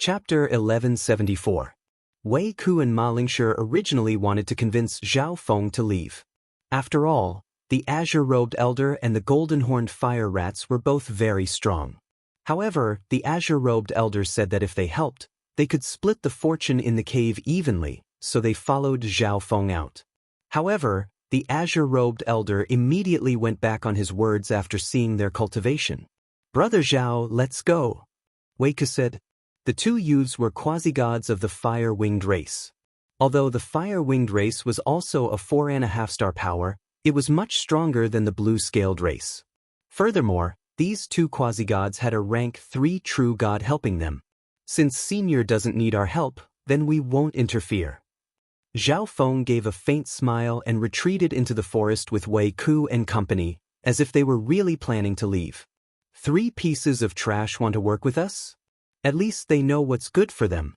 Chapter 1174. Wei Ku and Ma Lingshi originally wanted to convince Zhao Feng to leave. After all, the azure-robed elder and the golden-horned fire rats were both very strong. However, the azure-robed elder said that if they helped, they could split the fortune in the cave evenly, so they followed Zhao Feng out. However, the azure-robed elder immediately went back on his words after seeing their cultivation. "Brother Zhao, let's go," Wei Ku said. The two youths were quasi-gods of the fire-winged race. Although the fire-winged race was also a 4.5-star power, it was much stronger than the blue-scaled race. Furthermore, these two quasi-gods had a rank 3 true god helping them. Since Senior doesn't need our help, then we won't interfere. Zhao Feng gave a faint smile and retreated into the forest with Wei Ku and company, as if they were really planning to leave. 3 pieces of trash want to work with us? At least they know what's good for them.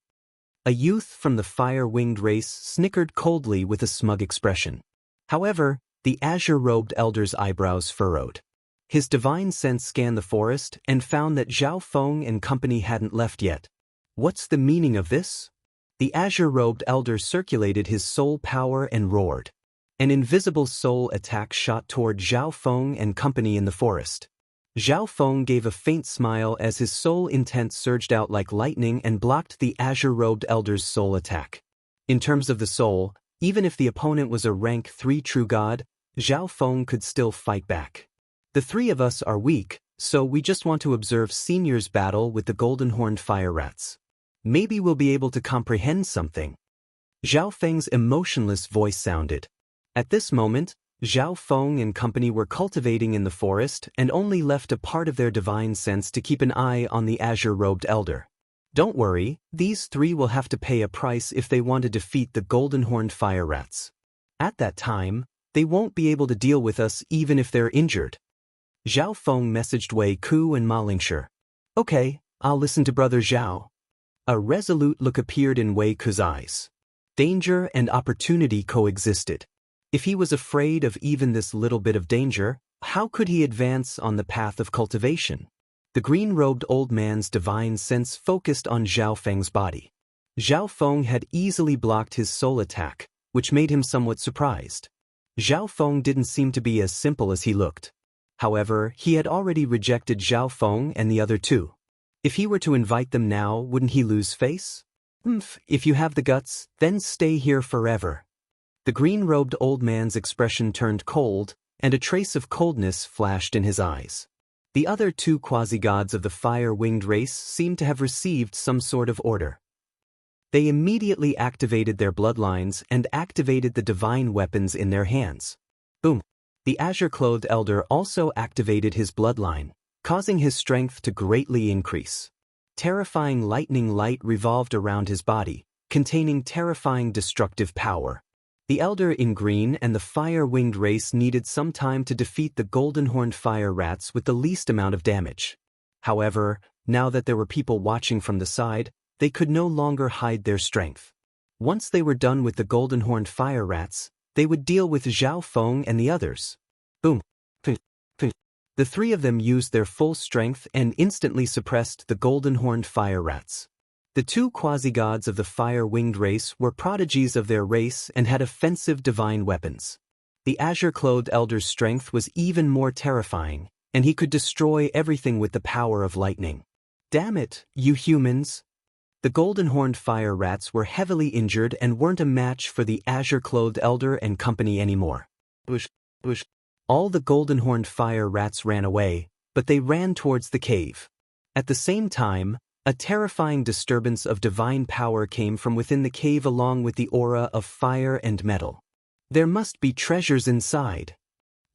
A youth from the fire-winged race snickered coldly with a smug expression. However, the azure-robed elder's eyebrows furrowed. His divine sense scanned the forest and found that Zhao Feng and company hadn't left yet. What's the meaning of this? The azure-robed elder circulated his soul power and roared. An invisible soul attack shot toward Zhao Feng and company in the forest. Zhao Feng gave a faint smile as his soul intent surged out like lightning and blocked the azure-robed elder's soul attack. In terms of the soul, even if the opponent was a rank 3 true god, Zhao Feng could still fight back. The 3 of us are weak, so we just want to observe Senior's battle with the golden-horned fire rats. Maybe we'll be able to comprehend something. Zhao Feng's emotionless voice sounded. At this moment, Zhao Feng and company were cultivating in the forest and only left a part of their divine sense to keep an eye on the azure-robed elder. Don't worry, these 3 will have to pay a price if they want to defeat the golden-horned fire rats. At that time, they won't be able to deal with us even if they're injured. Zhao Feng messaged Wei Ku and Ma Lingshi. "Okay, I'll listen to Brother Zhao." A resolute look appeared in Wei Ku's eyes. Danger and opportunity coexisted. If he was afraid of even this little bit of danger, how could he advance on the path of cultivation? The green-robed old man's divine sense focused on Zhao Feng's body. Zhao Feng had easily blocked his soul attack, which made him somewhat surprised. Zhao Feng didn't seem to be as simple as he looked. However, he had already rejected Zhao Feng and the other 2. If he were to invite them now, wouldn't he lose face? If you have the guts, then stay here forever." The green-robed old man's expression turned cold, and a trace of coldness flashed in his eyes. The other 2 quasi-gods of the fire-winged race seemed to have received some sort of order. They immediately activated their bloodlines and activated the divine weapons in their hands. Boom! The azure-clothed elder also activated his bloodline, causing his strength to greatly increase. Terrifying lightning light revolved around his body, containing terrifying destructive power. The elder in green and the fire-winged race needed some time to defeat the golden-horned fire rats with the least amount of damage. However, now that there were people watching from the side, they could no longer hide their strength. Once they were done with the golden-horned fire rats, they would deal with Zhao Feng and the others. Boom! The 3 of them used their full strength and instantly suppressed the golden-horned fire rats. The 2 quasi-gods of the fire-winged race were prodigies of their race and had offensive divine weapons. The azure-clothed elder's strength was even more terrifying, and he could destroy everything with the power of lightning. Damn it, you humans! The golden-horned fire rats were heavily injured and weren't a match for the azure-clothed elder and company anymore. All the golden-horned fire rats ran away, but they ran towards the cave. At the same time, a terrifying disturbance of divine power came from within the cave along with the aura of fire and metal. There must be treasures inside.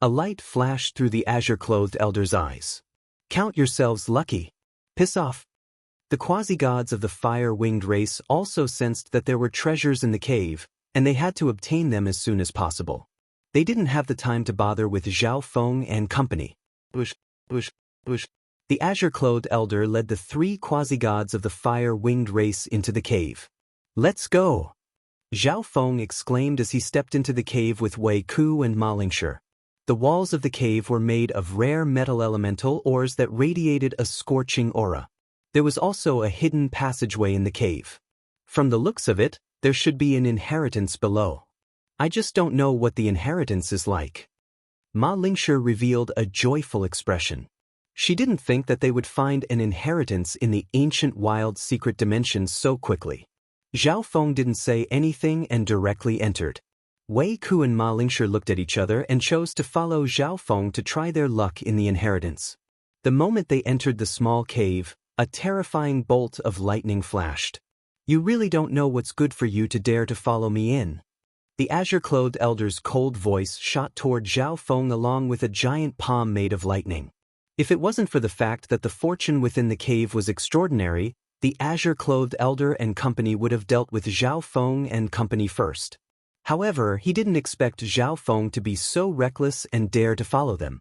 A light flashed through the azure-clothed elder's eyes. "Count yourselves lucky. Piss off." The quasi-gods of the fire-winged race also sensed that there were treasures in the cave, and they had to obtain them as soon as possible. They didn't have the time to bother with Zhao Feng and company. The azure-clothed elder led the 3 quasi-gods of the fire-winged race into the cave. "Let's go!" Zhao Feng exclaimed as he stepped into the cave with Wei Ku and Ma Lingshi. The walls of the cave were made of rare metal elemental ores that radiated a scorching aura. There was also a hidden passageway in the cave. From the looks of it, there should be an inheritance below. I just don't know what the inheritance is like. Ma Lingshi revealed a joyful expression. She didn't think that they would find an inheritance in the ancient wild secret dimensions so quickly. Zhao Feng didn't say anything and directly entered. Wei Ku and Ma Lingshi looked at each other and chose to follow Zhao Feng to try their luck in the inheritance. The moment they entered the small cave, a terrifying bolt of lightning flashed. You really don't know what's good for you to dare to follow me in. The azure-clothed elder's cold voice shot toward Zhao Feng along with a giant palm made of lightning. If it wasn't for the fact that the fortune within the cave was extraordinary, the azure-clothed elder and company would have dealt with Zhao Feng and company first. However, he didn't expect Zhao Feng to be so reckless and dare to follow them.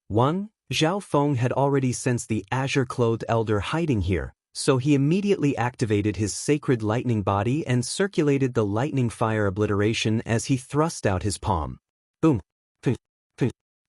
1. Zhao Feng had already sensed the azure-clothed elder hiding here, so he immediately activated his sacred lightning body and circulated the lightning fire obliteration as he thrust out his palm. Boom!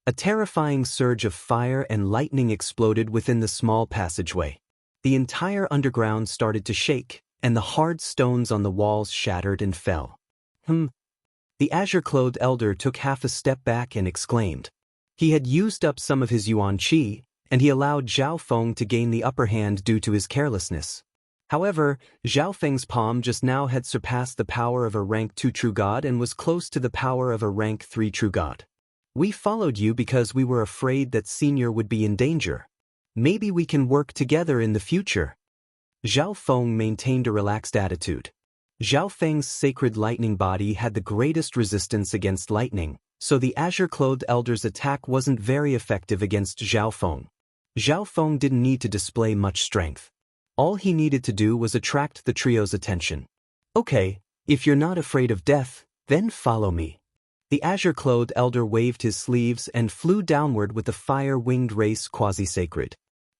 A terrifying surge of fire and lightning exploded within the small passageway. The entire underground started to shake, and the hard stones on the walls shattered and fell. The azure-clothed elder took half a step back and exclaimed. He had used up some of his yuan qi, and he allowed Zhao Feng to gain the upper hand due to his carelessness. However, Zhao Feng's palm just now had surpassed the power of a rank 2 true god and was close to the power of a rank 3 true god. We followed you because we were afraid that Senior would be in danger. Maybe we can work together in the future. Zhao Feng maintained a relaxed attitude. Zhao Feng's sacred lightning body had the greatest resistance against lightning, so the azure-clothed elder's attack wasn't very effective against Zhao Feng. Zhao Feng didn't need to display much strength. All he needed to do was attract the trio's attention. Okay, if you're not afraid of death, then follow me. The azure-clothed elder waved his sleeves and flew downward with the fire-winged race quasi-sacred.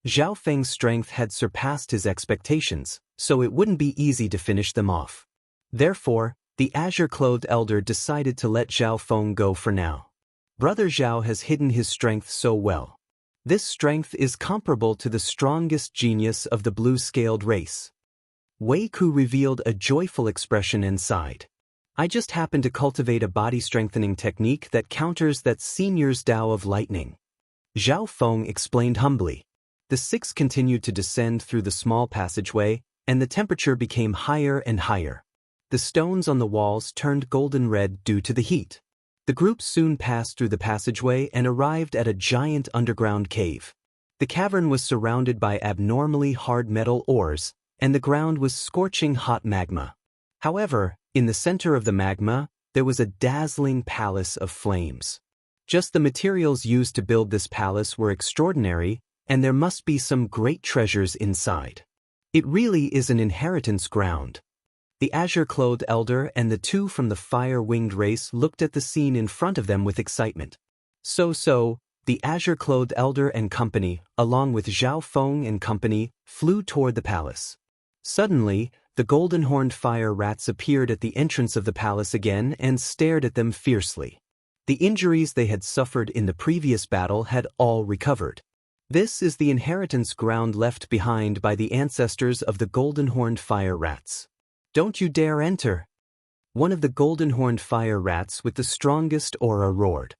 Zhao Feng's strength had surpassed his expectations, so it wouldn't be easy to finish them off. Therefore, the azure-clothed elder decided to let Zhao Feng go for now. Brother Zhao has hidden his strength so well. This strength is comparable to the strongest genius of the blue-scaled race. Wei Ku revealed a joyful expression and sighed. I just happen to cultivate a body-strengthening technique that counters that Senior's Tao of lightning. Zhao Feng explained humbly. The six continued to descend through the small passageway, and the temperature became higher and higher. The stones on the walls turned golden red due to the heat. The group soon passed through the passageway and arrived at a giant underground cave. The cavern was surrounded by abnormally hard metal ores, and the ground was scorching hot magma. However, in the center of the magma, there was a dazzling palace of flames. Just the materials used to build this palace were extraordinary, and there must be some great treasures inside. It really is an inheritance ground. The azure-clothed elder and the two from the fire-winged race looked at the scene in front of them with excitement. So, the azure-clothed elder and company, along with Zhao Feng and company, flew toward the palace. Suddenly, the golden-horned fire rats appeared at the entrance of the palace again and stared at them fiercely. The injuries they had suffered in the previous battle had all recovered. This is the inheritance ground left behind by the ancestors of the golden-horned fire rats. Don't you dare enter! One of the golden-horned fire rats with the strongest aura roared.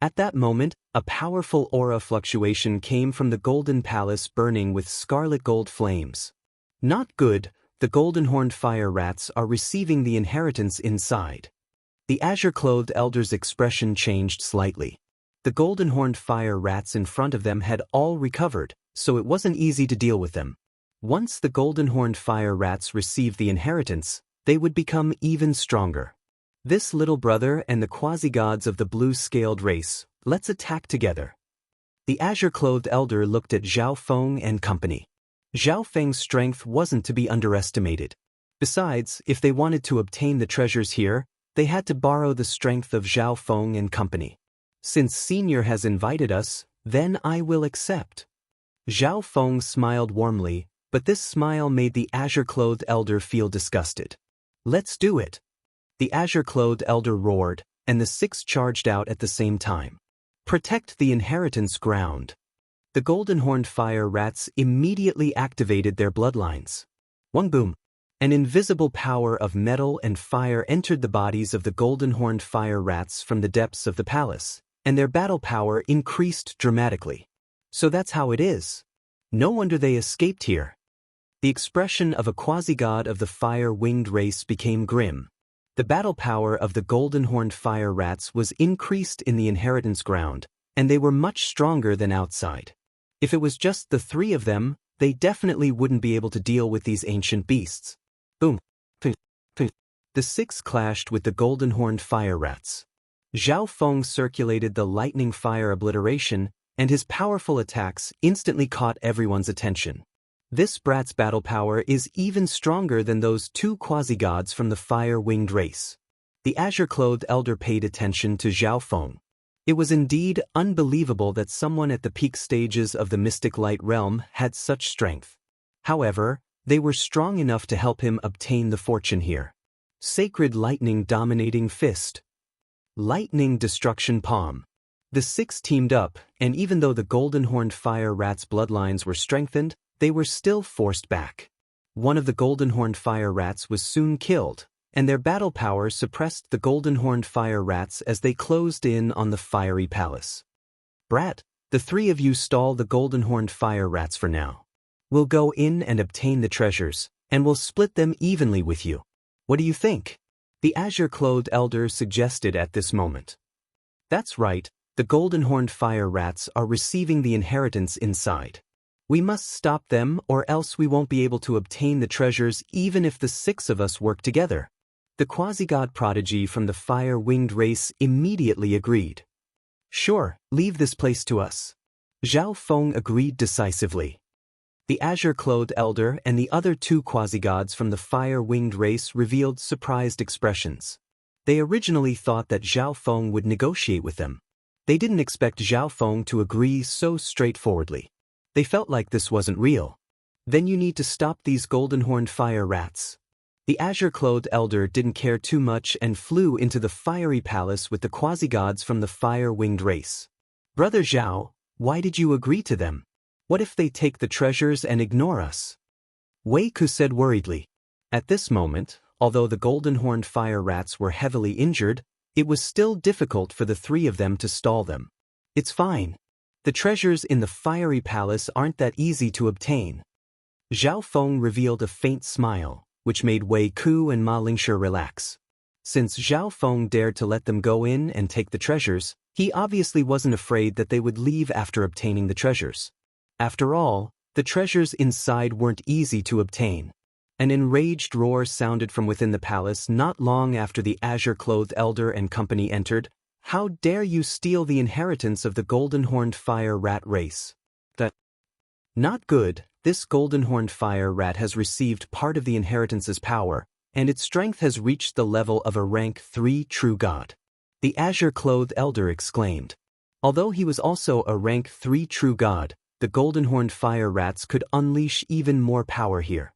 At that moment, a powerful aura fluctuation came from the golden palace burning with scarlet gold flames. Not good, the golden-horned fire rats are receiving the inheritance inside. The azure-clothed elder's expression changed slightly. The golden-horned fire rats in front of them had all recovered, so it wasn't easy to deal with them. Once the golden-horned fire rats received the inheritance, they would become even stronger. This little brother and the quasi-gods of the blue-scaled race, let's attack together. The azure-clothed elder looked at Zhao Feng and company. Zhao Feng's strength wasn't to be underestimated. Besides, if they wanted to obtain the treasures here, they had to borrow the strength of Zhao Feng and company. Since Senior has invited us, then I will accept. Zhao Feng smiled warmly, but this smile made the azure-clothed elder feel disgusted. Let's do it. The azure-clothed elder roared, and the six charged out at the same time. Protect the inheritance ground. The golden-horned fire rats immediately activated their bloodlines. One boom. An invisible power of metal and fire entered the bodies of the golden-horned fire rats from the depths of the palace, and their battle power increased dramatically. So that's how it is. No wonder they escaped here. The expression of a quasi-god of the fire-winged race became grim. The battle power of the golden-horned fire rats was increased in the inheritance ground, and they were much stronger than outside. If it was just the three of them, they definitely wouldn't be able to deal with these ancient beasts. Boom. The six clashed with the golden-horned fire rats. Zhao Feng circulated the lightning fire obliteration, and his powerful attacks instantly caught everyone's attention. This brat's battle power is even stronger than those two quasi-gods from the fire-winged race. The azure-clothed elder paid attention to Zhao Feng. It was indeed unbelievable that someone at the peak stages of the mystic light realm had such strength. However, they were strong enough to help him obtain the fortune here. Sacred Lightning Dominating Fist. Lightning Destruction Palm. The six teamed up, and even though the golden-horned fire rats' bloodlines were strengthened, they were still forced back. One of the golden-horned fire rats was soon killed, and their battle power suppressed the golden-horned fire rats as they closed in on the fiery palace. Brat, the three of you stall the golden-horned fire rats for now. We'll go in and obtain the treasures, and we'll split them evenly with you. What do you think? The azure-clothed elder suggested at this moment. That's right, the golden-horned fire rats are receiving the inheritance inside. We must stop them or else we won't be able to obtain the treasures even if the six of us work together. The quasi-god prodigy from the fire-winged race immediately agreed. Sure, leave this place to us. Zhao Feng agreed decisively. The azure-clothed elder and the other two quasi-gods from the fire-winged race revealed surprised expressions. They originally thought that Zhao Feng would negotiate with them. They didn't expect Zhao Feng to agree so straightforwardly. They felt like this wasn't real. Then you need to stop these golden-horned fire rats. The azure-clothed elder didn't care too much and flew into the fiery palace with the quasi-gods from the fire-winged race. Brother Zhao, why did you agree to them? What if they take the treasures and ignore us? Wei Ku said worriedly. At this moment, although the golden-horned fire rats were heavily injured, it was still difficult for the three of them to stall them. It's fine. The treasures in the fiery palace aren't that easy to obtain. Zhao Feng revealed a faint smile, which made Wei Ku and Ma Lingshi relax. Since Zhao Feng dared to let them go in and take the treasures, he obviously wasn't afraid that they would leave after obtaining the treasures. After all, the treasures inside weren't easy to obtain. An enraged roar sounded from within the palace not long after the azure-clothed elder and company entered. How dare you steal the inheritance of the golden-horned fire rat race? Not good. This golden-horned fire rat has received part of the inheritance's power, and its strength has reached the level of a rank 3 true god. The azure-clothed elder exclaimed. Although he was also a rank 3 true god, the golden-horned fire rats could unleash even more power here.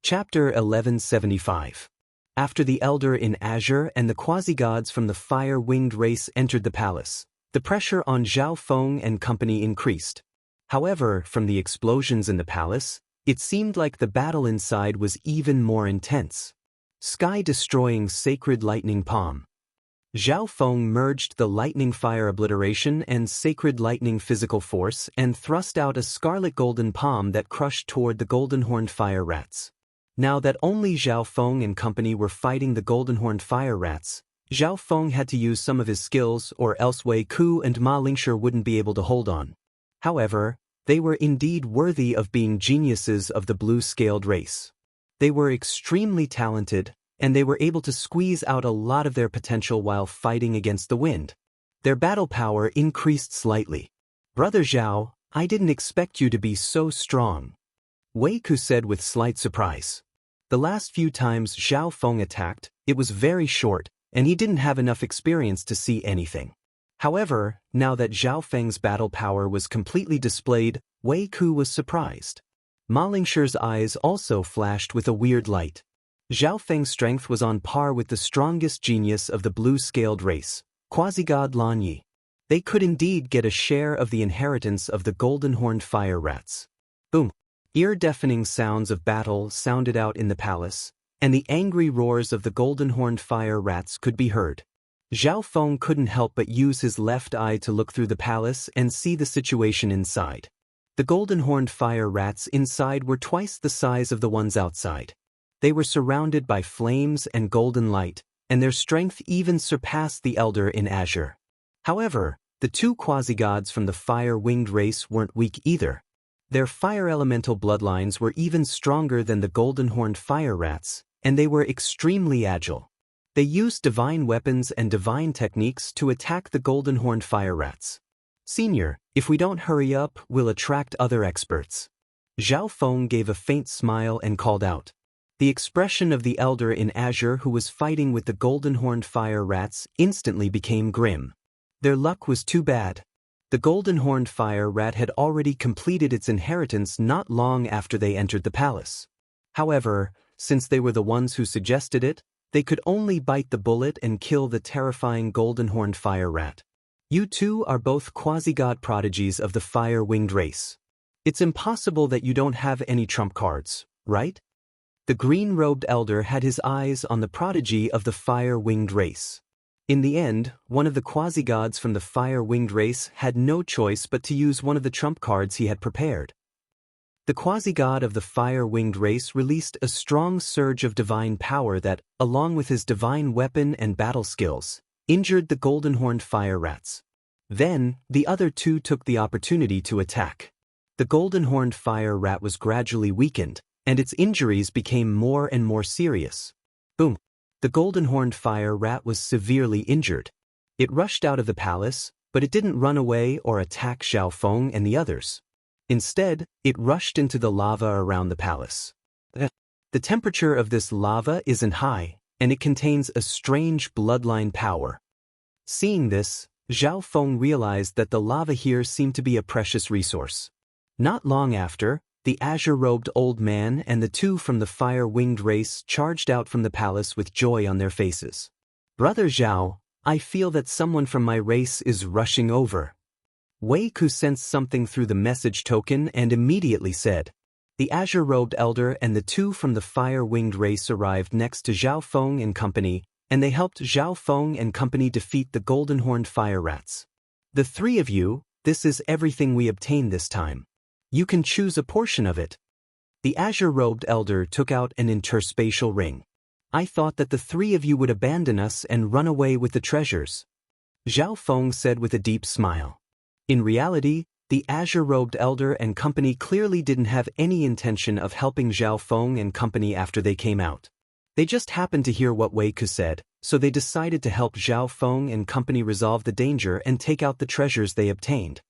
Chapter 1175. After the elder in azure and the quasi-gods from the fire-winged race entered the palace, the pressure on Zhao Feng and company increased. However, from the explosions in the palace, it seemed like the battle inside was even more intense. Sky-destroying Sacred Lightning Palm. Zhao Feng merged the lightning fire obliteration and sacred lightning physical force and thrust out a scarlet golden palm that crushed toward the golden-horned fire rats. Now that only Zhao Feng and company were fighting the golden-horned fire rats, Zhao Feng had to use some of his skills or else Wei Ku and Ma Lingshi wouldn't be able to hold on. However, they were indeed worthy of being geniuses of the blue-scaled race. They were extremely talented, and they were able to squeeze out a lot of their potential while fighting against the wind. Their battle power increased slightly. Brother Zhao, I didn't expect you to be so strong. Wei Ku said with slight surprise. The last few times Zhao Feng attacked, it was very short, and he didn't have enough experience to see anything. However, now that Zhao Feng's battle power was completely displayed, Wei Ku was surprised. Ma Lingshi's eyes also flashed with a weird light. Zhao Feng's strength was on par with the strongest genius of the blue-scaled race, quasi-god Lan Yi. They could indeed get a share of the inheritance of the golden-horned fire rats. Boom! Ear-deafening sounds of battle sounded out in the palace, and the angry roars of the golden-horned fire rats could be heard. Zhao Feng couldn't help but use his left eye to look through the palace and see the situation inside. The golden-horned fire rats inside were twice the size of the ones outside. They were surrounded by flames and golden light, and their strength even surpassed the elder in azure. However, the two quasi-gods from the fire-winged race weren't weak either. Their fire-elemental bloodlines were even stronger than the golden-horned fire rats, and they were extremely agile. They used divine weapons and divine techniques to attack the golden-horned fire rats. Senior, if we don't hurry up, we'll attract other experts. Zhao Feng gave a faint smile and called out. The expression of the elder in azure who was fighting with the golden-horned fire rats instantly became grim. Their luck was too bad. The golden-horned fire rat had already completed its inheritance not long after they entered the palace. However, since they were the ones who suggested it, they could only bite the bullet and kill the terrifying golden-horned fire rat. You two are both quasi-god prodigies of the fire-winged race. It's impossible that you don't have any trump cards, right? The green-robed elder had his eyes on the prodigy of the fire-winged race. In the end, one of the quasi-gods from the fire-winged race had no choice but to use one of the trump cards he had prepared. The quasi-god of the fire-winged race released a strong surge of divine power that, along with his divine weapon and battle skills, injured the golden-horned fire rats. Then, the other two took the opportunity to attack. The golden-horned fire rat was gradually weakened, and its injuries became more and more serious. Boom! The golden-horned fire rat was severely injured. It rushed out of the palace, but it didn't run away or attack Zhao Feng and the others. Instead, it rushed into the lava around the palace. The temperature of this lava isn't high, and it contains a strange bloodline power. Seeing this, Zhao Feng realized that the lava here seemed to be a precious resource. Not long after, the azure-robed old man and the two from the fire-winged race charged out from the palace with joy on their faces. Brother Zhao, I feel that someone from my race is rushing over. Wei Ku sensed something through the message token and immediately said. The azure-robed elder and the two from the fire-winged race arrived next to Zhao Feng and company, and they helped Zhao Feng and company defeat the golden-horned fire rats. The three of you, this is everything we obtained this time. You can choose a portion of it. The azure-robed elder took out an interspatial ring. I thought that the three of you would abandon us and run away with the treasures. Zhao Feng said with a deep smile. In reality, the azure-robed elder and company clearly didn't have any intention of helping Zhao Feng and company after they came out. They just happened to hear what Wei Ku said, so they decided to help Zhao Feng and company resolve the danger and take out the treasures they obtained.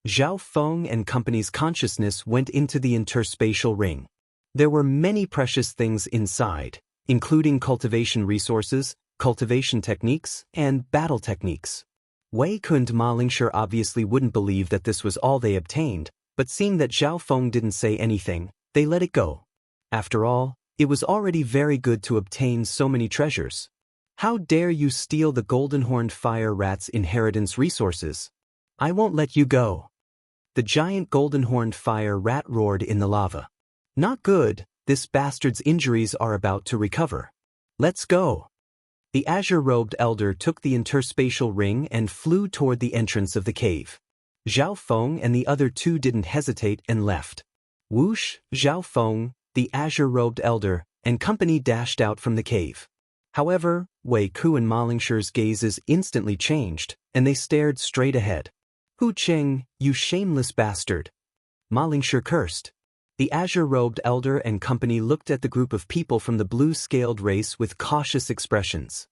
Zhao Feng and company's consciousness went into the interspatial ring. There were many precious things inside, including cultivation resources, cultivation techniques, and battle techniques. Wei Ku and Ma Lingshi obviously wouldn't believe that this was all they obtained, but seeing that Zhao Feng didn't say anything, they let it go. After all, it was already very good to obtain so many treasures. How dare you steal the golden-horned fire rat's inheritance resources? I won't let you go. The giant golden-horned fire rat roared in the lava. Not good, this bastard's injuries are about to recover. Let's go. The azure-robed elder took the interspatial ring and flew toward the entrance of the cave. Zhao Feng and the other two didn't hesitate and left. Whoosh, Zhao Feng, the azure-robed elder, and company dashed out from the cave. However, Wei Ku and Ma Lingshi's gazes instantly changed, and they stared straight ahead. Hu Cheng, you shameless bastard! Ma Lingshi cursed. The azure-robed elder and company looked at the group of people from the blue-scaled race with cautious expressions.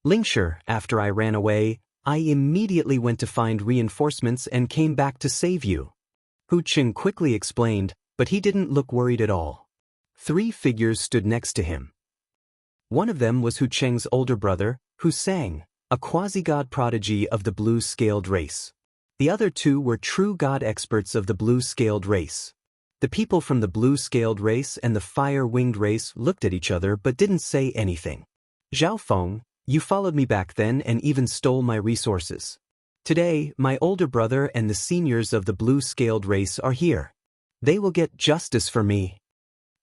Lingshi, after I ran away, I immediately went to find reinforcements and came back to save you. Hu Cheng quickly explained, but he didn't look worried at all. 3 figures stood next to him. One of them was Hu Cheng's older brother, Hu Sang, a quasi-god prodigy of the blue-scaled race. The other 2 were true god experts of the blue-scaled race. The people from the blue-scaled race and the fire-winged race looked at each other but didn't say anything. Zhao Feng, you followed me back then and even stole my resources. Today, my older brother and the seniors of the blue-scaled race are here. They will get justice for me.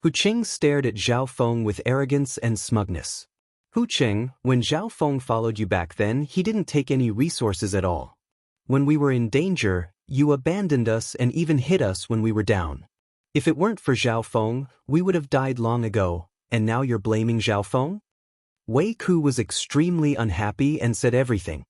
Hu Qing stared at Zhao Feng with arrogance and smugness. Hu Qing, when Zhao Feng followed you back then, he didn't take any resources at all. When we were in danger, you abandoned us and even hit us when we were down. If it weren't for Zhao Feng, we would have died long ago, and now you're blaming Zhao Feng? Wei Ku was extremely unhappy and said everything.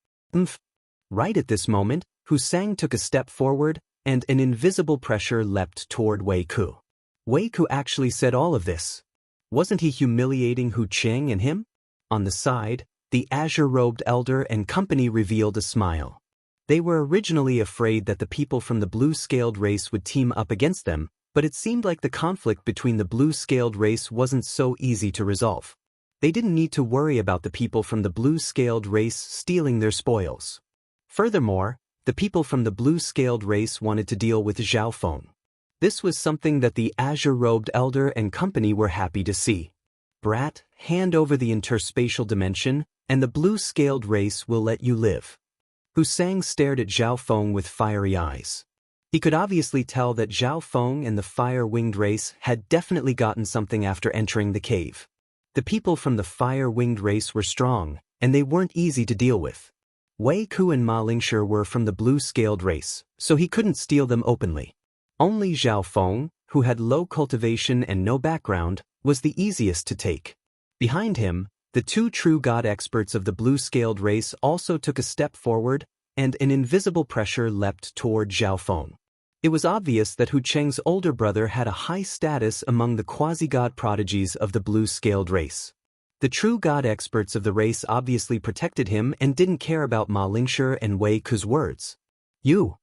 Right at this moment, Hu Sang took a step forward, and an invisible pressure leapt toward Wei Ku. Wei Ku actually said all of this. Wasn't he humiliating Hu Qing and him? On the side, the azure-robed elder and company revealed a smile. They were originally afraid that the people from the blue-scaled race would team up against them, but it seemed like the conflict between the blue-scaled race wasn't so easy to resolve. They didn't need to worry about the people from the blue-scaled race stealing their spoils. Furthermore, the people from the blue-scaled race wanted to deal with Zhao Feng. This was something that the azure-robed elder and company were happy to see. Brat, hand over the interspatial dimension, and the blue-scaled race will let you live. Hu Sang stared at Zhao Feng with fiery eyes. He could obviously tell that Zhao Feng and the fire-winged race had definitely gotten something after entering the cave. The people from the fire-winged race were strong, and they weren't easy to deal with. Wei Ku and Ma Lingshi were from the blue-scaled race, so he couldn't steal them openly. Only Zhao Feng, who had low cultivation and no background, was the easiest to take. Behind him, the two true god experts of the blue-scaled race also took a step forward, and an invisible pressure leapt toward Zhao Feng. It was obvious that Hu Qing's older brother had a high status among the quasi-god prodigies of the blue-scaled race. The true god experts of the race obviously protected him and didn't care about Ma Lingshi and Wei Ku's words. You.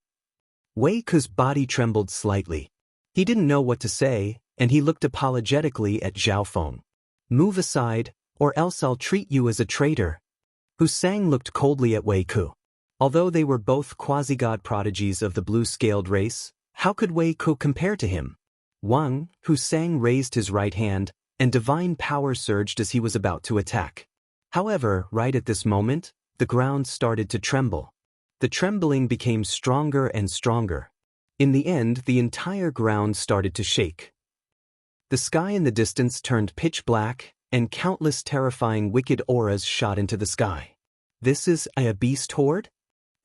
Wei Ku's body trembled slightly. He didn't know what to say, and he looked apologetically at Zhao Feng. Move aside, or else I'll treat you as a traitor. Hu Sang looked coldly at Wei Ku. Although they were both quasi-god prodigies of the blue-scaled race, how could Wei Ku compare to him? Hu Sang raised his right hand, and divine power surged as he was about to attack. However, right at this moment, the ground started to tremble. The trembling became stronger and stronger. In the end, the entire ground started to shake. The sky in the distance turned pitch black, and countless terrifying wicked auras shot into the sky. This is a beast horde?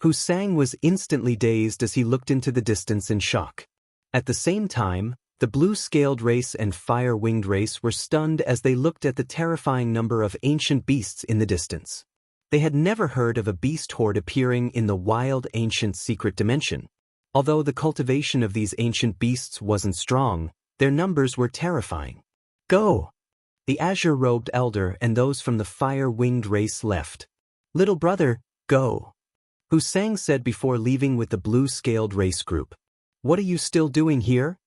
Hu Sang was instantly dazed as he looked into the distance in shock. At the same time, the blue-scaled race and fire-winged race were stunned as they looked at the terrifying number of ancient beasts in the distance. They had never heard of a beast horde appearing in the wild ancient secret dimension. Although the cultivation of these ancient beasts wasn't strong, their numbers were terrifying. Go! The azure-robed elder and those from the fire-winged race left. Little brother, go! Hu Sang said before leaving with the blue-scaled race group. What are you still doing here?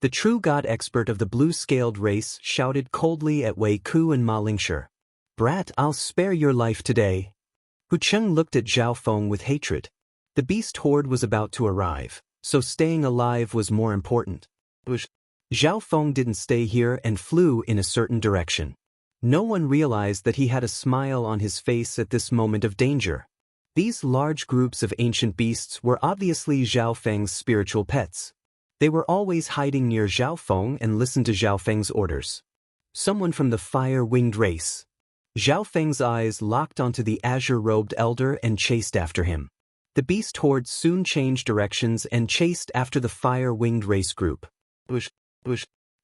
The true god expert of the blue-scaled race shouted coldly at Wei Ku and Ma Lingshi. Brat, I'll spare your life today. Hu Qing looked at Zhao Feng with hatred. The beast horde was about to arrive, so staying alive was more important. Zhao Feng didn't stay here and flew in a certain direction. No one realized that he had a smile on his face at this moment of danger. These large groups of ancient beasts were obviously Zhao Feng's spiritual pets. They were always hiding near Zhao Feng and listened to Zhao Feng's orders. Someone from the fire-winged race. Zhao Feng's eyes locked onto the azure-robed elder and chased after him. The beast horde soon changed directions and chased after the fire-winged race group.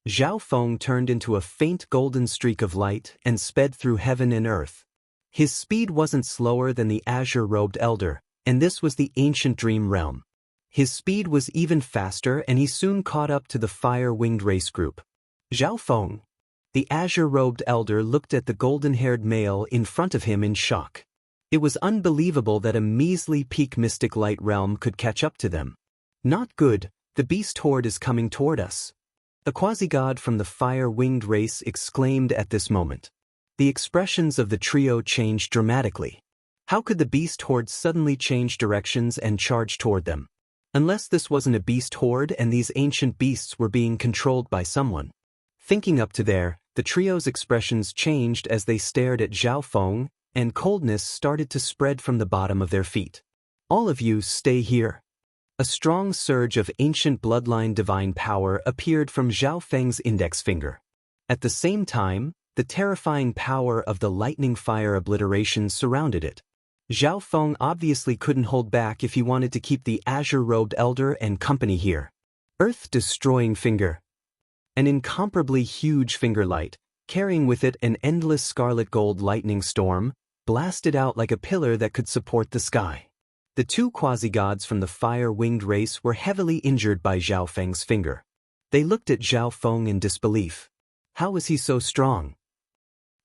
Zhao Feng turned into a faint golden streak of light and sped through heaven and earth. His speed wasn't slower than the azure-robed elder, and this was the ancient dream realm. His speed was even faster and he soon caught up to the fire-winged race group. Zhao Feng. The azure-robed elder looked at the golden-haired male in front of him in shock. It was unbelievable that a measly peak mystic light realm could catch up to them. Not good, the beast horde is coming toward us. A quasi-god from the fire-winged race exclaimed at this moment. The expressions of the trio changed dramatically. How could the beast horde suddenly change directions and charge toward them? Unless this wasn't a beast horde and these ancient beasts were being controlled by someone. Thinking up to there, the trio's expressions changed as they stared at Zhao Feng, and coldness started to spread from the bottom of their feet. All of you stay here. A strong surge of ancient bloodline divine power appeared from Zhao Feng's index finger. At the same time, the terrifying power of the lightning fire obliteration surrounded it. Zhao Feng obviously couldn't hold back if he wanted to keep the azure-robed elder and company here. Earth-destroying finger. An incomparably huge finger light, carrying with it an endless scarlet gold lightning storm, blasted out like a pillar that could support the sky. The two quasi-gods from the fire-winged race were heavily injured by Zhao Feng's finger. They looked at Zhao Feng in disbelief. How was he so strong?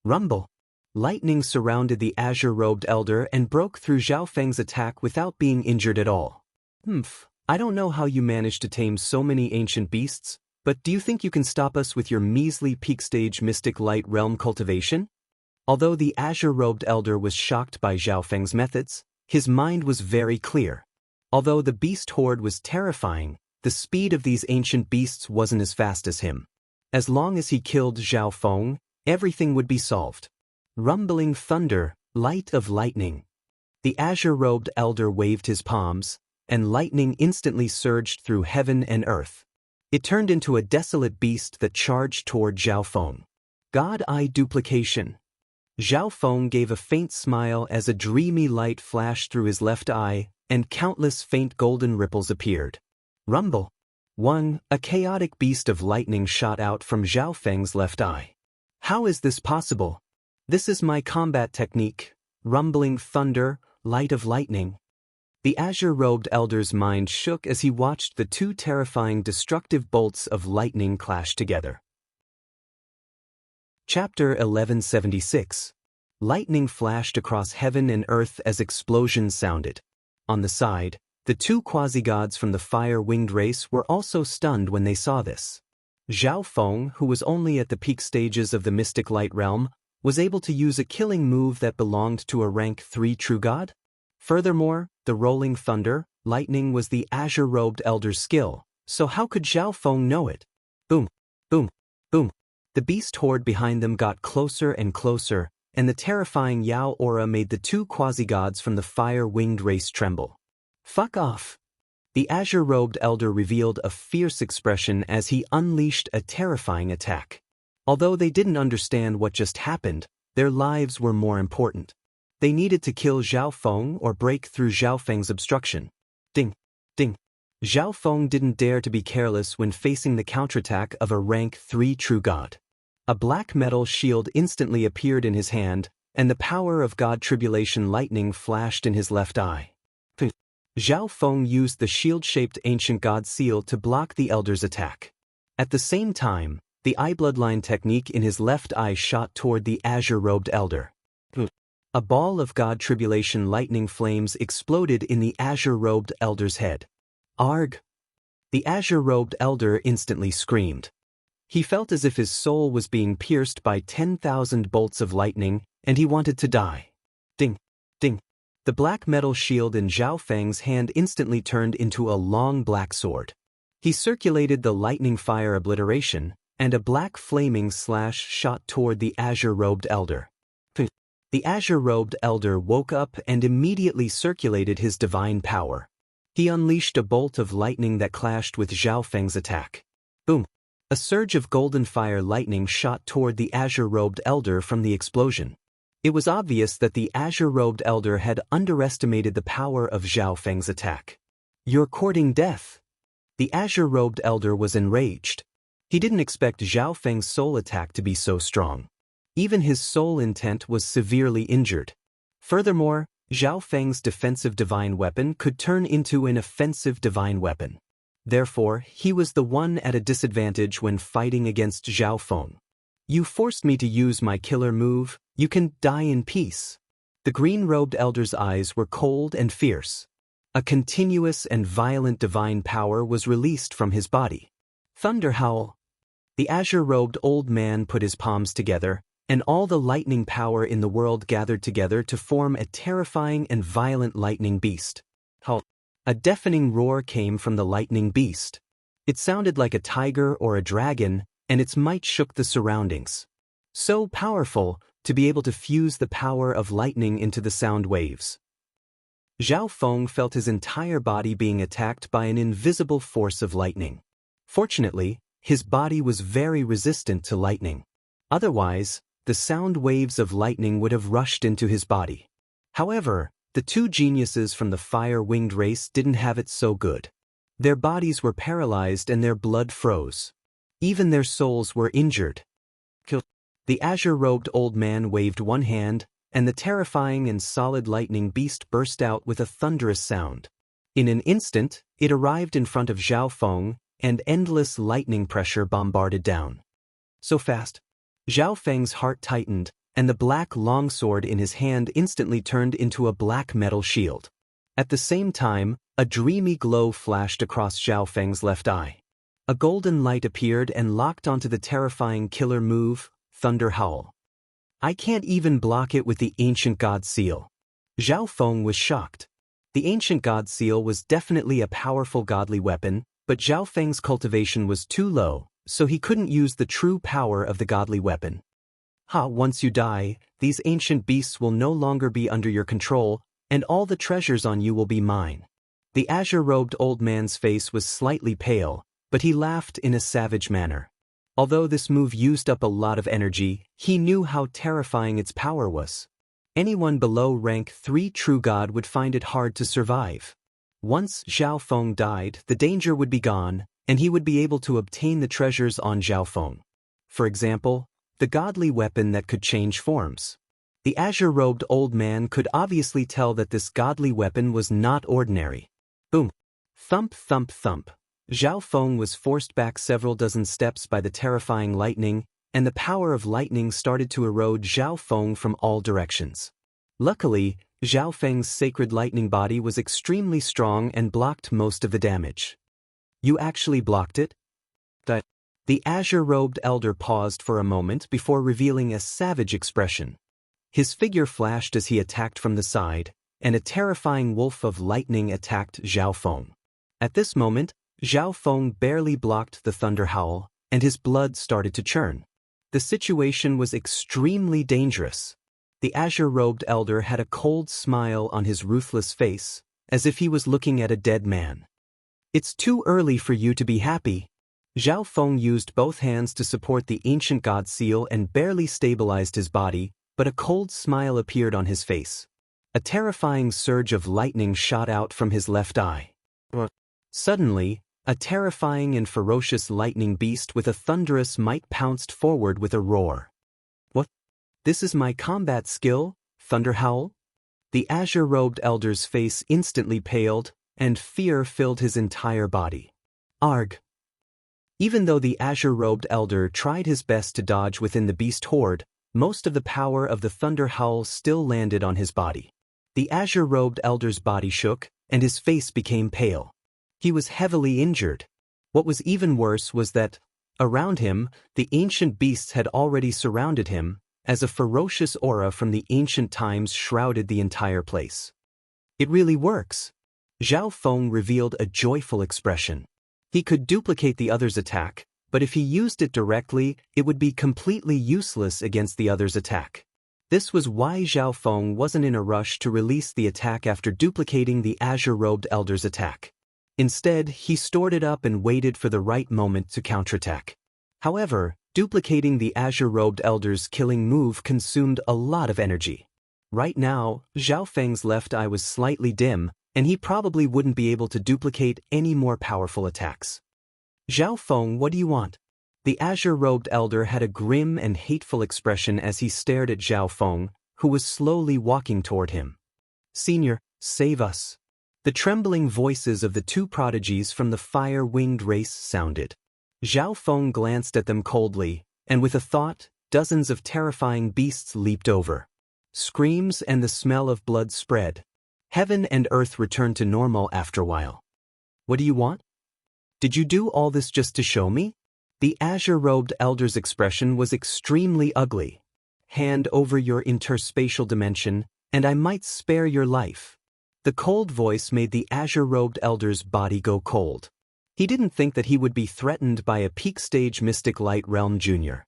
Rumble. Lightning surrounded the azure-robed elder and broke through Zhao Feng's attack without being injured at all. I don't know how you managed to tame so many ancient beasts, but do you think you can stop us with your measly peak-stage mystic light realm cultivation? Although the azure-robed elder was shocked by Zhao Feng's methods, his mind was very clear. Although the beast horde was terrifying, the speed of these ancient beasts wasn't as fast as him. As long as he killed Zhao Feng, everything would be solved. Rumbling thunder, light of lightning. The azure-robed elder waved his palms, and lightning instantly surged through heaven and earth. It turned into a desolate beast that charged toward Zhao Feng. God-eye duplication. Zhao Feng gave a faint smile as a dreamy light flashed through his left eye, and countless faint golden ripples appeared. Rumble. 1. A chaotic beast of lightning shot out from Zhao Feng's left eye. How is this possible? This is my combat technique, rumbling thunder, light of lightning. The azure-robed elder's mind shook as he watched the two terrifying destructive bolts of lightning clash together. Chapter 1176. Lightning flashed across heaven and earth as explosions sounded. On the side, the two quasi-gods from the fire-winged race were also stunned when they saw this. Zhao Feng, who was only at the peak stages of the mystic light realm, was able to use a killing move that belonged to a rank 3 true god. Furthermore, the rolling thunder, lightning was the azure-robed elder's skill, so how could Zhao Feng know it? Boom, boom, boom. The beast horde behind them got closer and closer, and the terrifying Yao aura made the two quasi-gods from the fire-winged race tremble. Fuck off. The azure-robed elder revealed a fierce expression as he unleashed a terrifying attack. Although they didn't understand what just happened, their lives were more important. They needed to kill Zhao Feng or break through Zhao Feng's obstruction. Ding, ding. Zhao Feng didn't dare to be careless when facing the counterattack of a rank 3 true god. A black metal shield instantly appeared in his hand, and the power of God Tribulation lightning flashed in his left eye. Zhao Feng used the shield-shaped ancient god seal to block the elder's attack. At the same time, the eye bloodline technique in his left eye shot toward the azure-robed elder. A ball of God Tribulation lightning flames exploded in the azure-robed elder's head. Arg! The azure-robed elder instantly screamed. He felt as if his soul was being pierced by 10,000 bolts of lightning, and he wanted to die. Ding! Ding! The black metal shield in Zhao Feng's hand instantly turned into a long black sword. He circulated the lightning fire obliteration, and a black flaming slash shot toward the azure-robed elder. The azure-robed elder woke up and immediately circulated his divine power. He unleashed a bolt of lightning that clashed with Zhao Feng's attack. Boom! A surge of golden fire lightning shot toward the azure-robed elder from the explosion. It was obvious that the azure-robed elder had underestimated the power of Zhao Feng's attack. You're courting death. The azure-robed elder was enraged. He didn't expect Zhao Feng's soul attack to be so strong. Even his soul intent was severely injured. Furthermore, Zhao Feng's defensive divine weapon could turn into an offensive divine weapon. Therefore, he was the one at a disadvantage when fighting against Zhao Feng. You forced me to use my killer move, you can die in peace. The green-robed elder's eyes were cold and fierce. A continuous and violent divine power was released from his body. Thunder howl. The azure-robed old man put his palms together, and all the lightning power in the world gathered together to form a terrifying and violent lightning beast. Howl. A deafening roar came from the lightning beast. It sounded like a tiger or a dragon, and its might shook the surroundings. So powerful, to be able to fuse the power of lightning into the sound waves. Zhao Feng felt his entire body being attacked by an invisible force of lightning. Fortunately, his body was very resistant to lightning. Otherwise, the sound waves of lightning would have rushed into his body. However, the two geniuses from the fire-winged race didn't have it so good. Their bodies were paralyzed and their blood froze. Even their souls were injured. The azure-robed old man waved one hand, and the terrifying and solid lightning beast burst out with a thunderous sound. In an instant, it arrived in front of Zhao Feng, and endless lightning pressure bombarded down. So fast. Zhao Feng's heart tightened, and the black longsword in his hand instantly turned into a black metal shield. At the same time, a dreamy glow flashed across Zhao Feng's left eye. A golden light appeared and locked onto the terrifying killer move, Thunder Howl. I can't even block it with the ancient god seal. Zhao Feng was shocked. The ancient god seal was definitely a powerful godly weapon, but Zhao Feng's cultivation was too low, so he couldn't use the true power of the godly weapon. Once you die, these ancient beasts will no longer be under your control, and all the treasures on you will be mine. The azure-robed old man's face was slightly pale, but he laughed in a savage manner. Although this move used up a lot of energy, he knew how terrifying its power was. Anyone below rank 3 true god would find it hard to survive. Once Zhao Feng died, the danger would be gone, and he would be able to obtain the treasures on Zhao Feng. For example, the godly weapon that could change forms. The azure-robed old man could obviously tell that this godly weapon was not ordinary. Boom! Thump, thump, thump. Zhao Feng was forced back several dozen steps by the terrifying lightning, and the power of lightning started to erode Zhao Feng from all directions. Luckily, Zhao Feng's sacred lightning body was extremely strong and blocked most of the damage. You actually blocked it? The azure-robed elder paused for a moment before revealing a savage expression. His figure flashed as he attacked from the side, and a terrifying wolf of lightning attacked Zhao Feng. At this moment, Zhao Feng barely blocked the thunder howl, and his blood started to churn. The situation was extremely dangerous. The azure-robed elder had a cold smile on his ruthless face, as if he was looking at a dead man. It's too early for you to be happy. Zhao Feng used both hands to support the ancient god seal and barely stabilized his body, but a cold smile appeared on his face. A terrifying surge of lightning shot out from his left eye. Suddenly, a terrifying and ferocious lightning beast with a thunderous might pounced forward with a roar. What? This is my combat skill, Thunder Howl? The azure-robed elder's face instantly paled, and fear filled his entire body. Arg! Even though the azure-robed elder tried his best to dodge within the beast horde, most of the power of the thunder howl still landed on his body. The azure-robed elder's body shook, and his face became pale. He was heavily injured. What was even worse was that, around him, the ancient beasts had already surrounded him, as a ferocious aura from the ancient times shrouded the entire place. It really works. Zhao Feng revealed a joyful expression. He could duplicate the other's attack, but if he used it directly, it would be completely useless against the other's attack. This was why Zhao Feng wasn't in a rush to release the attack after duplicating the azure-robed elder's attack. Instead, he stored it up and waited for the right moment to counterattack. However, duplicating the azure-robed elder's killing move consumed a lot of energy. Right now, Zhao Feng's left eye was slightly dim, and he probably wouldn't be able to duplicate any more powerful attacks. Zhao Feng, what do you want? The azure-robed elder had a grim and hateful expression as he stared at Zhao Feng, who was slowly walking toward him. Senior, save us. The trembling voices of the two prodigies from the fire-winged race sounded. Zhao Feng glanced at them coldly, and with a thought, dozens of terrifying beasts leaped over. Screams and the smell of blood spread. Heaven and earth returned to normal after a while. What do you want? Did you do all this just to show me? The azure-robed elder's expression was extremely ugly. Hand over your interspatial dimension, and I might spare your life. The cold voice made the azure-robed elder's body go cold. He didn't think that he would be threatened by a peak-stage Mystic Light Realm Jr.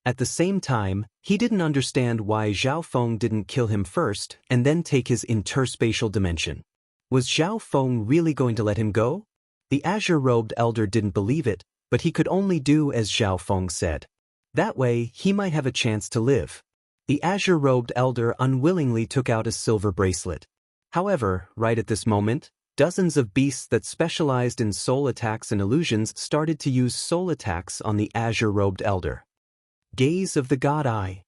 At the same time, he didn't understand why Zhao Feng didn't kill him first and then take his interspatial dimension. Was Zhao Feng really going to let him go? The azure-robed elder didn't believe it, but he could only do as Zhao Feng said. That way, he might have a chance to live. The azure-robed elder unwillingly took out a silver bracelet. However, right at this moment, dozens of beasts that specialized in soul attacks and illusions started to use soul attacks on the azure-robed elder. Gaze of the God Eye.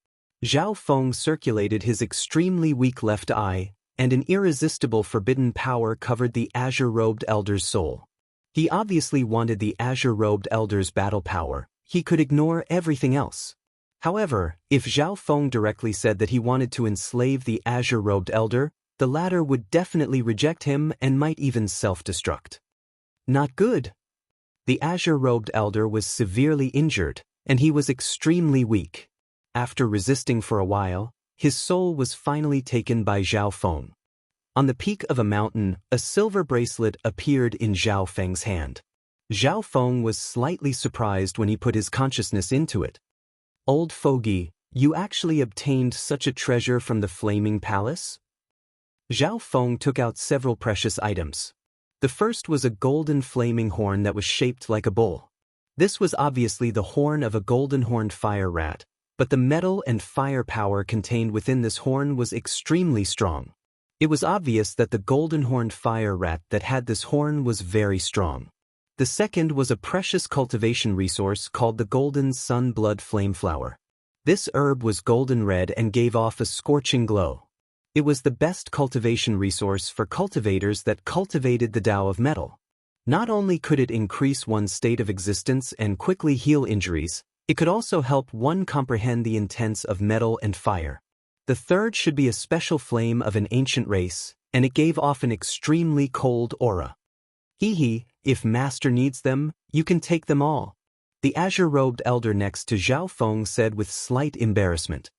Zhao Feng circulated his extremely weak left eye, and an irresistible forbidden power covered the azure-robed elder's soul. He obviously wanted the azure-robed elder's battle power. He could ignore everything else. However, if Zhao Feng directly said that he wanted to enslave the azure-robed elder, the latter would definitely reject him and might even self-destruct. Not good. The azure-robed elder was severely injured, and he was extremely weak. After resisting for a while, his soul was finally taken by Zhao Feng. On the peak of a mountain, a silver bracelet appeared in Zhao Feng's hand. Zhao Feng was slightly surprised when he put his consciousness into it. Old fogey, you actually obtained such a treasure from the Flaming Palace? Zhao Feng took out several precious items. The first was a golden flaming horn that was shaped like a bull. This was obviously the horn of a golden-horned fire rat, but the metal and fire power contained within this horn was extremely strong. It was obvious that the golden-horned fire rat that had this horn was very strong. The second was a precious cultivation resource called the Golden Sun Blood Flame Flower. This herb was golden red and gave off a scorching glow. It was the best cultivation resource for cultivators that cultivated the Tao of metal. Not only could it increase one's state of existence and quickly heal injuries, it could also help one comprehend the intents of metal and fire. The third should be a special flame of an ancient race, and it gave off an extremely cold aura. Hee, if Master needs them, you can take them all. The azure-robed elder next to Zhao Feng said with slight embarrassment.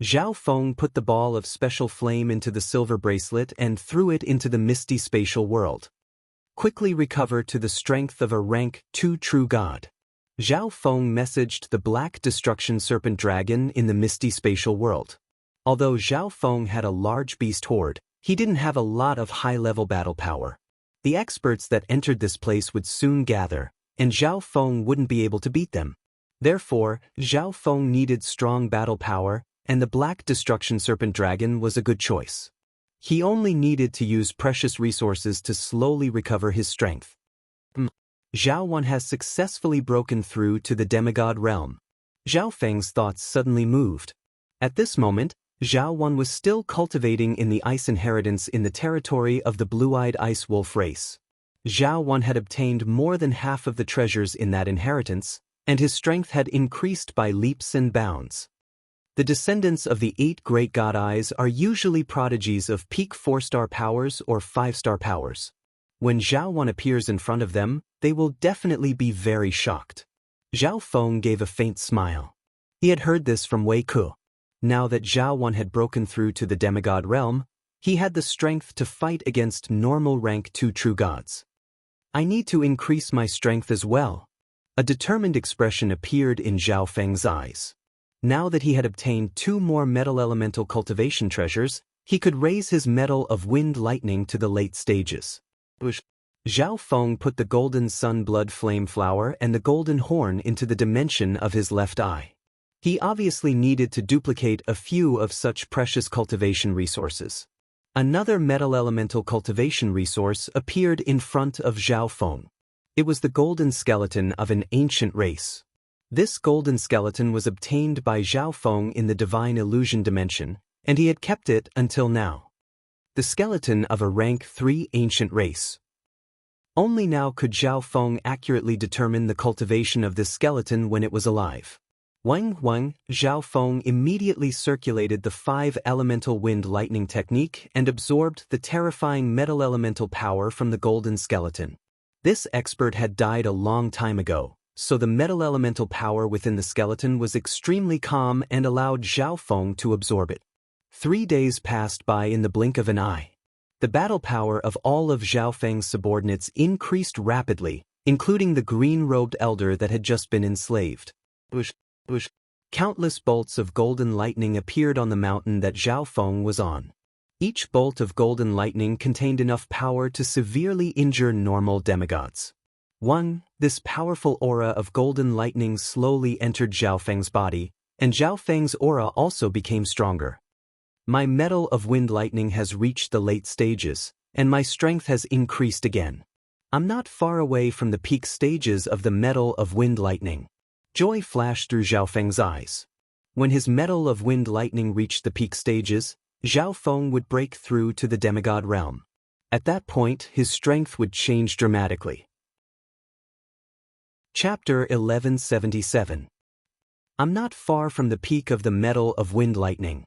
Zhao Feng put the ball of special flame into the silver bracelet and threw it into the misty spatial world. Quickly recover to the strength of a rank 2 true god. Zhao Feng messaged the black destruction serpent dragon in the misty spatial world. Although Zhao Feng had a large beast horde, he didn't have a lot of high-level battle power. The experts that entered this place would soon gather, and Zhao Feng wouldn't be able to beat them. Therefore, Zhao Feng needed strong battle power, and the black destruction serpent dragon was a good choice. He only needed to use precious resources to slowly recover his strength. Zhao Wan has successfully broken through to the demigod realm. Zhao Feng's thoughts suddenly moved. At this moment, Zhao Wan was still cultivating in the ice inheritance in the territory of the blue-eyed ice wolf race. Zhao Wan had obtained more than half of the treasures in that inheritance, and his strength had increased by leaps and bounds. The descendants of the 8 great god eyes are usually prodigies of peak 4-star powers or 5-star powers. When Zhao Wan appears in front of them, they will definitely be very shocked. Zhao Feng gave a faint smile. He had heard this from Wei Ku. Now that Zhao Wan had broken through to the demigod realm, he had the strength to fight against normal rank 2 true gods. I need to increase my strength as well. A determined expression appeared in Zhao Feng's eyes. Now that he had obtained 2 more metal elemental cultivation treasures, he could raise his metal of wind lightning to the late stages. Zhao Feng put the golden sun blood flame flower and the golden horn into the dimension of his left eye. He obviously needed to duplicate a few of such precious cultivation resources. Another metal elemental cultivation resource appeared in front of Zhao Feng. It was the golden skeleton of an ancient race. This golden skeleton was obtained by Zhao Feng in the divine illusion dimension, and he had kept it until now. The skeleton of a rank 3 ancient race. Only now could Zhao Feng accurately determine the cultivation of this skeleton when it was alive. Wang, Zhao Feng immediately circulated the 5 elemental wind lightning technique and absorbed the terrifying metal elemental power from the golden skeleton. This expert had died a long time ago, so the metal elemental power within the skeleton was extremely calm and allowed Zhao Feng to absorb it. 3 days passed by in the blink of an eye. The battle power of all of Zhao Feng's subordinates increased rapidly, including the green-robed elder that had just been enslaved. Countless bolts of golden lightning appeared on the mountain that Zhao Feng was on. Each bolt of golden lightning contained enough power to severely injure normal demigods. This powerful aura of golden lightning slowly entered Zhao Feng's body, and Zhao Feng's aura also became stronger. My metal of wind lightning has reached the late stages, and my strength has increased again. I'm not far away from the peak stages of the metal of wind lightning. Joy flashed through Zhao Feng's eyes. When his metal of wind lightning reached the peak stages, Zhao Feng would break through to the demigod realm. At that point, his strength would change dramatically. Chapter 1177. I'm not far from the peak of the metal of wind lightning.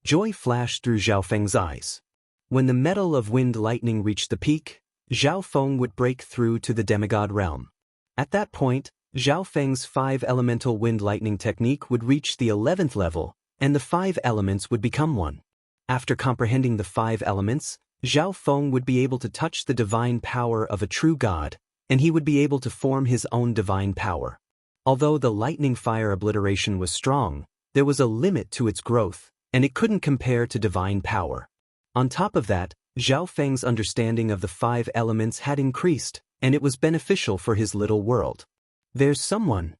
Joy flashed through Zhao Feng's eyes. When the metal of wind lightning reached the peak, Zhao Feng would break through to the demigod realm. At that point, Zhao Feng's 5 elemental wind lightning technique would reach the 11th level, and the 5 elements would become one. After comprehending the 5 elements, Zhao Feng would be able to touch the divine power of a true god, and he would be able to form his own divine power. Although the lightning fire obliteration was strong, there was a limit to its growth, and it couldn't compare to divine power. On top of that, Zhao Feng's understanding of the 5 elements had increased, and it was beneficial for his little world. There's someone.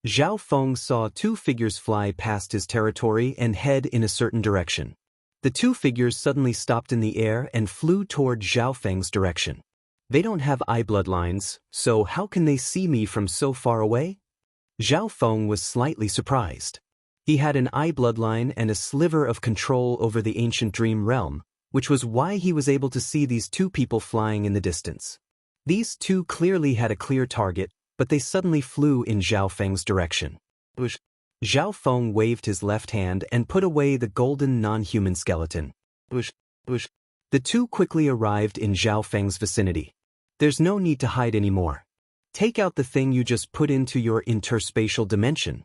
Zhao Feng saw 2 figures fly past his territory and head in a certain direction. The 2 figures suddenly stopped in the air and flew toward Zhao Feng's direction. They don't have eye bloodlines, so how can they see me from so far away? Zhao Feng was slightly surprised. He had an eye bloodline and a sliver of control over the ancient dream realm, which was why he was able to see these 2 people flying in the distance. These 2 clearly had a clear target, but they suddenly flew in Zhao Feng's direction. Zhao Feng waved his left hand and put away the golden non-human skeleton. The 2 quickly arrived in Zhao Feng's vicinity. There's no need to hide anymore. Take out the thing you just put into your interspatial dimension.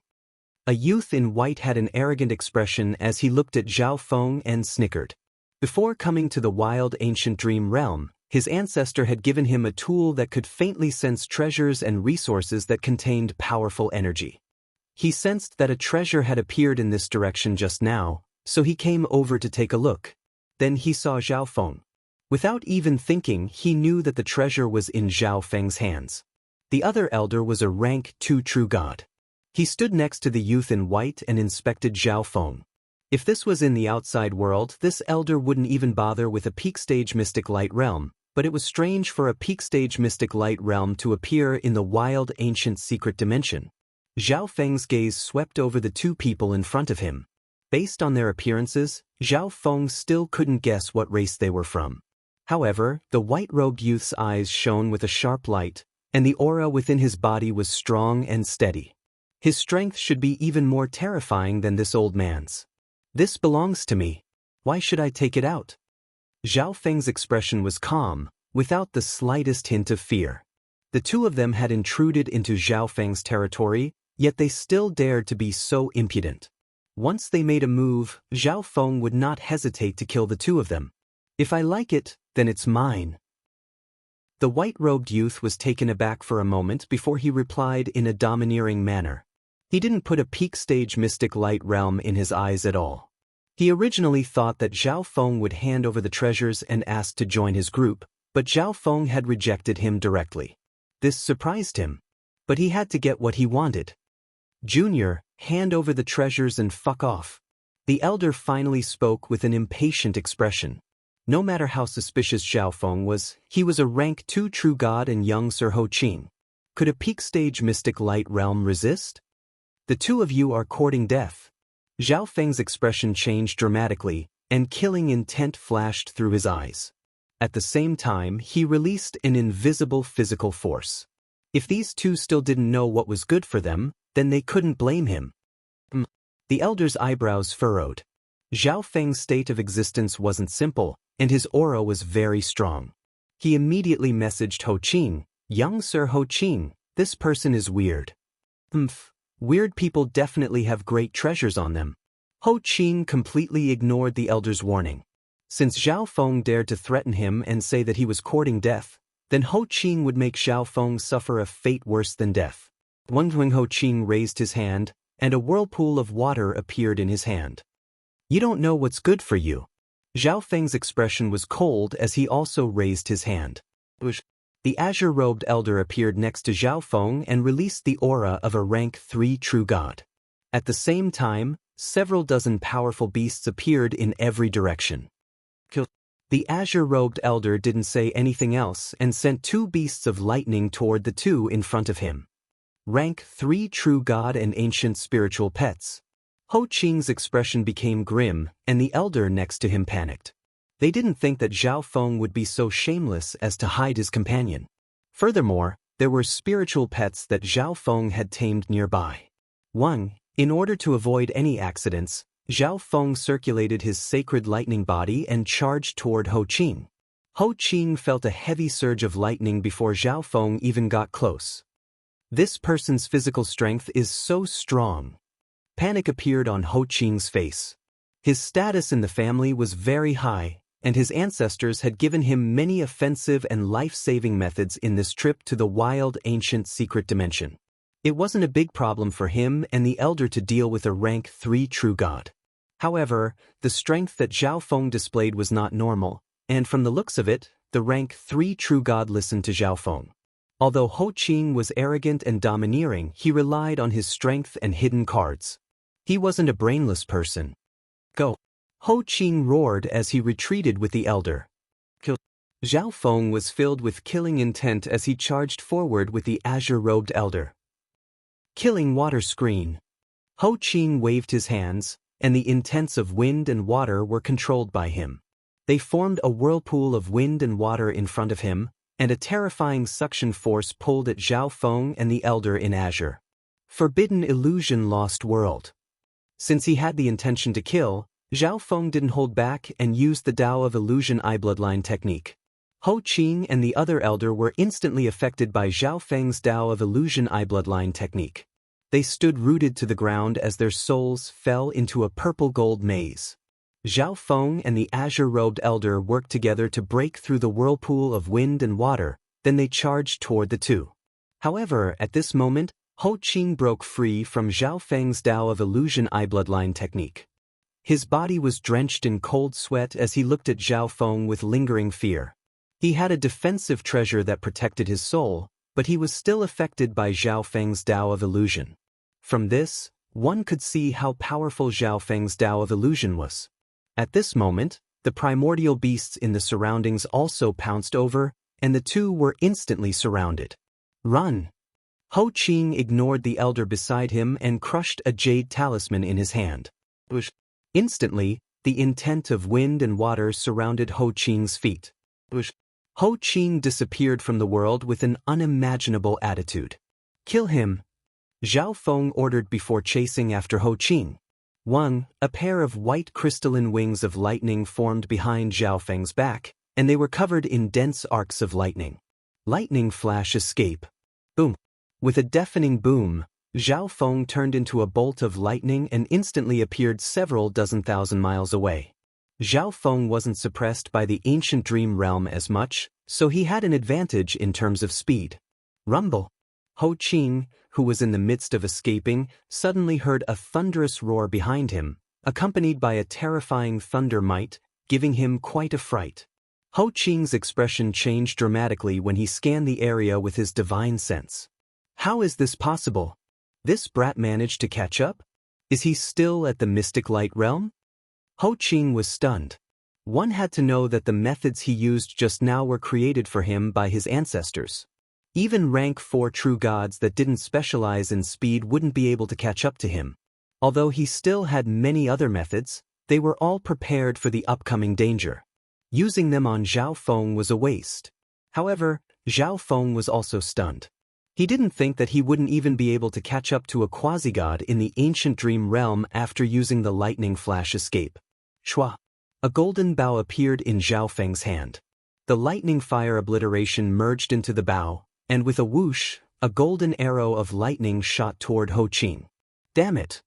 A youth in white had an arrogant expression as he looked at Zhao Feng and snickered. Before coming to the wild ancient dream realm, his ancestor had given him a tool that could faintly sense treasures and resources that contained powerful energy. He sensed that a treasure had appeared in this direction just now, so he came over to take a look. Then he saw Zhao Feng. Without even thinking, he knew that the treasure was in Zhao Feng's hands. The other elder was a rank 2 true god. He stood next to the youth in white and inspected Zhao Feng. If this was in the outside world, this elder wouldn't even bother with a peak stage mystic light realm, but it was strange for a peak stage mystic light realm to appear in the wild ancient secret dimension. Zhao Feng's gaze swept over the 2 people in front of him. Based on their appearances, Zhao Feng still couldn't guess what race they were from. However, the white-robed youth's eyes shone with a sharp light, and the aura within his body was strong and steady. His strength should be even more terrifying than this old man's. This belongs to me. Why should I take it out? Zhao Feng's expression was calm, without the slightest hint of fear. The 2 of them had intruded into Zhao Feng's territory, yet they still dared to be so impudent. Once they made a move, Zhao Feng would not hesitate to kill the 2 of them. If I like it, then it's mine. The white-robed youth was taken aback for a moment before he replied in a domineering manner. He didn't put a peak stage mystic light realm in his eyes at all. He originally thought that Zhao Feng would hand over the treasures and ask to join his group, but Zhao Feng had rejected him directly. This surprised him. But he had to get what he wanted. Junior, hand over the treasures and fuck off. The elder finally spoke with an impatient expression. No matter how suspicious Zhao Feng was, he was a rank 2 true god and young Sir Ho Qing. Could a peak stage mystic light realm resist? The 2 of you are courting death. Zhao Feng's expression changed dramatically, and killing intent flashed through his eyes. At the same time, he released an invisible physical force. If these 2 still didn't know what was good for them, then they couldn't blame him. The elder's eyebrows furrowed. Zhao Feng's state of existence wasn't simple, and his aura was very strong. He immediately messaged Ho Qing, "Young Sir Ho Qing, this person is weird." Weird people definitely have great treasures on them. Ho Qing completely ignored the elder's warning. Since Zhao Feng dared to threaten him and say that he was courting death, then Ho Qing would make Zhao Feng suffer a fate worse than death. When Ho Qing raised his hand, and a whirlpool of water appeared in his hand. "You don't know what's good for you." Zhao Feng's expression was cold as he also raised his hand. The azure-robed elder appeared next to Zhao Feng and released the aura of a rank 3 true god. At the same time, several dozen powerful beasts appeared in every direction. The azure-robed elder didn't say anything else and sent 2 beasts of lightning toward the 2 in front of him. Rank 3 true god and ancient spiritual pets. Ho Qing's expression became grim, and the elder next to him panicked. They didn't think that Zhao Feng would be so shameless as to hide his companion. Furthermore, there were spiritual pets that Zhao Feng had tamed nearby. 1. In order to avoid any accidents, Zhao Feng circulated his sacred lightning body and charged toward Ho Qing. Ho Qing felt a heavy surge of lightning before Zhao Feng even got close. This person's physical strength is so strong. Panic appeared on Ho Qing's face. His status in the family was very high, and his ancestors had given him many offensive and life-saving methods in this trip to the wild ancient secret dimension. It wasn't a big problem for him and the elder to deal with a rank 3 true god. However, the strength that Zhao Feng displayed was not normal, and from the looks of it, the rank 3 true god listened to Zhao Feng. Although Ho Qing was arrogant and domineering, he relied on his strength and hidden cards. He wasn't a brainless person. Go! Ho Qing roared as he retreated with the elder. Kill! Zhao Feng was filled with killing intent as he charged forward with the azure-robed elder. Killing water screen. Ho Qing waved his hands, and the intents of wind and water were controlled by him. They formed a whirlpool of wind and water in front of him, and a terrifying suction force pulled at Zhao Feng and the elder in azure. Forbidden illusion lost world. Since he had the intention to kill, Zhao Feng didn't hold back and used the Tao of Illusion Eye Bloodline technique. Ho Qing and the other elder were instantly affected by Zhao Feng's Tao of Illusion Eye Bloodline technique. They stood rooted to the ground as their souls fell into a purple-gold maze. Zhao Feng and the azure-robed elder worked together to break through the whirlpool of wind and water, then they charged toward the 2. However, at this moment, Ho Qing broke free from Zhao Feng's Tao of Illusion Eye Bloodline technique. His body was drenched in cold sweat as he looked at Zhao Feng with lingering fear. He had a defensive treasure that protected his soul, but he was still affected by Zhao Feng's Tao of Illusion. From this, one could see how powerful Zhao Feng's Tao of Illusion was. At this moment, the primordial beasts in the surroundings also pounced over, and the 2 were instantly surrounded. Run! Ho Qing ignored the elder beside him and crushed a jade talisman in his hand. Instantly, the intent of wind and water surrounded Ho Qing's feet. Ho Qing disappeared from the world with an unimaginable attitude. Kill him! Zhao Feng ordered before chasing after Ho Qing. 1. A pair of white crystalline wings of lightning formed behind Zhao Feng's back, and they were covered in dense arcs of lightning. Lightning flash escape. Boom! With a deafening boom, Zhao Feng turned into a bolt of lightning and instantly appeared several dozen thousand miles away. Zhao Feng wasn't suppressed by the ancient dream realm as much, so he had an advantage in terms of speed. Rumble! Ho Qing, who was in the midst of escaping, suddenly heard a thunderous roar behind him, accompanied by a terrifying thunder might, giving him quite a fright. Ho Qing's expression changed dramatically when he scanned the area with his divine sense. How is this possible? This brat managed to catch up? Is he still at the mystic light realm? Ho Qing was stunned. One had to know that the methods he used just now were created for him by his ancestors. Even rank 4 true gods that didn't specialize in speed wouldn't be able to catch up to him. Although he still had many other methods, they were all prepared for the upcoming danger. Using them on Zhao Feng was a waste. However, Zhao Feng was also stunned. He didn't think that he wouldn't even be able to catch up to a quasi-god in the ancient dream realm after using the lightning flash escape. Shua! A golden bow appeared in Zhao Feng's hand. The lightning fire obliteration merged into the bow, and with a whoosh, a golden arrow of lightning shot toward Ho Qing. Damn it!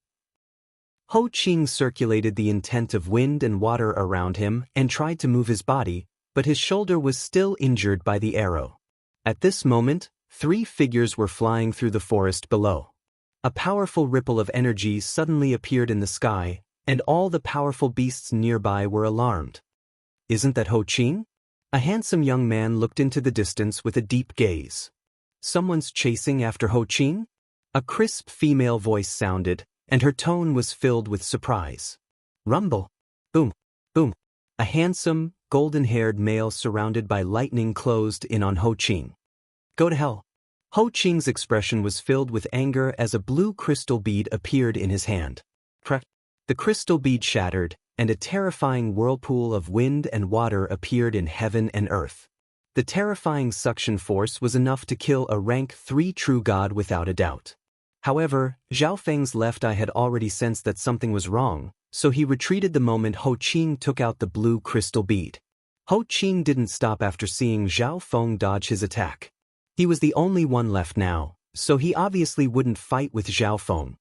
Ho Qing circulated the intent of wind and water around him and tried to move his body, but his shoulder was still injured by the arrow. At this moment, 3 figures were flying through the forest below. A powerful ripple of energy suddenly appeared in the sky, and all the powerful beasts nearby were alarmed. Isn't that Ho Qing? A handsome young man looked into the distance with a deep gaze. Someone's chasing after Ho Qing? A crisp female voice sounded, and her tone was filled with surprise. Rumble. Boom. Boom. A handsome, golden-haired male surrounded by lightning closed in on Ho Qing. Go to hell. Ho Qing's expression was filled with anger as a blue crystal bead appeared in his hand. Crack. The crystal bead shattered, and a terrifying whirlpool of wind and water appeared in heaven and earth. The terrifying suction force was enough to kill a rank 3 true god without a doubt. However, Zhao Feng's left eye had already sensed that something was wrong, so he retreated the moment Ho Qing took out the blue crystal bead. Ho Qing didn't stop after seeing Zhao Feng dodge his attack. He was the only one left now, so he obviously wouldn't fight with Zhao Feng.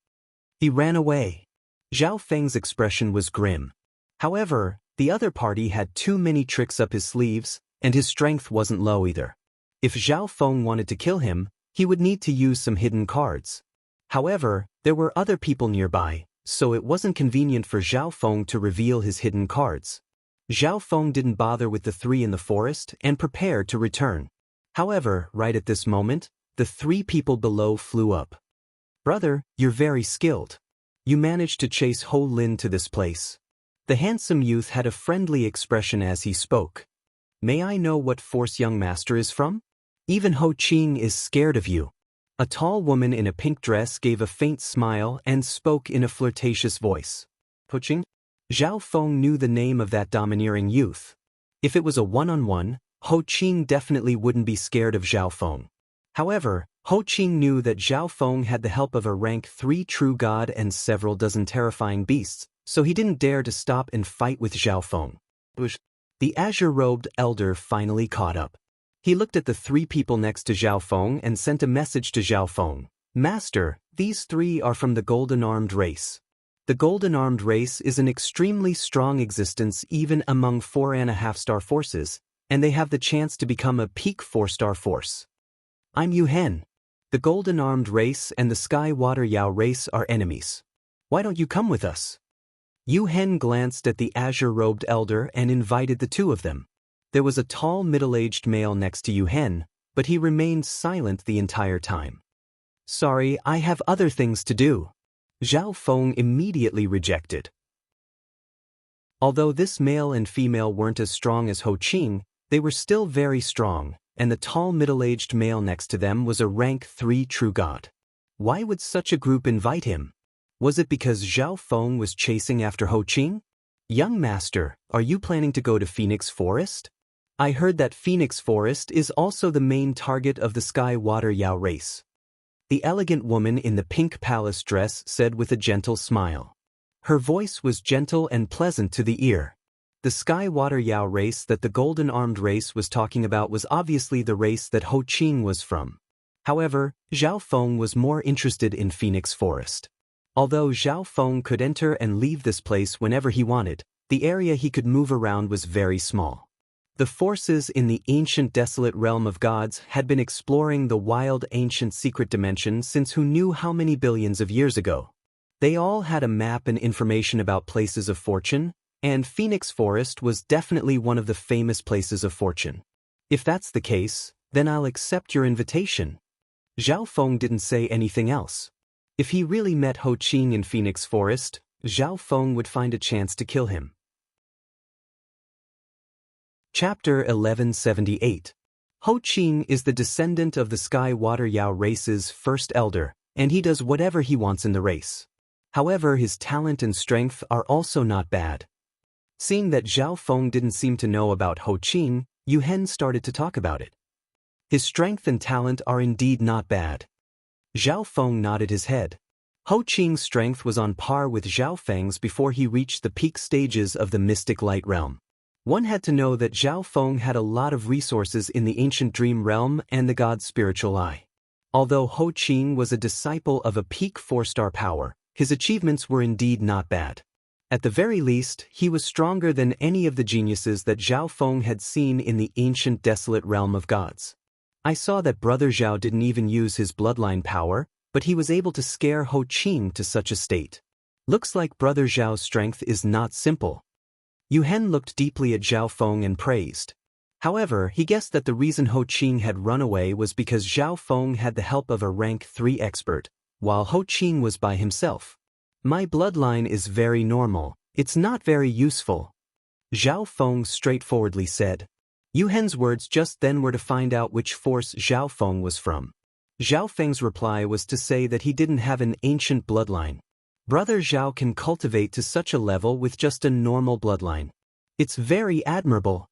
He ran away. Zhao Feng's expression was grim. However, the other party had too many tricks up his sleeves, and his strength wasn't low either. If Zhao Feng wanted to kill him, he would need to use some hidden cards. However, there were other people nearby, so it wasn't convenient for Zhao Feng to reveal his hidden cards. Zhao Feng didn't bother with the 3 in the forest and prepared to return. However, right at this moment, the 3 people below flew up. Brother, you're very skilled. You managed to chase Ho Lin to this place. The handsome youth had a friendly expression as he spoke. May I know what force young master is from? Even Ho Qing is scared of you. A tall woman in a pink dress gave a faint smile and spoke in a flirtatious voice. Ho Qing? Zhao Feng knew the name of that domineering youth. If it was a one-on-one, Ho Qing definitely wouldn't be scared of Zhao Feng. However, Ho Qing knew that Zhao Feng had the help of a rank 3 true god and several dozen terrifying beasts, so he didn't dare to stop and fight with Zhao Feng. The azure-robed elder finally caught up. He looked at the 3 people next to Zhao Feng and sent a message to Zhao Feng. Master, these 3 are from the golden-armed race. The golden-armed race is an extremely strong existence even among 4.5-star forces, and they have the chance to become a peak 4-star force. I'm Yu Hen. The golden-armed race and the sky water Yao race are enemies. Why don't you come with us? Yu Hen glanced at the azure-robed elder and invited the 2 of them. There was a tall middle-aged male next to Yu Hen, but he remained silent the entire time. Sorry, I have other things to do. Zhao Feng immediately rejected. Although this male and female weren't as strong as Ho Qing, they were still very strong, and the tall middle-aged male next to them was a rank 3 true god. Why would such a group invite him? Was it because Zhao Feng was chasing after Ho Qing? Young master, are you planning to go to Phoenix Forest? I heard that Phoenix Forest is also the main target of the Sky Water Yao race. The elegant woman in the pink palace dress said with a gentle smile. Her voice was gentle and pleasant to the ear. The Sky Water Yao race that the golden-armed race was talking about was obviously the race that Ho Qing was from. However, Zhao Feng was more interested in Phoenix Forest. Although Zhao Feng could enter and leave this place whenever he wanted, the area he could move around was very small. The forces in the ancient desolate realm of gods had been exploring the wild ancient secret dimension since who knew how many billions of years ago. They all had a map and information about places of fortune, and Phoenix Forest was definitely one of the famous places of fortune. If that's the case, then I'll accept your invitation. Zhao Feng didn't say anything else. If he really met Ho Qing in Phoenix Forest, Zhao Feng would find a chance to kill him. Chapter 1178. Ho Qing is the descendant of the Sky Water Yao race's first elder, and he does whatever he wants in the race. However, his talent and strength are also not bad. Seeing that Zhao Feng didn't seem to know about Ho Qing, Yu Hen started to talk about it. His strength and talent are indeed not bad. Zhao Feng nodded his head. Ho Qing's strength was on par with Zhao Feng's before he reached the peak stages of the mystic light realm. One had to know that Zhao Feng had a lot of resources in the ancient dream realm and the god's spiritual eye. Although Ho Qing was a disciple of a peak 4-star power, his achievements were indeed not bad. At the very least, he was stronger than any of the geniuses that Zhao Feng had seen in the ancient desolate realm of gods. I saw that Brother Zhao didn't even use his bloodline power, but he was able to scare Ho Qing to such a state. Looks like Brother Zhao's strength is not simple. Yu Hen looked deeply at Zhao Feng and praised. However, he guessed that the reason Ho Qing had run away was because Zhao Feng had the help of a rank 3 expert, while Ho Qing was by himself. My bloodline is very normal, it's not very useful, Zhao Feng straightforwardly said. Yu Hen's words just then were to find out which force Zhao Feng was from. Zhao Feng's reply was to say that he didn't have an ancient bloodline. Brother Zhao can cultivate to such a level with just a normal bloodline. It's very admirable.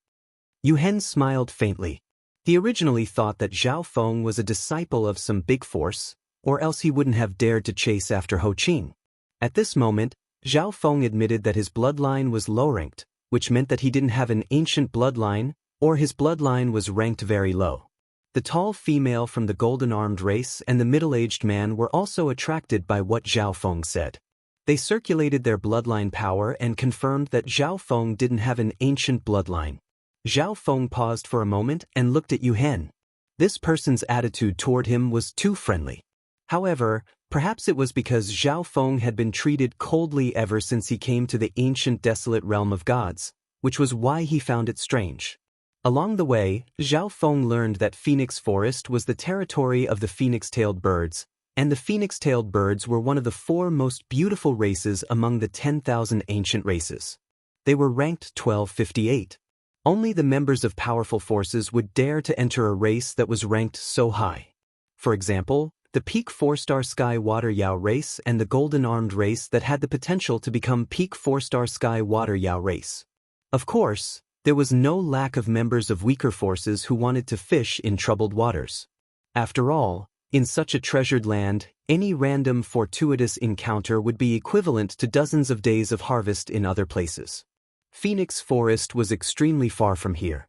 Yu Hen smiled faintly. He originally thought that Zhao Feng was a disciple of some big force, or else he wouldn't have dared to chase after Ho Qing. At this moment, Zhao Feng admitted that his bloodline was low-ranked, which meant that he didn't have an ancient bloodline, or his bloodline was ranked very low. The tall female from the golden-armed race and the middle-aged man were also attracted by what Zhao Feng said. They circulated their bloodline power and confirmed that Zhao Feng didn't have an ancient bloodline. Zhao Feng paused for a moment and looked at Yu Hen. This person's attitude toward him was too friendly. However, perhaps it was because Zhao Feng had been treated coldly ever since he came to the ancient desolate realm of gods, which was why he found it strange. Along the way, Zhao Feng learned that Phoenix Forest was the territory of the phoenix-tailed birds, and the phoenix-tailed birds were one of the 4 most beautiful races among the 10,000 ancient races. They were ranked 1258. Only the members of powerful forces would dare to enter a race that was ranked so high. For example, the Peak 4-star Sky Water Yao race and the Golden-Armed race that had the potential to become Peak 4-star Sky Water Yao race. Of course, there was no lack of members of weaker forces who wanted to fish in troubled waters. After all, in such a treasured land, any random fortuitous encounter would be equivalent to dozens of days of harvest in other places. Phoenix Forest was extremely far from here.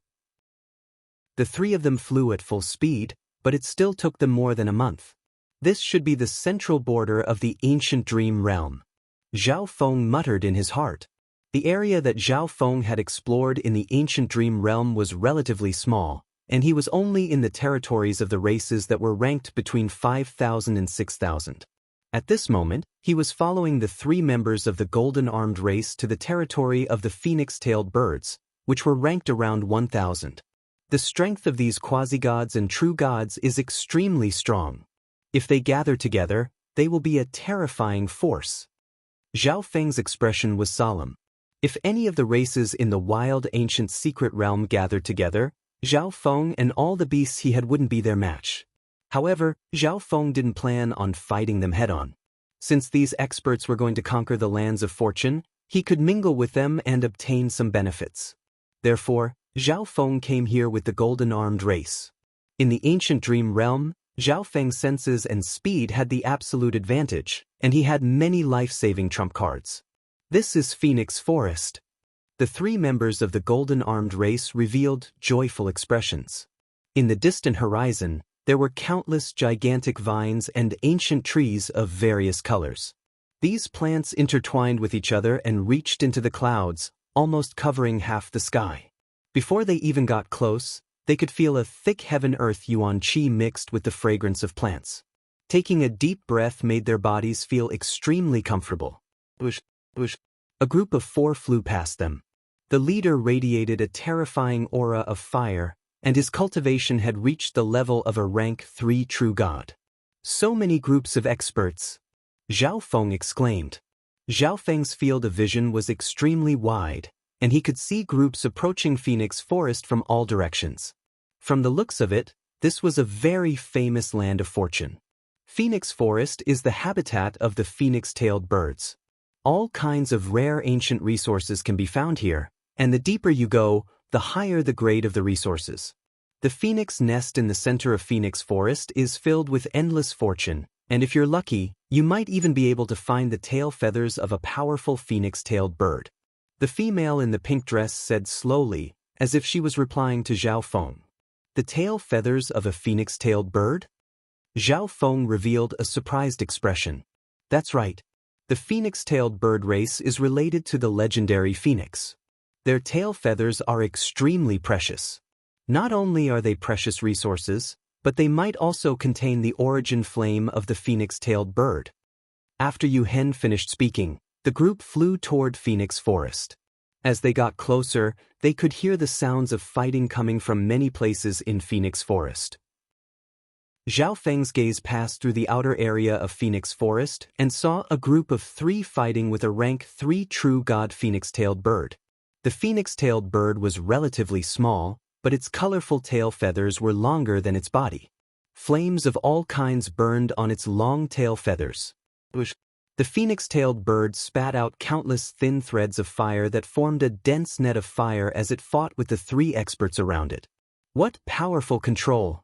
The 3 of them flew at full speed, but it still took them more than a month. This should be the central border of the ancient dream realm. Zhao Feng muttered in his heart. The area that Zhao Feng had explored in the ancient dream realm was relatively small, and he was only in the territories of the races that were ranked between 5,000 and 6,000. At this moment, he was following the 3 members of the golden-armed race to the territory of the phoenix-tailed birds, which were ranked around 1,000. The strength of these quasi-gods and true gods is extremely strong. If they gather together, they will be a terrifying force. Zhao Feng's expression was solemn. If any of the races in the wild ancient secret realm gathered together, Zhao Feng and all the beasts he had wouldn't be their match. However, Zhao Feng didn't plan on fighting them head-on. Since these experts were going to conquer the lands of fortune, he could mingle with them and obtain some benefits. Therefore, Zhao Feng came here with the golden-armed race. In the ancient dream realm, Zhao Feng's senses and speed had the absolute advantage, and he had many life-saving trump cards. This is Phoenix Forest. The 3 members of the golden-armed race revealed joyful expressions. In the distant horizon, there were countless gigantic vines and ancient trees of various colors. These plants intertwined with each other and reached into the clouds, almost covering half the sky. Before they even got close, they could feel a thick heaven-earth yuan qi mixed with the fragrance of plants. Taking a deep breath made their bodies feel extremely comfortable. A group of 4 flew past them. The leader radiated a terrifying aura of fire, and his cultivation had reached the level of a rank 3 true god. So many groups of experts! Zhao Feng exclaimed. Zhao Feng's field of vision was extremely wide, and he could see groups approaching Phoenix Forest from all directions. From the looks of it, this was a very famous land of fortune. Phoenix Forest is the habitat of the phoenix-tailed birds. All kinds of rare ancient resources can be found here, and the deeper you go, the higher the grade of the resources. The phoenix nest in the center of Phoenix Forest is filled with endless fortune, and if you're lucky, you might even be able to find the tail feathers of a powerful phoenix-tailed bird. The female in the pink dress said slowly, as if she was replying to Zhao Feng. The tail feathers of a phoenix-tailed bird? Zhao Feng revealed a surprised expression. That's right. The phoenix-tailed bird race is related to the legendary phoenix. Their tail feathers are extremely precious. Not only are they precious resources, but they might also contain the origin flame of the phoenix-tailed bird. After Yu Hen finished speaking, the group flew toward Phoenix Forest. As they got closer, they could hear the sounds of fighting coming from many places in Phoenix Forest. Zhao Feng's gaze passed through the outer area of Phoenix Forest and saw a group of 3 fighting with a rank 3 true god phoenix-tailed bird. The phoenix-tailed bird was relatively small, but its colorful tail feathers were longer than its body. Flames of all kinds burned on its long tail feathers. The phoenix-tailed bird spat out countless thin threads of fire that formed a dense net of fire as it fought with the 3 experts around it. What powerful control!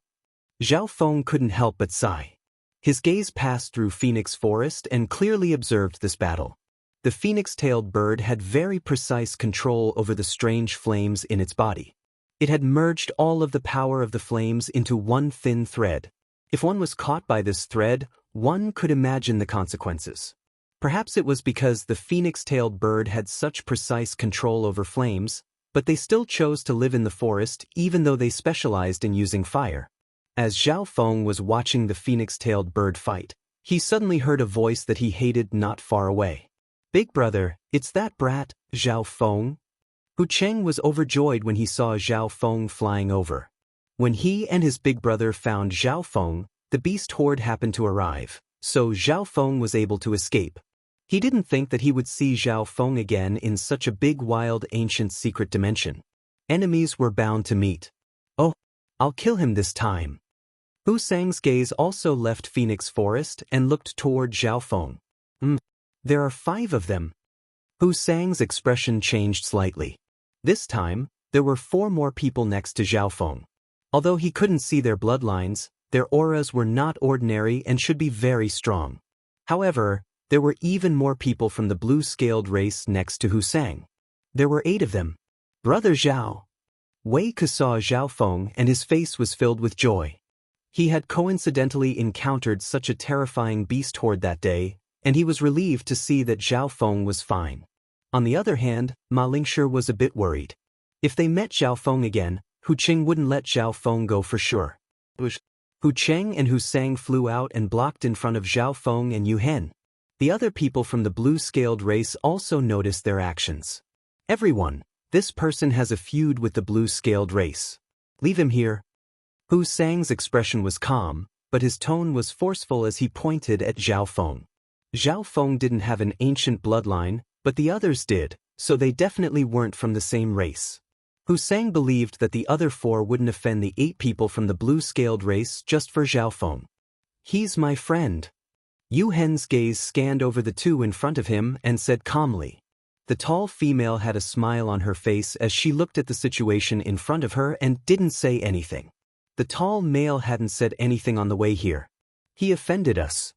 Zhao Feng couldn't help but sigh. His gaze passed through Phoenix Forest and clearly observed this battle. The phoenix-tailed bird had very precise control over the strange flames in its body. It had merged all of the power of the flames into one thin thread. If one was caught by this thread, one could imagine the consequences. Perhaps it was because the phoenix-tailed bird had such precise control over flames, but they still chose to live in the forest even though they specialized in using fire. As Zhao Feng was watching the phoenix-tailed bird fight, he suddenly heard a voice that he hated not far away. "Big brother, it's that brat, Zhao Feng." Hu Cheng was overjoyed when he saw Zhao Feng flying over. When he and his big brother found Zhao Feng, the beast horde happened to arrive, so Zhao Feng was able to escape. He didn't think that he would see Zhao Feng again in such a big wild ancient secret dimension. Enemies were bound to meet. "Oh, I'll kill him this time." Hu Sang's gaze also left Phoenix Forest and looked toward Zhao Feng. There are 5 of them." Hu Sang's expression changed slightly. This time, there were 4 more people next to Zhao Feng. Although he couldn't see their bloodlines, their auras were not ordinary and should be very strong. However, there were even more people from the blue-scaled race next to Hu Sang. There were 8 of them. "Brother Zhao." Wei Ke saw Zhao Feng and his face was filled with joy. He had coincidentally encountered such a terrifying beast horde that day, and he was relieved to see that Zhao Feng was fine. On the other hand, Ma Lingshi was a bit worried. If they met Zhao Feng again, Hu Cheng wouldn't let Zhao Feng go for sure. Hu Cheng and Hu Sang flew out and blocked in front of Zhao Feng and Yu Hen. The other people from the blue-scaled race also noticed their actions. "Everyone, this person has a feud with the blue-scaled race. Leave him here." Hu Sang's expression was calm, but his tone was forceful as he pointed at Zhao Feng. Zhao Feng didn't have an ancient bloodline, but the others did, so they definitely weren't from the same race. Hu Sang believed that the other 4 wouldn't offend the 8 people from the blue-scaled race just for Zhao Feng. "He's my friend." Yu Hen's gaze scanned over the 2 in front of him and said calmly. The tall female had a smile on her face as she looked at the situation in front of her and didn't say anything. The tall male hadn't said anything on the way here. He offended us.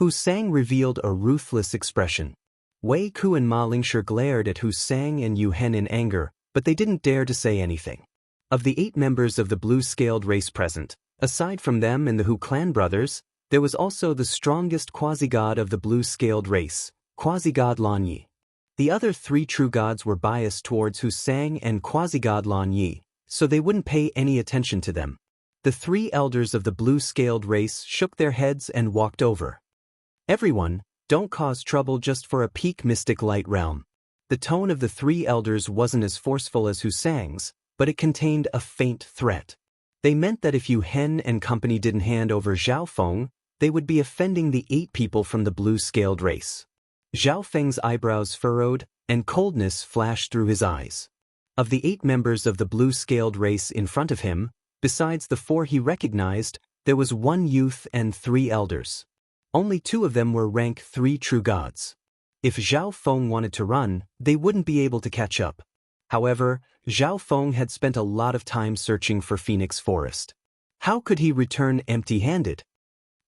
Hu Sang revealed a ruthless expression. Wei Ku and Ma Lingshi glared at Hu Sang and Yu Hen in anger, but they didn't dare to say anything. Of the 8 members of the blue-scaled race present, aside from them and the Hu clan brothers, there was also the strongest quasi-god of the blue-scaled race, quasi-god Lan Yi. The other 3 true gods were biased towards Hu Sang and quasi-god Lan Yi, so they wouldn't pay any attention to them. The 3 elders of the blue-scaled race shook their heads and walked over. "Everyone, don't cause trouble just for a peak mystic light realm." The tone of the 3 elders wasn't as forceful as Hu Sang's, but it contained a faint threat. They meant that if Yu Hen and company didn't hand over Zhao Feng, they would be offending the 8 people from the blue-scaled race. Zhao Feng's eyebrows furrowed, and coldness flashed through his eyes. Of the 8 members of the blue-scaled race in front of him, besides the 4 he recognized, there was 1 youth and 3 elders. Only 2 of them were rank 3 true gods. If Zhao Feng wanted to run, they wouldn't be able to catch up. However, Zhao Feng had spent a lot of time searching for Phoenix Forest. How could he return empty-handed?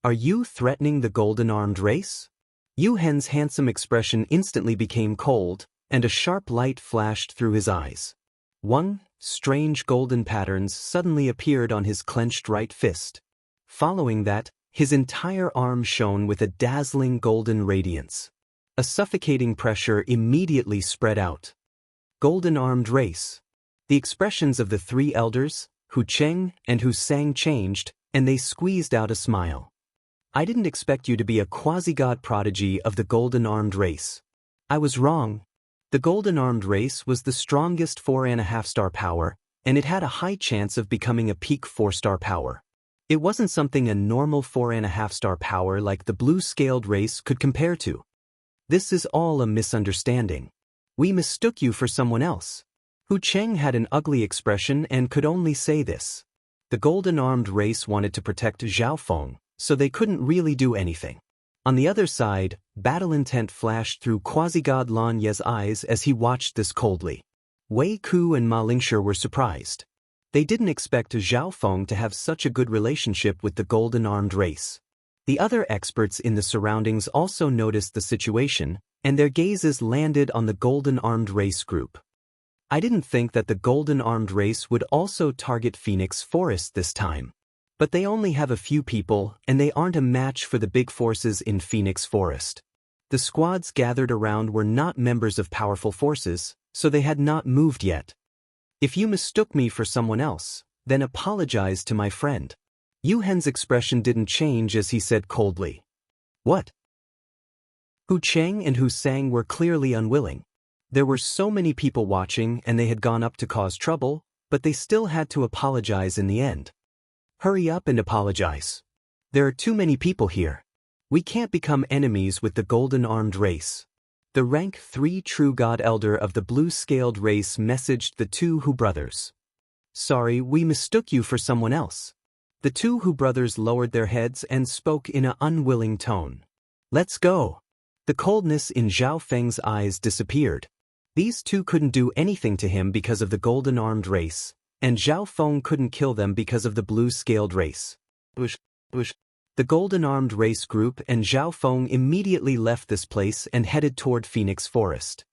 "Are you threatening the golden-armed race?" Yu Hen's handsome expression instantly became cold, and a sharp light flashed through his eyes. Strange golden patterns suddenly appeared on his clenched right fist. Following that, his entire arm shone with a dazzling golden radiance. A suffocating pressure immediately spread out. Golden-armed race. The expressions of the 3 elders, Hu Cheng and Hu Sang changed, and they squeezed out a smile. "I didn't expect you to be a quasi-god prodigy of the golden-armed race." "I was wrong." The golden-armed race was the strongest 4.5-star power, and it had a high chance of becoming a peak 4-star power. It wasn't something a normal 4.5-star power like the blue-scaled race could compare to. This is all a misunderstanding. We mistook you for someone else. Hu Cheng had an ugly expression and could only say this. The golden-armed race wanted to protect Zhao Feng, so they couldn't really do anything. On the other side, battle intent flashed through quasi-god Lan Ye's eyes as he watched this coldly. Wei Ku and Ma Lingshi were surprised. They didn't expect Zhao Feng to have such a good relationship with the golden-armed race. The other experts in the surroundings also noticed the situation, and their gazes landed on the golden-armed race group. I didn't think that the golden-armed race would also target Phoenix Forest this time. But they only have a few people, and they aren't a match for the big forces in Phoenix Forest. The squads gathered around were not members of powerful forces, so they had not moved yet. If you mistook me for someone else, then apologize to my friend. Yu Hen's expression didn't change as he said coldly. What? Hu Cheng and Hu Sang were clearly unwilling. There were so many people watching and they had gone up to cause trouble, but they still had to apologize in the end. Hurry up and apologize. There are too many people here. We can't become enemies with the golden-armed race. The rank 3 true god elder of the blue-scaled race messaged the two Hu brothers. Sorry, we mistook you for someone else. The two Hu brothers lowered their heads and spoke in an unwilling tone. Let's go. The coldness in Zhao Feng's eyes disappeared. These two couldn't do anything to him because of the golden-armed race, and Zhao Feng couldn't kill them because of the blue-scaled race. The golden-armed race group and Zhao Feng immediately left this place and headed toward Phoenix Forest.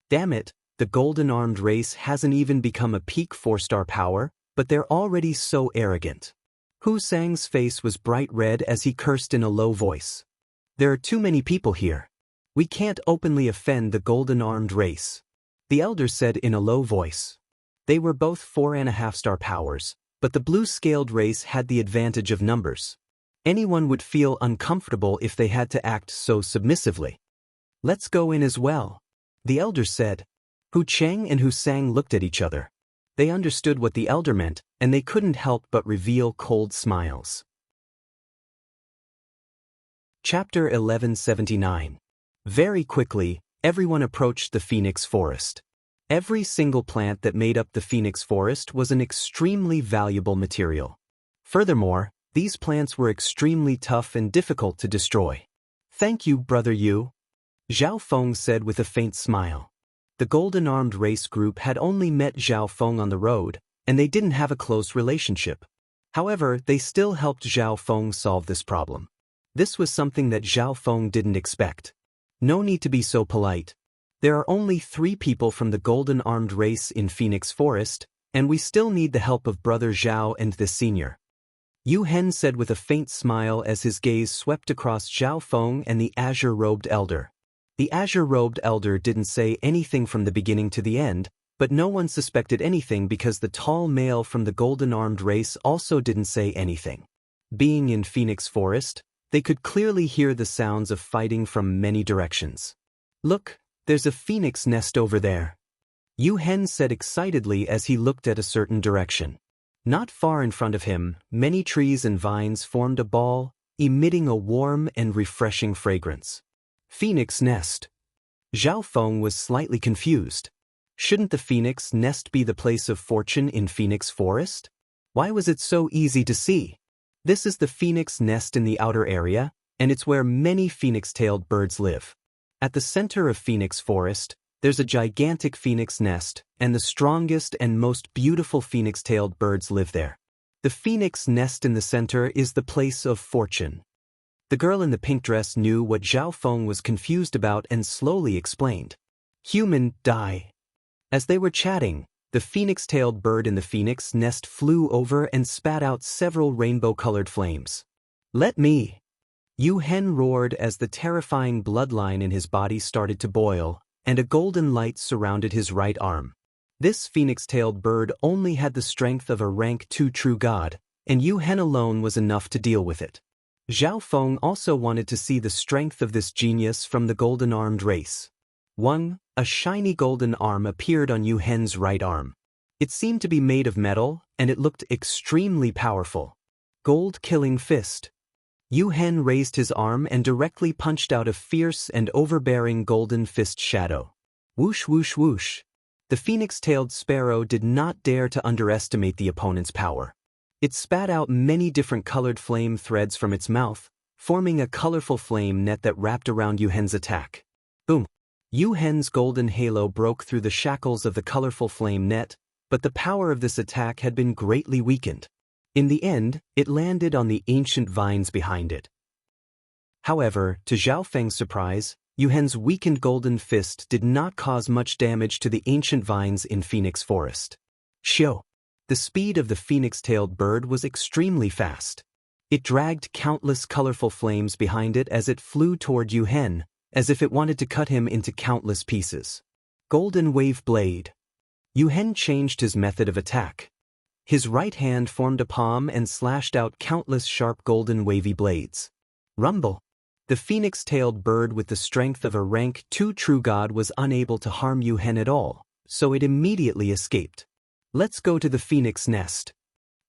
Damn it, the golden-armed race hasn't even become a peak 4-star power, but they're already so arrogant. Hu Sang's face was bright red as he cursed in a low voice. There are too many people here. We can't openly offend the golden-armed race. The elder said in a low voice. They were both 4.5-star powers, but the blue-scaled race had the advantage of numbers. Anyone would feel uncomfortable if they had to act so submissively. Let's go in as well, the elder said. Hu Cheng and Hu Sang looked at each other. They understood what the elder meant, and they couldn't help but reveal cold smiles. Chapter 1179. Very quickly, everyone approached the Phoenix Forest. Every single plant that made up the Phoenix Forest was an extremely valuable material. Furthermore, these plants were extremely tough and difficult to destroy. Thank you, Brother Yu, Zhao Feng said with a faint smile. The golden-armed race group had only met Zhao Feng on the road, and they didn't have a close relationship. However, they still helped Zhao Feng solve this problem. This was something that Zhao Feng didn't expect. No need to be so polite. There are only 3 people from the golden-armed race in Phoenix Forest, and we still need the help of Brother Zhao and the senior. Yu Hen said with a faint smile as his gaze swept across Zhao Feng and the azure-robed elder. The azure-robed elder didn't say anything from the beginning to the end, but no one suspected anything because the tall male from the golden-armed race also didn't say anything. Being in Phoenix Forest, they could clearly hear the sounds of fighting from many directions. Look, there's a phoenix nest over there, Yu Hen said excitedly as he looked at a certain direction. Not far in front of him, many trees and vines formed a ball, emitting a warm and refreshing fragrance. Phoenix nest. Zhao Feng was slightly confused. Shouldn't the phoenix nest be the place of fortune in Phoenix Forest? Why was it so easy to see? This is the phoenix nest in the outer area, and it's where many phoenix-tailed birds live. At the center of Phoenix Forest, there's a gigantic phoenix nest, and the strongest and most beautiful phoenix-tailed birds live there. The phoenix nest in the center is the place of fortune. The girl in the pink dress knew what Zhao Feng was confused about and slowly explained. Human, die. As they were chatting, the phoenix-tailed bird in the phoenix nest flew over and spat out several rainbow-colored flames. Let me! Yu Hen roared as the terrifying bloodline in his body started to boil, and a golden light surrounded his right arm. This phoenix-tailed bird only had the strength of a rank 2 true god, and Yu Hen alone was enough to deal with it. Zhao Feng also wanted to see the strength of this genius from the golden-armed race. 1. a shiny golden arm appeared on Yu Hen's right arm. It seemed to be made of metal, and it looked extremely powerful. Gold-killing fist. Yu Hen raised his arm and directly punched out a fierce and overbearing golden fist shadow. Whoosh whoosh whoosh. The phoenix-tailed sparrow did not dare to underestimate the opponent's power. It spat out many different colored flame threads from its mouth, forming a colorful flame net that wrapped around Yu Hen's attack. Boom! Yu Hen's golden halo broke through the shackles of the colorful flame net, but the power of this attack had been greatly weakened. In the end, it landed on the ancient vines behind it. However, to Zhao Feng's surprise, Yu Hen's weakened golden fist did not cause much damage to the ancient vines in Phoenix Forest. Shio! The speed of the phoenix-tailed bird was extremely fast. It dragged countless colorful flames behind it as it flew toward Yu Hen, as if it wanted to cut him into countless pieces. Golden Wave Blade. Yu Hen changed his method of attack. His right hand formed a palm and slashed out countless sharp golden wavy blades. Rumble. The phoenix-tailed bird with the strength of a rank 2 true god was unable to harm Yu Hen at all, so it immediately escaped. Let's go to the phoenix nest.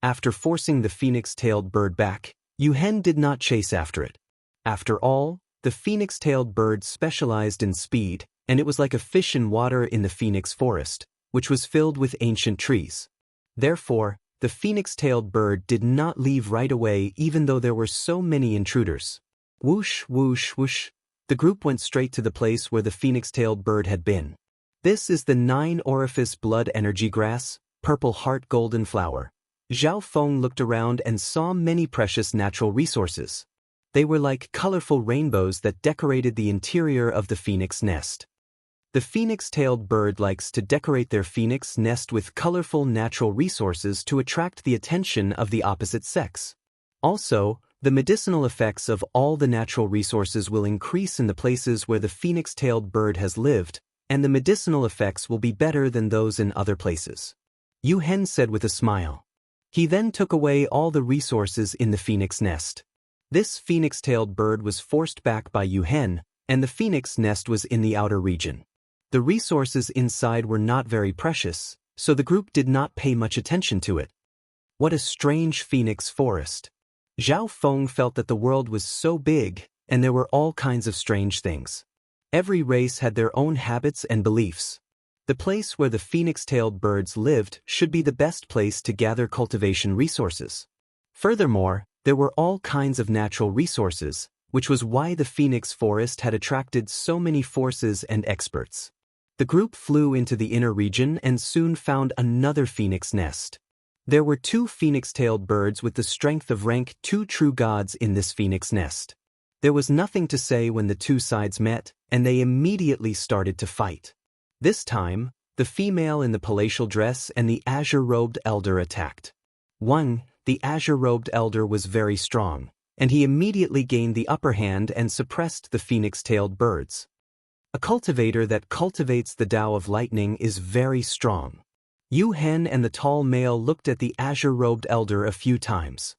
After forcing the phoenix-tailed bird back, Yu Hen did not chase after it. After all, the phoenix-tailed bird specialized in speed, and it was like a fish in water in the phoenix forest, which was filled with ancient trees. Therefore, the phoenix-tailed bird did not leave right away even though there were so many intruders. Whoosh, whoosh, whoosh. The group went straight to the place where the phoenix-tailed bird had been. This is the 9-orifice blood energy grass, purple heart golden flower. Zhao Feng looked around and saw many precious natural resources. They were like colorful rainbows that decorated the interior of the phoenix nest. The phoenix-tailed bird likes to decorate their phoenix nest with colorful natural resources to attract the attention of the opposite sex. Also, the medicinal effects of all the natural resources will increase in the places where the phoenix-tailed bird has lived, and the medicinal effects will be better than those in other places. Yu Hen said with a smile. He then took away all the resources in the phoenix nest. This phoenix-tailed bird was forced back by Yu Hen, and the phoenix nest was in the outer region. The resources inside were not very precious, so the group did not pay much attention to it. What a strange phoenix forest. Zhao Feng felt that the world was so big, and there were all kinds of strange things. Every race had their own habits and beliefs. The place where the phoenix-tailed birds lived should be the best place to gather cultivation resources. Furthermore, there were all kinds of natural resources, which was why the phoenix forest had attracted so many forces and experts. The group flew into the inner region and soon found another phoenix nest. There were 2 phoenix-tailed birds with the strength of rank 2 true gods in this phoenix nest. There was nothing to say when the 2 sides met, and they immediately started to fight. This time, the female in the palatial dress and the azure-robed elder attacked. One, the azure-robed elder was very strong, and he immediately gained the upper hand and suppressed the phoenix-tailed birds. A cultivator that cultivates the Tao of lightning is very strong. Yu Hen and the tall male looked at the azure-robed elder a few times.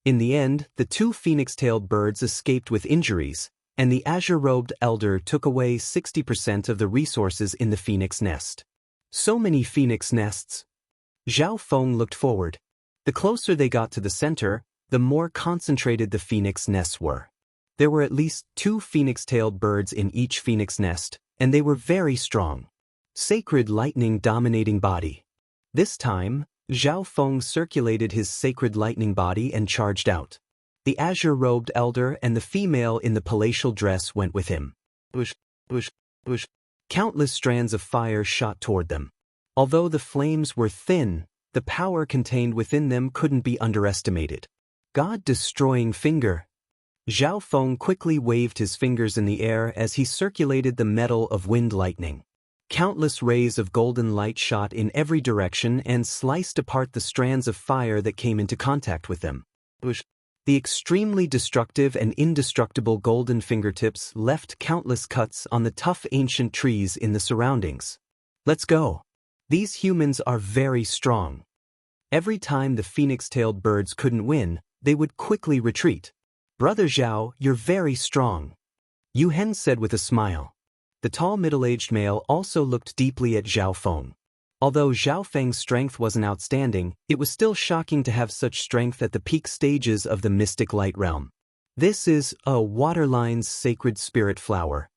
In the end, the 2 phoenix-tailed birds escaped with injuries, and the azure-robed elder took away 60% of the resources in the phoenix nest. So many phoenix nests. Zhao Feng looked forward. The closer they got to the center, the more concentrated the phoenix nests were. There were at least 2 phoenix-tailed birds in each phoenix nest, and they were very strong. Sacred lightning dominating body. This time, Zhao Feng circulated his sacred lightning body and charged out. The azure-robed elder and the female in the palatial dress went with him. Bush, bush, bush. Countless strands of fire shot toward them. Although the flames were thin, the power contained within them couldn't be underestimated. God-destroying finger. Zhao Feng quickly waved his fingers in the air as he circulated the metal of wind lightning. Countless rays of golden light shot in every direction and sliced apart the strands of fire that came into contact with them. Bush. The extremely destructive and indestructible golden fingertips left countless cuts on the tough ancient trees in the surroundings. Let's go. These humans are very strong. Every time the phoenix-tailed birds couldn't win, they would quickly retreat. Brother Zhao, you're very strong. Yu Hen said with a smile. The tall middle-aged male also looked deeply at Zhao Feng. Although Zhao Feng's strength wasn't outstanding, it was still shocking to have such strength at the peak stages of the mystic light realm. This is a Waterline's sacred spirit flower.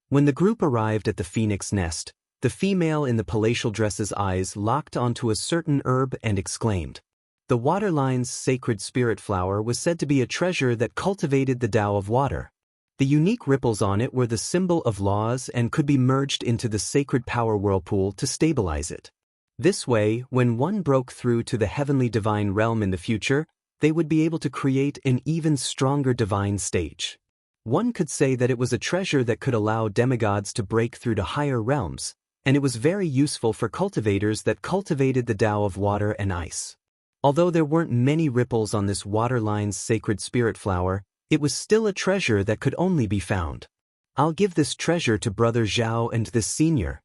When the group arrived at the phoenix nest, the female in the palatial dress's eyes locked onto a certain herb and exclaimed. The Waterline's sacred spirit flower was said to be a treasure that cultivated the Tao of water. The unique ripples on it were the symbol of laws and could be merged into the sacred power whirlpool to stabilize it. This way, when one broke through to the heavenly divine realm in the future, they would be able to create an even stronger divine stage. One could say that it was a treasure that could allow demigods to break through to higher realms, and it was very useful for cultivators that cultivated the Tao of water and ice. Although there weren't many ripples on this Waterline's sacred spirit flower, it was still a treasure that could only be found. I'll give this treasure to Brother Zhao and this senior,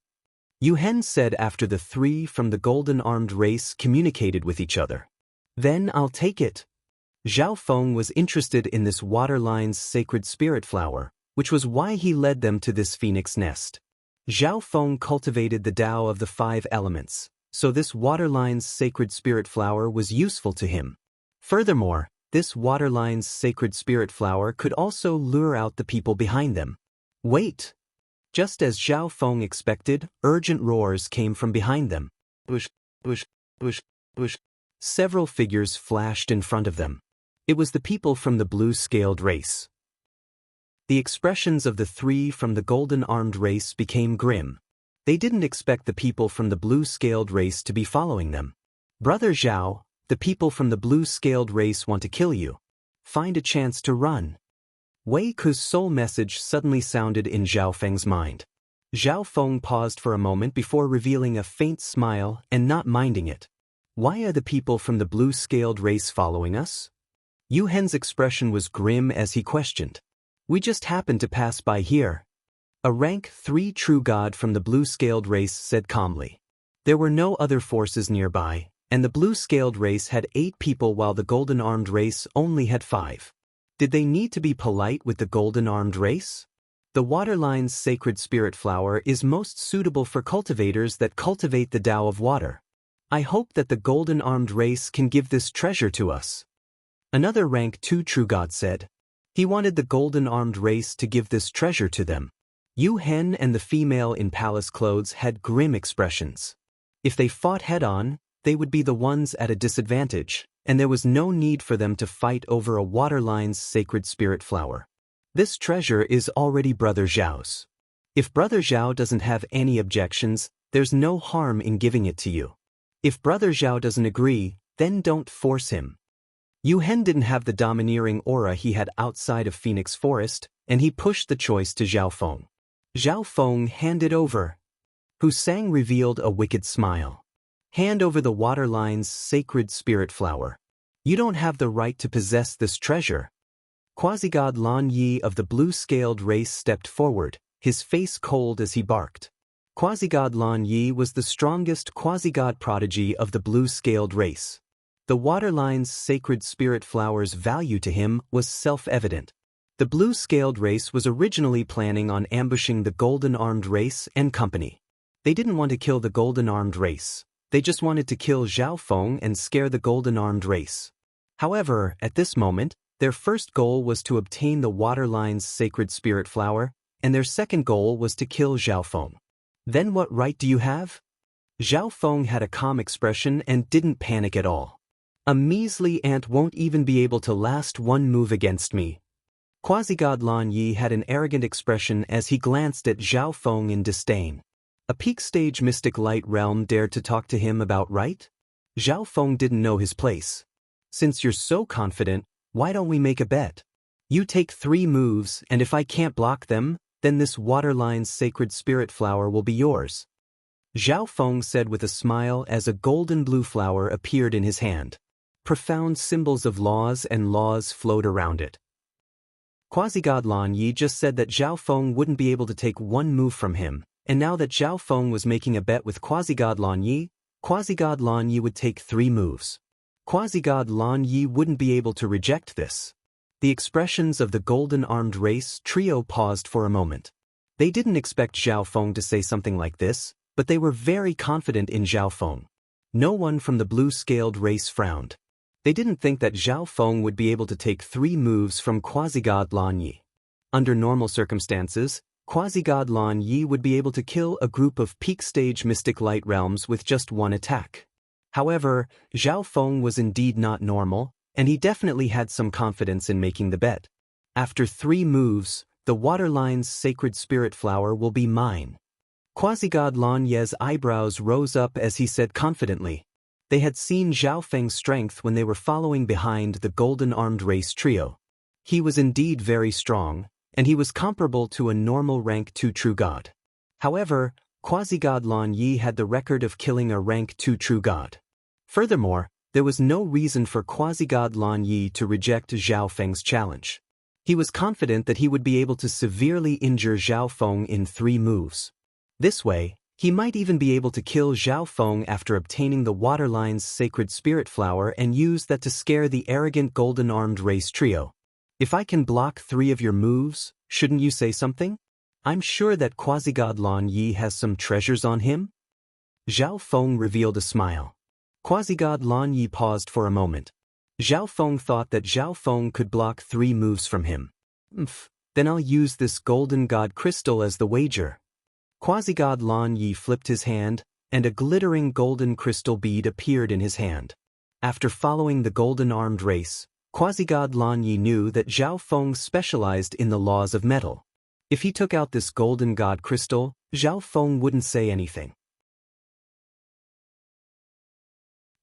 Yu Hen said after the three from the golden-armed race communicated with each other. Then I'll take it. Zhao Feng was interested in this Waterline's sacred spirit flower, which was why he led them to this phoenix nest. Zhao Feng cultivated the Tao of the 5 elements, so this Waterline's sacred spirit flower was useful to him. Furthermore, this Waterline's sacred spirit flower could also lure out the people behind them. Wait! Just as Zhao Feng expected, urgent roars came from behind them. Bush, bush, bush, bush. Several figures flashed in front of them. It was the people from the blue-scaled race. The expressions of the 3 from the golden-armed race became grim. They didn't expect the people from the blue-scaled race to be following them. Brother Zhao, the people from the blue-scaled race want to kill you. Find a chance to run. Wei Ku's soul message suddenly sounded in Zhao Feng's mind. Zhao Feng paused for a moment before revealing a faint smile and not minding it. Why are the people from the blue-scaled race following us? Yu Hen's expression was grim as he questioned. We just happened to pass by here. A rank 3 true god from the blue-scaled race said calmly. There were no other forces nearby, and the blue-scaled race had 8 people while the golden-armed race only had 5. Did they need to be polite with the golden-armed race? The Waterline's sacred spirit flower is most suitable for cultivators that cultivate the Tao of water. I hope that the golden-armed race can give this treasure to us. Another rank 2 true god said. He wanted the golden-armed race to give this treasure to them. Yu Hen and the female in palace clothes had grim expressions. If they fought head-on, they would be the ones at a disadvantage, and there was no need for them to fight over a Waterline's sacred spirit flower. This treasure is already Brother Zhao's. If Brother Zhao doesn't have any objections, there's no harm in giving it to you. If Brother Zhao doesn't agree, then don't force him. Yu Hen didn't have the domineering aura he had outside of Phoenix Forest, and he pushed the choice to Zhao Feng. Zhao Feng handed over. Husang revealed a wicked smile. Hand over the Waterline's sacred spirit flower. You don't have the right to possess this treasure. Quasi-god Lan Yi of the blue-scaled race stepped forward, his face cold as he barked. Quasi-god Lan Yi was the strongest quasi-god prodigy of the blue-scaled race. The Waterline's sacred spirit flower's value to him was self-evident. The blue-scaled race was originally planning on ambushing the golden-armed race and company. They didn't want to kill the golden-armed race. They just wanted to kill Zhao Feng and scare the golden-armed race. However, at this moment, their first goal was to obtain the Waterline's sacred spirit flower, and their second goal was to kill Zhao Feng. Then what right do you have? Zhao Feng had a calm expression and didn't panic at all. A measly ant won't even be able to last one move against me. Quasi-god Lan Yi had an arrogant expression as he glanced at Zhao Feng in disdain. A peak-stage mystic light realm dared to talk to him about right? Zhao Feng didn't know his place. Since you're so confident, why don't we make a bet? You take 3 moves, and if I can't block them, then this Waterline's sacred spirit flower will be yours. Zhao Feng said with a smile as a golden blue flower appeared in his hand. Profound symbols of laws and laws flowed around it. Quasi-god Lan Yi just said that Zhao Feng wouldn't be able to take 1 move from him. And now that Zhao Feng was making a bet with Quasi-god Lan Yi would take 3 moves. Quasi-god Lan Yi wouldn't be able to reject this. The expressions of the golden-armed race trio paused for a moment. They didn't expect Zhao Feng to say something like this, but they were very confident in Zhao Feng. No one from the blue-scaled race frowned. They didn't think that Zhao Feng would be able to take 3 moves from quasi-god Lan Yi. Under normal circumstances, quasi-god Lan Yi would be able to kill a group of peak-stage mystic light realms with just 1 attack. However, Zhao Feng was indeed not normal, and he definitely had some confidence in making the bet. After 3 moves, the Waterline's sacred spirit flower will be mine. Quasi-god Lan Ye's eyebrows rose up as he said confidently. They had seen Zhao Feng's strength when they were following behind the golden-armed race trio. He was indeed very strong, and he was comparable to a normal rank 2 true god. However, quasi-god Lan Yi had the record of killing a rank 2 true god. Furthermore, there was no reason for quasi-god Lan Yi to reject Zhao Feng's challenge. He was confident that he would be able to severely injure Zhao Feng in 3 moves. This way, he might even be able to kill Zhao Feng after obtaining the Waterline's sacred spirit flower and use that to scare the arrogant golden-armed race trio. If I can block 3 of your moves, shouldn't you say something? I'm sure that quasi-god Lan Yi has some treasures on him? Zhao Feng revealed a smile. Quasi-god Lan Yi paused for a moment. Zhao Feng thought that Zhao Feng could block 3 moves from him. Then I'll use this golden god crystal as the wager. Quasi-god Lan Yi flipped his hand, and a glittering golden crystal bead appeared in his hand. After following the golden-armed race, quasi-god Lan Yi knew that Zhao Feng specialized in the laws of metal. If he took out this golden god crystal, Zhao Feng wouldn't say anything.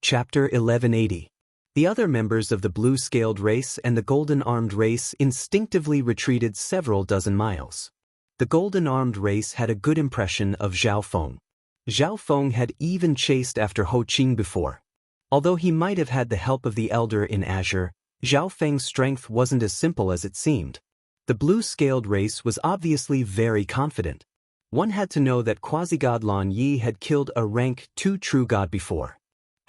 Chapter 1180. The other members of the blue-scaled race and the golden-armed race instinctively retreated several dozen miles. The golden-armed race had a good impression of Zhao Feng. Zhao Feng had even chased after Ho Qing before. Although he might have had the help of the Elder in Azure, Zhao Feng's strength wasn't as simple as it seemed. The blue-scaled race was obviously very confident. One had to know that quasi-god Lan Yi had killed a rank 2 true god before.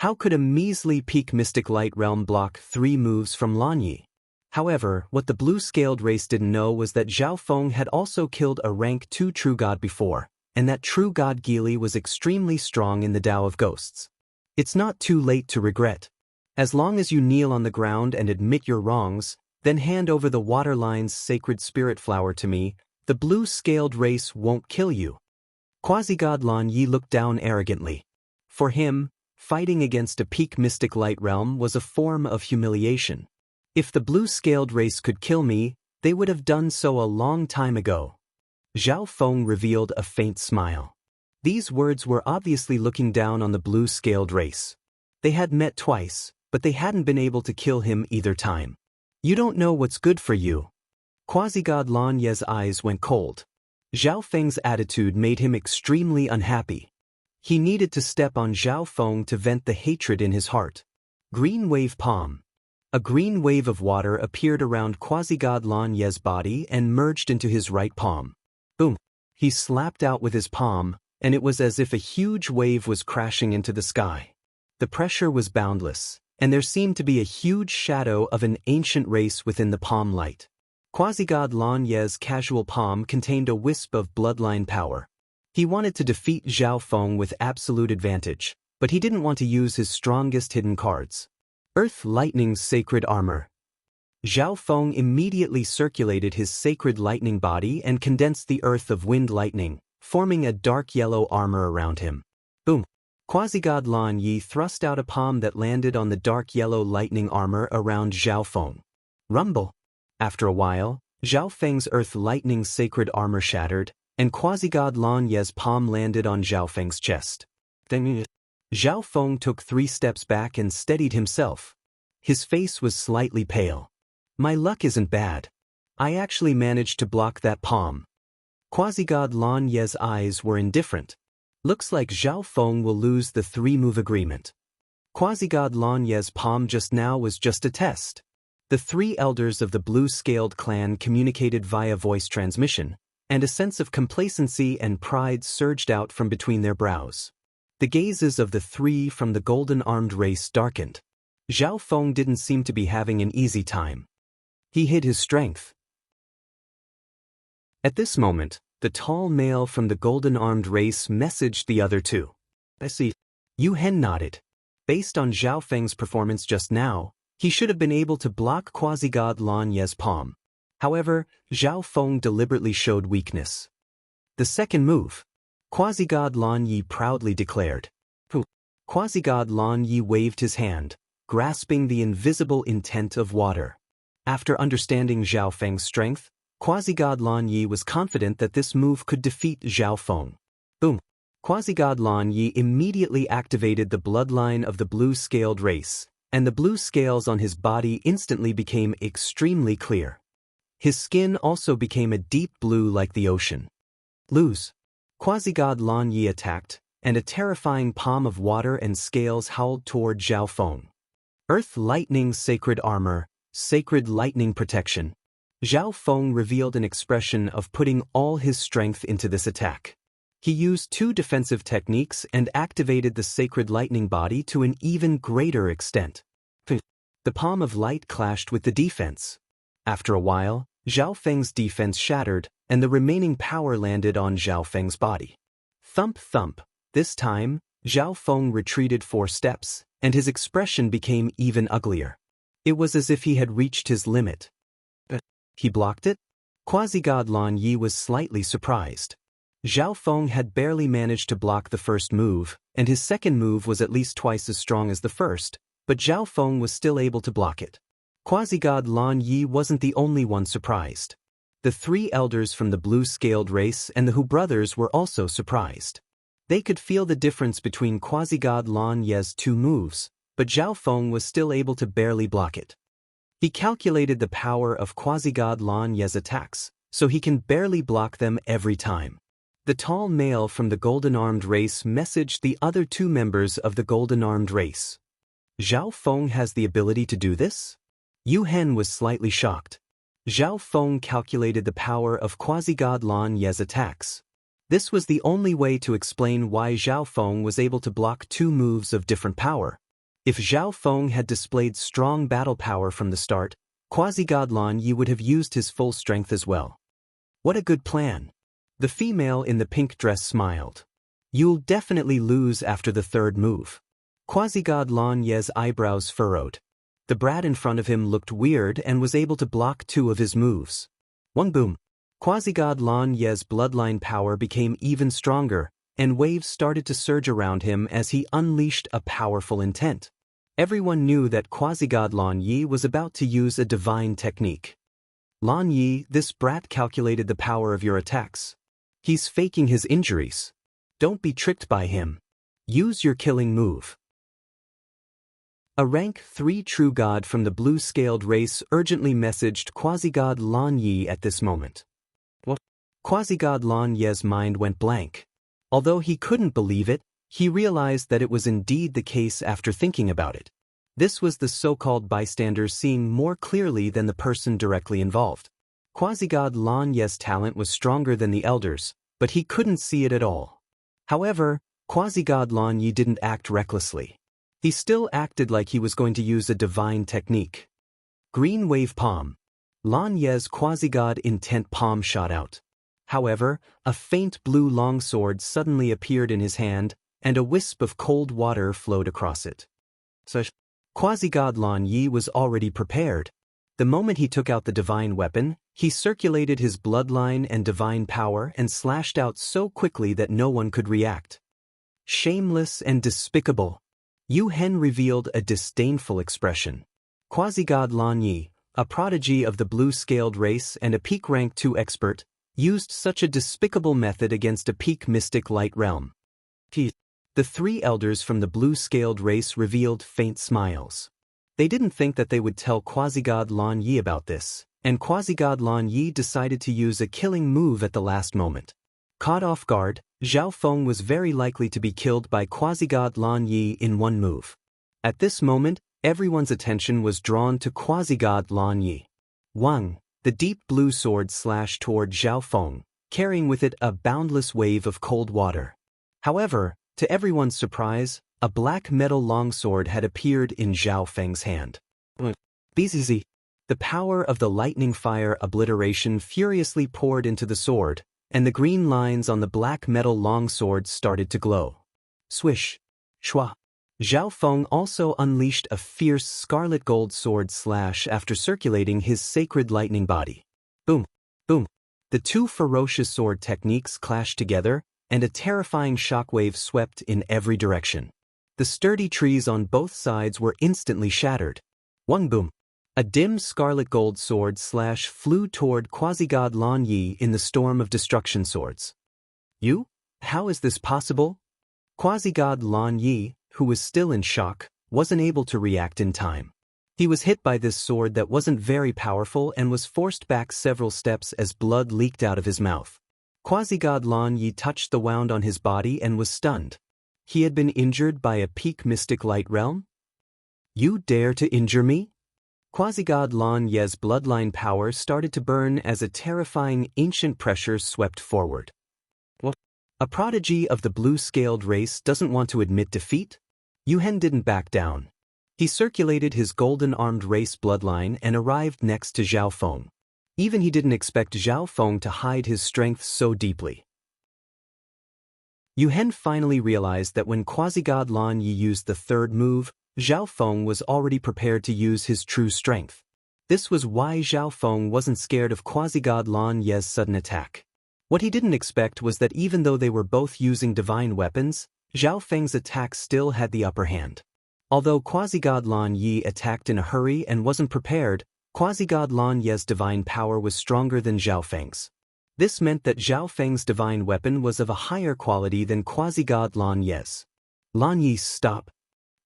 How could a measly peak mystic light realm block 3 moves from Lan Yi? However, what the blue-scaled race didn't know was that Zhao Feng had also killed a rank 2 true god before, and that true god Geely was extremely strong in the Tao of Ghosts. It's not too late to regret. As long as you kneel on the ground and admit your wrongs, then hand over the Waterline's sacred spirit flower to me, the blue-scaled race won't kill you. Quasi-god Lan Yi looked down arrogantly. For him, fighting against a peak mystic light realm was a form of humiliation. If the blue-scaled race could kill me, they would have done so a long time ago. Zhao Feng revealed a faint smile. These words were obviously looking down on the blue-scaled race. They had met twice, but they hadn't been able to kill him either time. You don't know what's good for you. Quasi-god Lan Ye's eyes went cold. Zhao Feng's attitude made him extremely unhappy. He needed to step on Zhao Feng to vent the hatred in his heart. Green wave palm. A green wave of water appeared around quasi-god Lan Ye's body and merged into his right palm. Boom! He slapped out with his palm, and it was as if a huge wave was crashing into the sky. The pressure was boundless, and there seemed to be a huge shadow of an ancient race within the palm light. Quasi-god Lan Ye's casual palm contained a wisp of bloodline power. He wanted to defeat Zhao Feng with absolute advantage, but he didn't want to use his strongest hidden cards. Earth Lightning's sacred armor. Zhao Feng immediately circulated his sacred lightning body and condensed the earth of wind lightning, forming a dark yellow armor around him. Boom! Quasi-god Lan Yi thrust out a palm that landed on the dark yellow lightning armor around Zhao Feng. Rumble! After a while, Zhao Feng's earth lightning sacred armor shattered, and quasi-god Lan Ye's palm landed on Zhao Feng's chest. Then Zhao Feng took 3 steps back and steadied himself. His face was slightly pale. My luck isn't bad. I actually managed to block that palm. Quasi-god Lan Ye's eyes were indifferent. Looks like Zhao Feng will lose the 3-move agreement. Quasi-god Lan Ye's palm just now was just a test. The 3 elders of the blue-scaled clan communicated via voice transmission, and a sense of complacency and pride surged out from between their brows. The gazes of the 3 from the golden-armed race darkened. Zhao Feng didn't seem to be having an easy time. He hid his strength. At this moment, The tall male from the golden-armed race messaged the other two. I see. Yu Hen nodded. Based on Zhao Feng's performance just now, he should have been able to block quasi-god Lan Ye's palm. However, Zhao Feng deliberately showed weakness. The second move. Quasi-god Lan Yi proudly declared. Quasi-god Lan Yi waved his hand, grasping the invisible intent of water. After understanding Zhao Feng's strength, Quasi-god Lan Yi was confident that this move could defeat Zhao Feng. Boom! Quasi-god Lan Yi immediately activated the bloodline of the blue-scaled race, and the blue scales on his body instantly became extremely clear. His skin also became a deep blue like the ocean. Lose. Quasi-god Lan Yi attacked, and a terrifying palm of water and scales howled toward Zhao Feng. Earth Lightning Sacred Armor, Sacred Lightning Protection. Zhao Feng revealed an expression of putting all his strength into this attack. He used two defensive techniques and activated the Sacred Lightning Body to an even greater extent. The palm of light clashed with the defense. After a while, Zhao Feng's defense shattered, and the remaining power landed on Zhao Feng's body. Thump thump. This time, Zhao Feng retreated 4 steps, and his expression became even uglier. It was as if he had reached his limit. He blocked it? Quasi-god Lan Yi was slightly surprised. Zhao Feng had barely managed to block the first move, and his second move was at least twice as strong as the first, but Zhao Feng was still able to block it. Quasi-god Lan Yi wasn't the only one surprised. The 3 elders from the blue-scaled race and the Hu brothers were also surprised. They could feel the difference between Quasi-god Lan Ye's 2 moves, but Zhao Feng was still able to barely block it. He calculated the power of Quasi-god Lan Ye's attacks, so he can barely block them every time. The tall male from the golden-armed race messaged the other 2 members of the golden-armed race. Zhao Feng has the ability to do this? Yu Hen was slightly shocked. Zhao Feng calculated the power of Quasi-god Lan Ye's attacks. This was the only way to explain why Zhao Feng was able to block 2 moves of different power. If Zhao Feng had displayed strong battle power from the start, Quasi-god Lan Yi would have used his full strength as well. What a good plan. The female in the pink dress smiled. You'll definitely lose after the 3rd move. Quasi-god Lan Ye's eyebrows furrowed. The brat in front of him looked weird and was able to block 2 of his moves. One boom. Quasi-god Lan Ye's bloodline power became even stronger, and waves started to surge around him as he unleashed a powerful intent. Everyone knew that Quasi-god Lan Yi was about to use a divine technique. Lan Yi, this brat calculated the power of your attacks. He's faking his injuries. Don't be tricked by him. Use your killing move. A rank 3 true god from the blue-scaled race urgently messaged Quasi-god Lan Yi at this moment. What? Quasi-god Lan Ye's mind went blank. Although he couldn't believe it, he realized that it was indeed the case after thinking about it. This was the so-called bystanders seeing more clearly than the person directly involved. Quasi-god Lan Ye's talent was stronger than the elders, but he couldn't see it at all. However, Quasi-god Lan Yi didn't act recklessly. He still acted like he was going to use a divine technique. Green wave palm. Lan Ye's quasi-god intent palm shot out. However, a faint blue longsword suddenly appeared in his hand, and a wisp of cold water flowed across it. Quasi-god Lan Yi was already prepared. The moment he took out the divine weapon, he circulated his bloodline and divine power and slashed out so quickly that no one could react. Shameless and despicable. Yu Hen revealed a disdainful expression. Quasi-god Lan Yi, a prodigy of the blue-scaled race and a peak rank 2 expert, used such a despicable method against a peak mystic light realm. The 3 elders from the blue-scaled race revealed faint smiles. They didn't think that they would tell Quasi-god Lan Yi about this, and Quasi-god Lan Yi decided to use a killing move at the last moment. Caught off guard, Zhao Feng was very likely to be killed by Quasi-god Lan Yi in one move. At this moment, everyone's attention was drawn to Quasi-god Lan Yi. Wang, the deep blue sword slashed toward Zhao Feng, carrying with it a boundless wave of cold water. However, to everyone's surprise, a black metal longsword had appeared in Zhao Feng's hand. BZZ. The power of the lightning fire obliteration furiously poured into the sword, and the green lines on the black metal longsword started to glow. Swish. Shwa. Zhao Feng also unleashed a fierce scarlet gold sword slash after circulating his sacred lightning body. Boom. Boom. The two ferocious sword techniques clashed together, and a terrifying shockwave swept in every direction. The sturdy trees on both sides were instantly shattered. One boom. A dim scarlet gold sword slash flew toward quasi-god Lan Yi in the storm of destruction swords. You? How is this possible? Quasi-god Lan Yi, who was still in shock, wasn't able to react in time. He was hit by this sword that wasn't very powerful and was forced back several steps as blood leaked out of his mouth. Quasi-god Lan Yi touched the wound on his body and was stunned. He had been injured by a peak mystic light realm? You dare to injure me? Quasi-god Lan Yi's bloodline power started to burn as a terrifying ancient pressure swept forward. What? A prodigy of the blue-scaled race doesn't want to admit defeat? Yuhen didn't back down. He circulated his golden-armed race bloodline and arrived next to Zhao Feng. Even he didn't expect Zhao Feng to hide his strength so deeply. Yuhen finally realized that when quasi-god Lan Yi used the third move, Zhao Feng was already prepared to use his true strength. This was why Zhao Feng wasn't scared of quasi-god Lan Yi's sudden attack. What he didn't expect was that even though they were both using divine weapons, Zhao Feng's attack still had the upper hand. Although quasi-god Lan Yi attacked in a hurry and wasn't prepared, quasi-god Lan Yi's divine power was stronger than Zhao Feng's. This meant that Zhao Feng's divine weapon was of a higher quality than quasi-god Lan Yi's. Lan Yi, stop.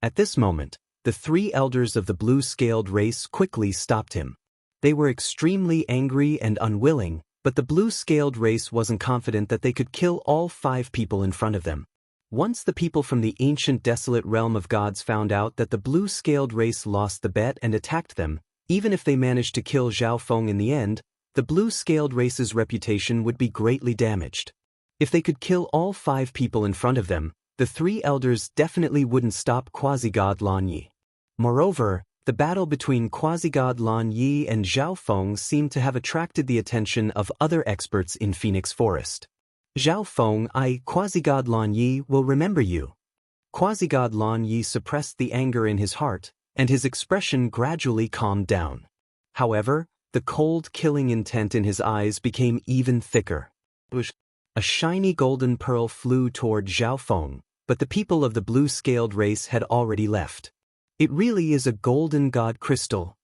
At this moment, the three elders of the blue-scaled race quickly stopped him. They were extremely angry and unwilling, but the blue-scaled race wasn't confident that they could kill all 5 people in front of them. Once the people from the ancient desolate realm of gods found out that the blue-scaled race lost the bet and attacked them, even if they managed to kill Zhao Feng in the end, the blue-scaled race's reputation would be greatly damaged. If they could kill all 5 people in front of them, the 3 elders definitely wouldn't stop quasi-god Lan Yi. Moreover, the battle between quasi-god Lan Yi and Zhao Feng seemed to have attracted the attention of other experts in Phoenix Forest. Zhao Feng, quasi-god Lan Yi, will remember you. Quasi-god Lan Yi suppressed the anger in his heart, and his expression gradually calmed down. However, the cold, killing intent in his eyes became even thicker. A shiny golden pearl flew toward Zhao Feng, but the people of the blue-scaled race had already left. It really is a golden god crystal.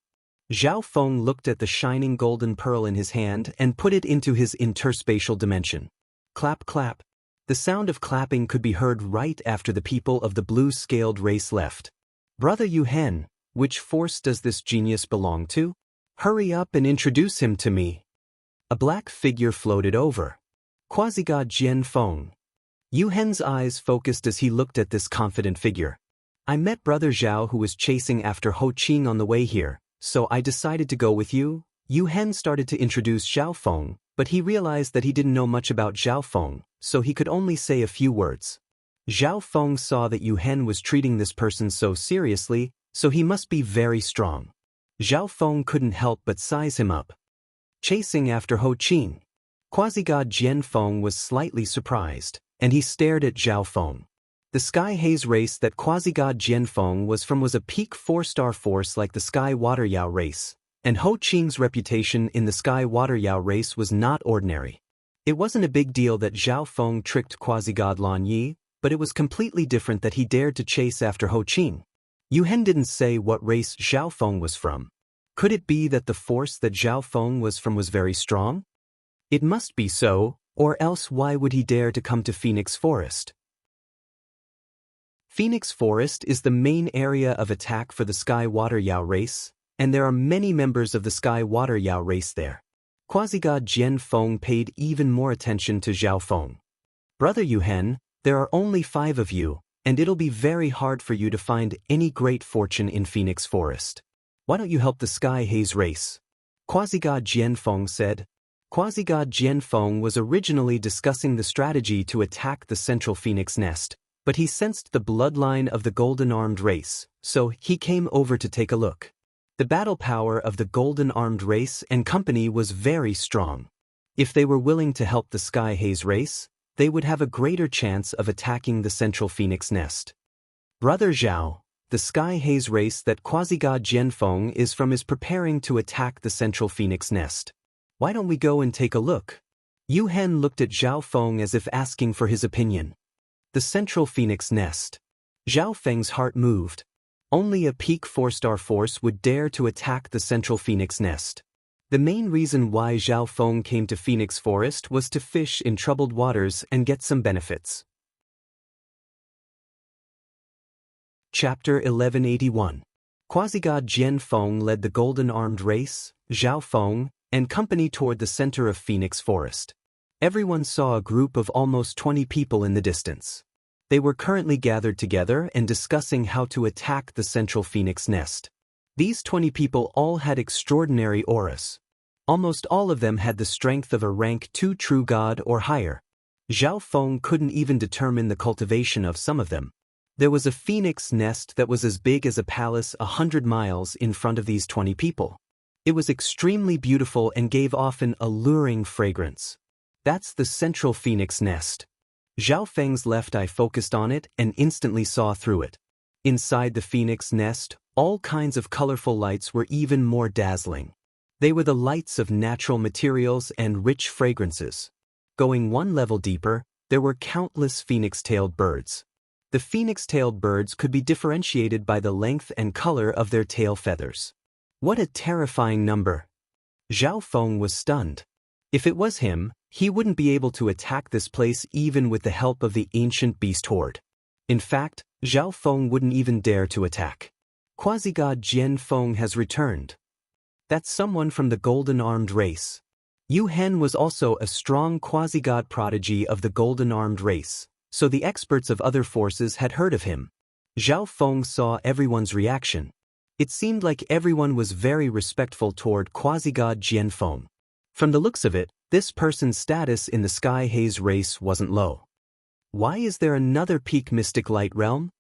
Zhao Feng looked at the shining golden pearl in his hand and put it into his interspatial dimension. Clap, clap. The sound of clapping could be heard right after the people of the blue-scaled race left. Brother Yuhen, which force does this genius belong to? Hurry up and introduce him to me. A black figure floated over. Quasi-god Jian Feng. Yuhen's eyes focused as he looked at this confident figure. I met Brother Zhao who was chasing after Ho Qing on the way here, so I decided to go with you. Yuhen started to introduce Zhao Feng, but he realized that he didn't know much about Zhao Feng, so he could only say a few words. Zhao Feng saw that Yuhen was treating this person so seriously, so he must be very strong. Zhao Feng couldn't help but size him up. Chasing after Ho Qing. Quasi-god Jian Feng was slightly surprised, and he stared at Zhao Feng. The Sky Haze race that quasi-god Jian Feng was from was a peak 4-star force like the Sky Water Yao race, and Ho Qing's reputation in the Sky Water Yao race was not ordinary. It wasn't a big deal that Zhao Feng tricked quasi-god Lan Yi, but it was completely different that he dared to chase after Ho Qing. Yuhen didn't say what race Zhao Feng was from. Could it be that the force that Zhao Feng was from was very strong? It must be so, or else why would he dare to come to Phoenix Forest? Phoenix Forest is the main area of attack for the Sky Water Yao race, and there are many members of the Sky Water Yao race there. Quasi-god Jian Feng paid even more attention to Zhao Feng. Brother Yuhen, there are only 5 of you, and it'll be very hard for you to find any great fortune in Phoenix Forest. Why don't you help the Sky Haze race? Quasi-god Jian Feng said. Quasi-god Jian Feng was originally discussing the strategy to attack the central Phoenix nest, but he sensed the bloodline of the golden-armed race, so he came over to take a look. The battle power of the golden-armed race and company was very strong. If they were willing to help the Sky Haze race, they would have a greater chance of attacking the central phoenix nest. Brother Zhao, the Sky Haze race that quasi-god Jianfeng is from is preparing to attack the central phoenix nest. Why don't we go and take a look? Yu Hen looked at Zhao Feng as if asking for his opinion. The central phoenix nest. Zhao Feng's heart moved. Only a peak 4-star force would dare to attack the central phoenix nest. The main reason why Zhao Feng came to Phoenix Forest was to fish in troubled waters and get some benefits. Chapter 1181. Quasi-god Jianfeng led the golden-armed race, Zhao Feng, and company toward the center of Phoenix Forest. Everyone saw a group of almost 20 people in the distance. They were currently gathered together and discussing how to attack the central phoenix nest. These 20 people all had extraordinary auras. Almost all of them had the strength of a rank 2 true god or higher. Zhao Feng couldn't even determine the cultivation of some of them. There was a phoenix nest that was as big as a palace 100 miles in front of these 20 people. It was extremely beautiful and gave off an alluring fragrance. That's the central phoenix nest. Zhao Feng's left eye focused on it and instantly saw through it. Inside the phoenix nest, all kinds of colorful lights were even more dazzling. They were the lights of natural materials and rich fragrances. Going one level deeper, there were countless phoenix-tailed birds. The phoenix-tailed birds could be differentiated by the length and color of their tail feathers. What a terrifying number! Zhao Feng was stunned. If it was him, he wouldn't be able to attack this place even with the help of the ancient beast horde. In fact, Zhao Feng wouldn't even dare to attack. Quasi-god Jianfeng has returned. That's someone from the golden-armed race. Yu Hen was also a strong quasi-god prodigy of the golden-armed race, so the experts of other forces had heard of him. Zhao Feng saw everyone's reaction. It seemed like everyone was very respectful toward quasi-god Jianfeng. From the looks of it, this person's status in the Sky Haze race wasn't low. Why is there another peak mystic light realm?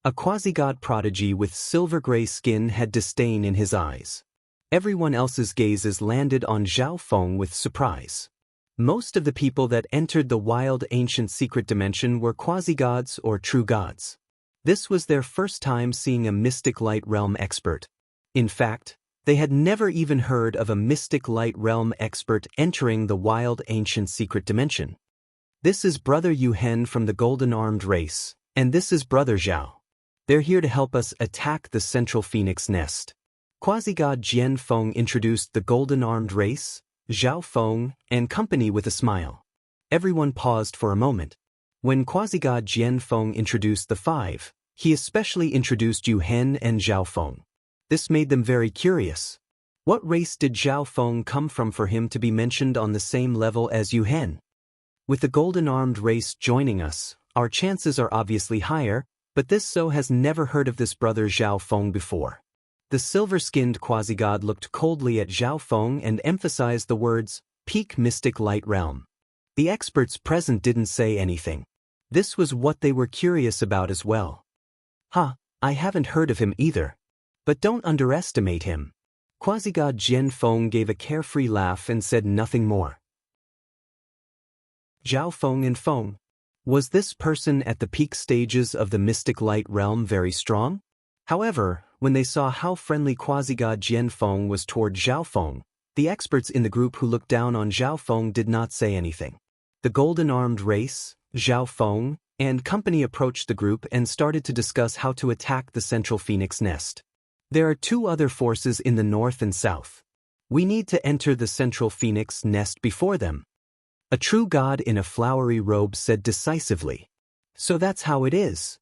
A quasi-god prodigy with silver-gray skin had disdain in his eyes. Everyone else's gazes landed on Zhao Feng with surprise. Most of the people that entered the wild ancient secret dimension were quasi-gods or true gods. This was their first time seeing a mystic light realm expert. In fact, they had never even heard of a mystic light realm expert entering the wild ancient secret dimension. This is Brother Yu Hen from the golden-armed race, and this is Brother Zhao. They're here to help us attack the central phoenix nest. Quasi-god Jianfeng introduced the golden-armed race, Zhao Feng, and company with a smile. Everyone paused for a moment. When quasi-god Jianfeng introduced the 5, he especially introduced Yu Hen and Zhao Feng. This made them very curious. What race did Zhao Feng come from for him to be mentioned on the same level as Yu Hen? With the golden-armed race joining us, our chances are obviously higher, but this so has never heard of this brother Zhao Feng before. The silver-skinned quasi-god looked coldly at Zhao Feng and emphasized the words, peak mystic light realm. The experts present didn't say anything. This was what they were curious about as well. I haven't heard of him either. But don't underestimate him. Quasi-god Jianfeng gave a carefree laugh and said nothing more. Zhao Feng and Feng. Was this person at the peak stages of the mystic light realm very strong? However, when they saw how friendly quasi-god Jianfeng was toward Zhao Feng, the experts in the group who looked down on Zhao Feng did not say anything. The golden-armed race, Zhao Feng, and company approached the group and started to discuss how to attack the central phoenix nest. There are 2 other forces in the north and south. We need to enter the central phoenix nest before them. A true god in a flowery robe said decisively. So that's how it is.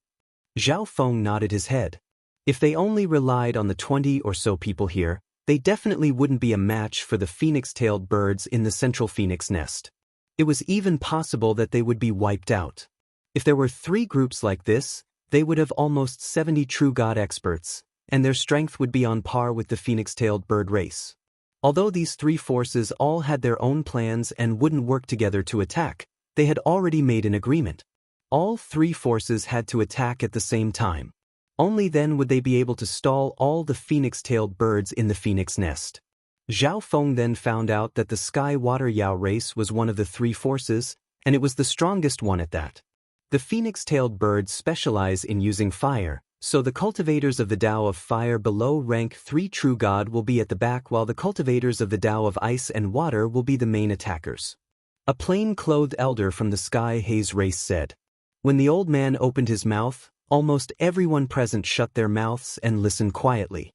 Zhao Feng nodded his head. If they only relied on the 20 or so people here, they definitely wouldn't be a match for the phoenix-tailed birds in the central phoenix nest. It was even possible that they would be wiped out. If there were 3 groups like this, they would have almost 70 true god experts, and their strength would be on par with the phoenix-tailed bird race. Although these 3 forces all had their own plans and wouldn't work together to attack, they had already made an agreement. All 3 forces had to attack at the same time. Only then would they be able to stall all the phoenix-tailed birds in the phoenix nest. Zhao Feng then found out that the Sky-Water-Yao race was one of the three forces, and it was the strongest one at that. The phoenix-tailed birds specialize in using fire, so the cultivators of the Tao of Fire below rank 3 True God will be at the back while the cultivators of the Tao of Ice and Water will be the main attackers. A plain-clothed elder from the Sky Haze race said. When the old man opened his mouth, almost everyone present shut their mouths and listened quietly.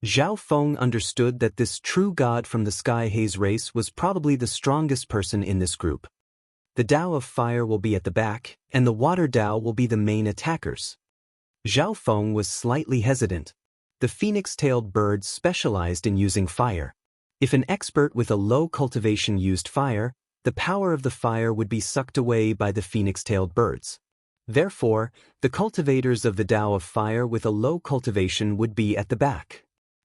Zhao Feng understood that this true god from the Sky Haze race was probably the strongest person in this group. The Tao of Fire will be at the back, and the Water Tao will be the main attackers. Zhao Feng was slightly hesitant. The phoenix-tailed birds specialized in using fire. If an expert with a low cultivation used fire, the power of the fire would be sucked away by the phoenix-tailed birds. Therefore, the cultivators of the Tao of Fire with a low cultivation would be at the back.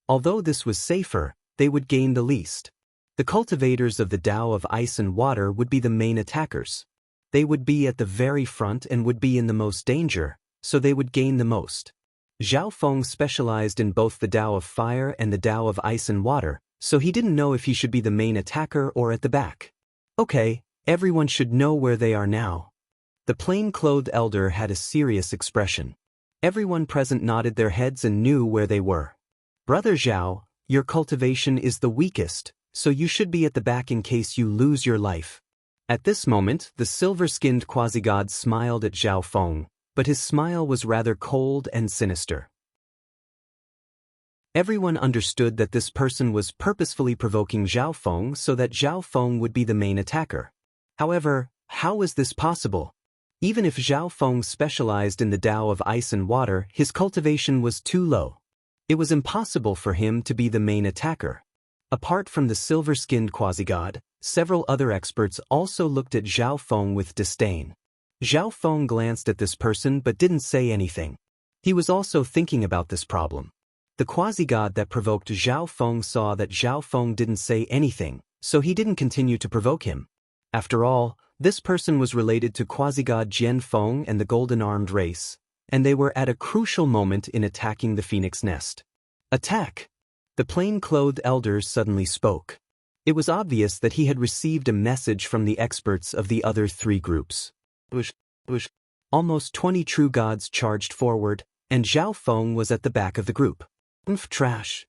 Although this was safer, they would gain the least. The cultivators of the Tao of Ice and Water would be the main attackers. They would be at the very front and would be in the most danger, so they would gain the most. Zhao Feng specialized in both the Tao of Fire and the Tao of Ice and Water, so he didn't know if he should be the main attacker or at the back. Okay, everyone should know where they are now. The plain-clothed elder had a serious expression. Everyone present nodded their heads and knew where they were. Brother Zhao, your cultivation is the weakest, so you should be at the back in case you lose your life. At this moment, the silver-skinned quasi-god smiled at Zhao Feng, but his smile was rather cold and sinister. Everyone understood that this person was purposefully provoking Zhao Feng so that Zhao Feng would be the main attacker. However, how was this possible? Even if Zhao Feng specialized in the Tao of Ice and Water, his cultivation was too low. It was impossible for him to be the main attacker. Apart from the silver-skinned quasi-god, several other experts also looked at Zhao Feng with disdain. Zhao Feng glanced at this person but didn't say anything. He was also thinking about this problem. The quasi-god that provoked Zhao Feng saw that Zhao Feng didn't say anything, so he didn't continue to provoke him. After all, this person was related to quasi-god Jian Feng and the golden-armed race, and they were at a crucial moment in attacking the phoenix nest. Attack! The plain-clothed elder suddenly spoke. It was obvious that he had received a message from the experts of the other three groups. Almost 20 true gods charged forward, and Zhao Feng was at the back of the group. Trash!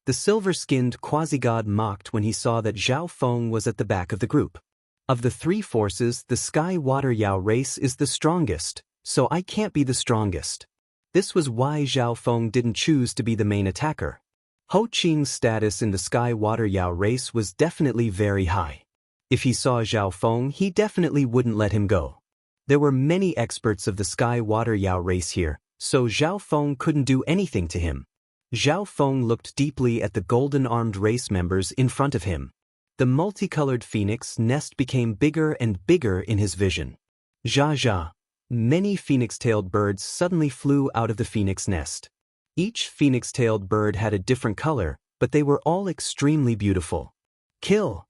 The silver-skinned quasi-god mocked when he saw that Zhao Feng was at the back of the group. Of the three forces, the Sky-Water-Yao race is the strongest, so I can't be the strongest. This was why Zhao Feng didn't choose to be the main attacker. Ho Qing's status in the Sky-Water-Yao race was definitely very high. If he saw Zhao Feng, he definitely wouldn't let him go. There were many experts of the Sky-Water-Yao race here, so Zhao Feng couldn't do anything to him. Zhao Feng looked deeply at the golden-armed race members in front of him. The multicolored phoenix nest became bigger and bigger in his vision. Zha. Many phoenix-tailed birds suddenly flew out of the phoenix nest. Each phoenix-tailed bird had a different color, but they were all extremely beautiful. Kill!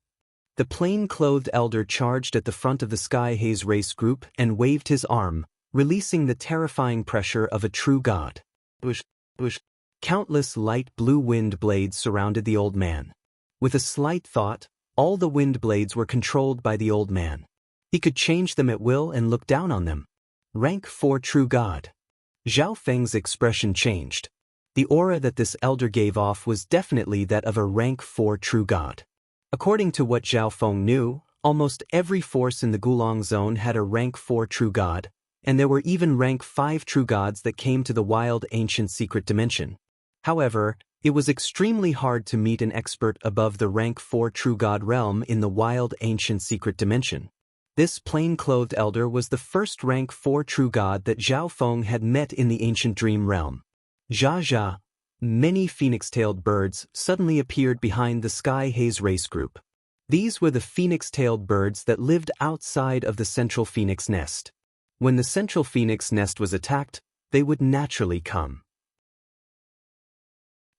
The plain-clothed elder charged at the front of the Sky Haze race group and waved his arm, releasing the terrifying pressure of a true god. Countless light blue wind blades surrounded the old man. With a slight thought, all the wind blades were controlled by the old man. He could change them at will and look down on them. Rank 4 True God. Zhao Feng's expression changed. The aura that this elder gave off was definitely that of a rank 4 True God. According to what Zhao Feng knew, almost every force in the Gulong Zone had a rank 4 True God, and there were even rank 5 True Gods that came to the wild ancient secret dimension. However, it was extremely hard to meet an expert above the rank 4 True God realm in the wild ancient secret dimension. This plain-clothed elder was the first rank 4 True God that Zhao Feng had met in the ancient dream realm. Zha. Many phoenix-tailed birds suddenly appeared behind the Sky Haze race group. These were the phoenix-tailed birds that lived outside of the central phoenix nest. When the central phoenix nest was attacked, they would naturally come.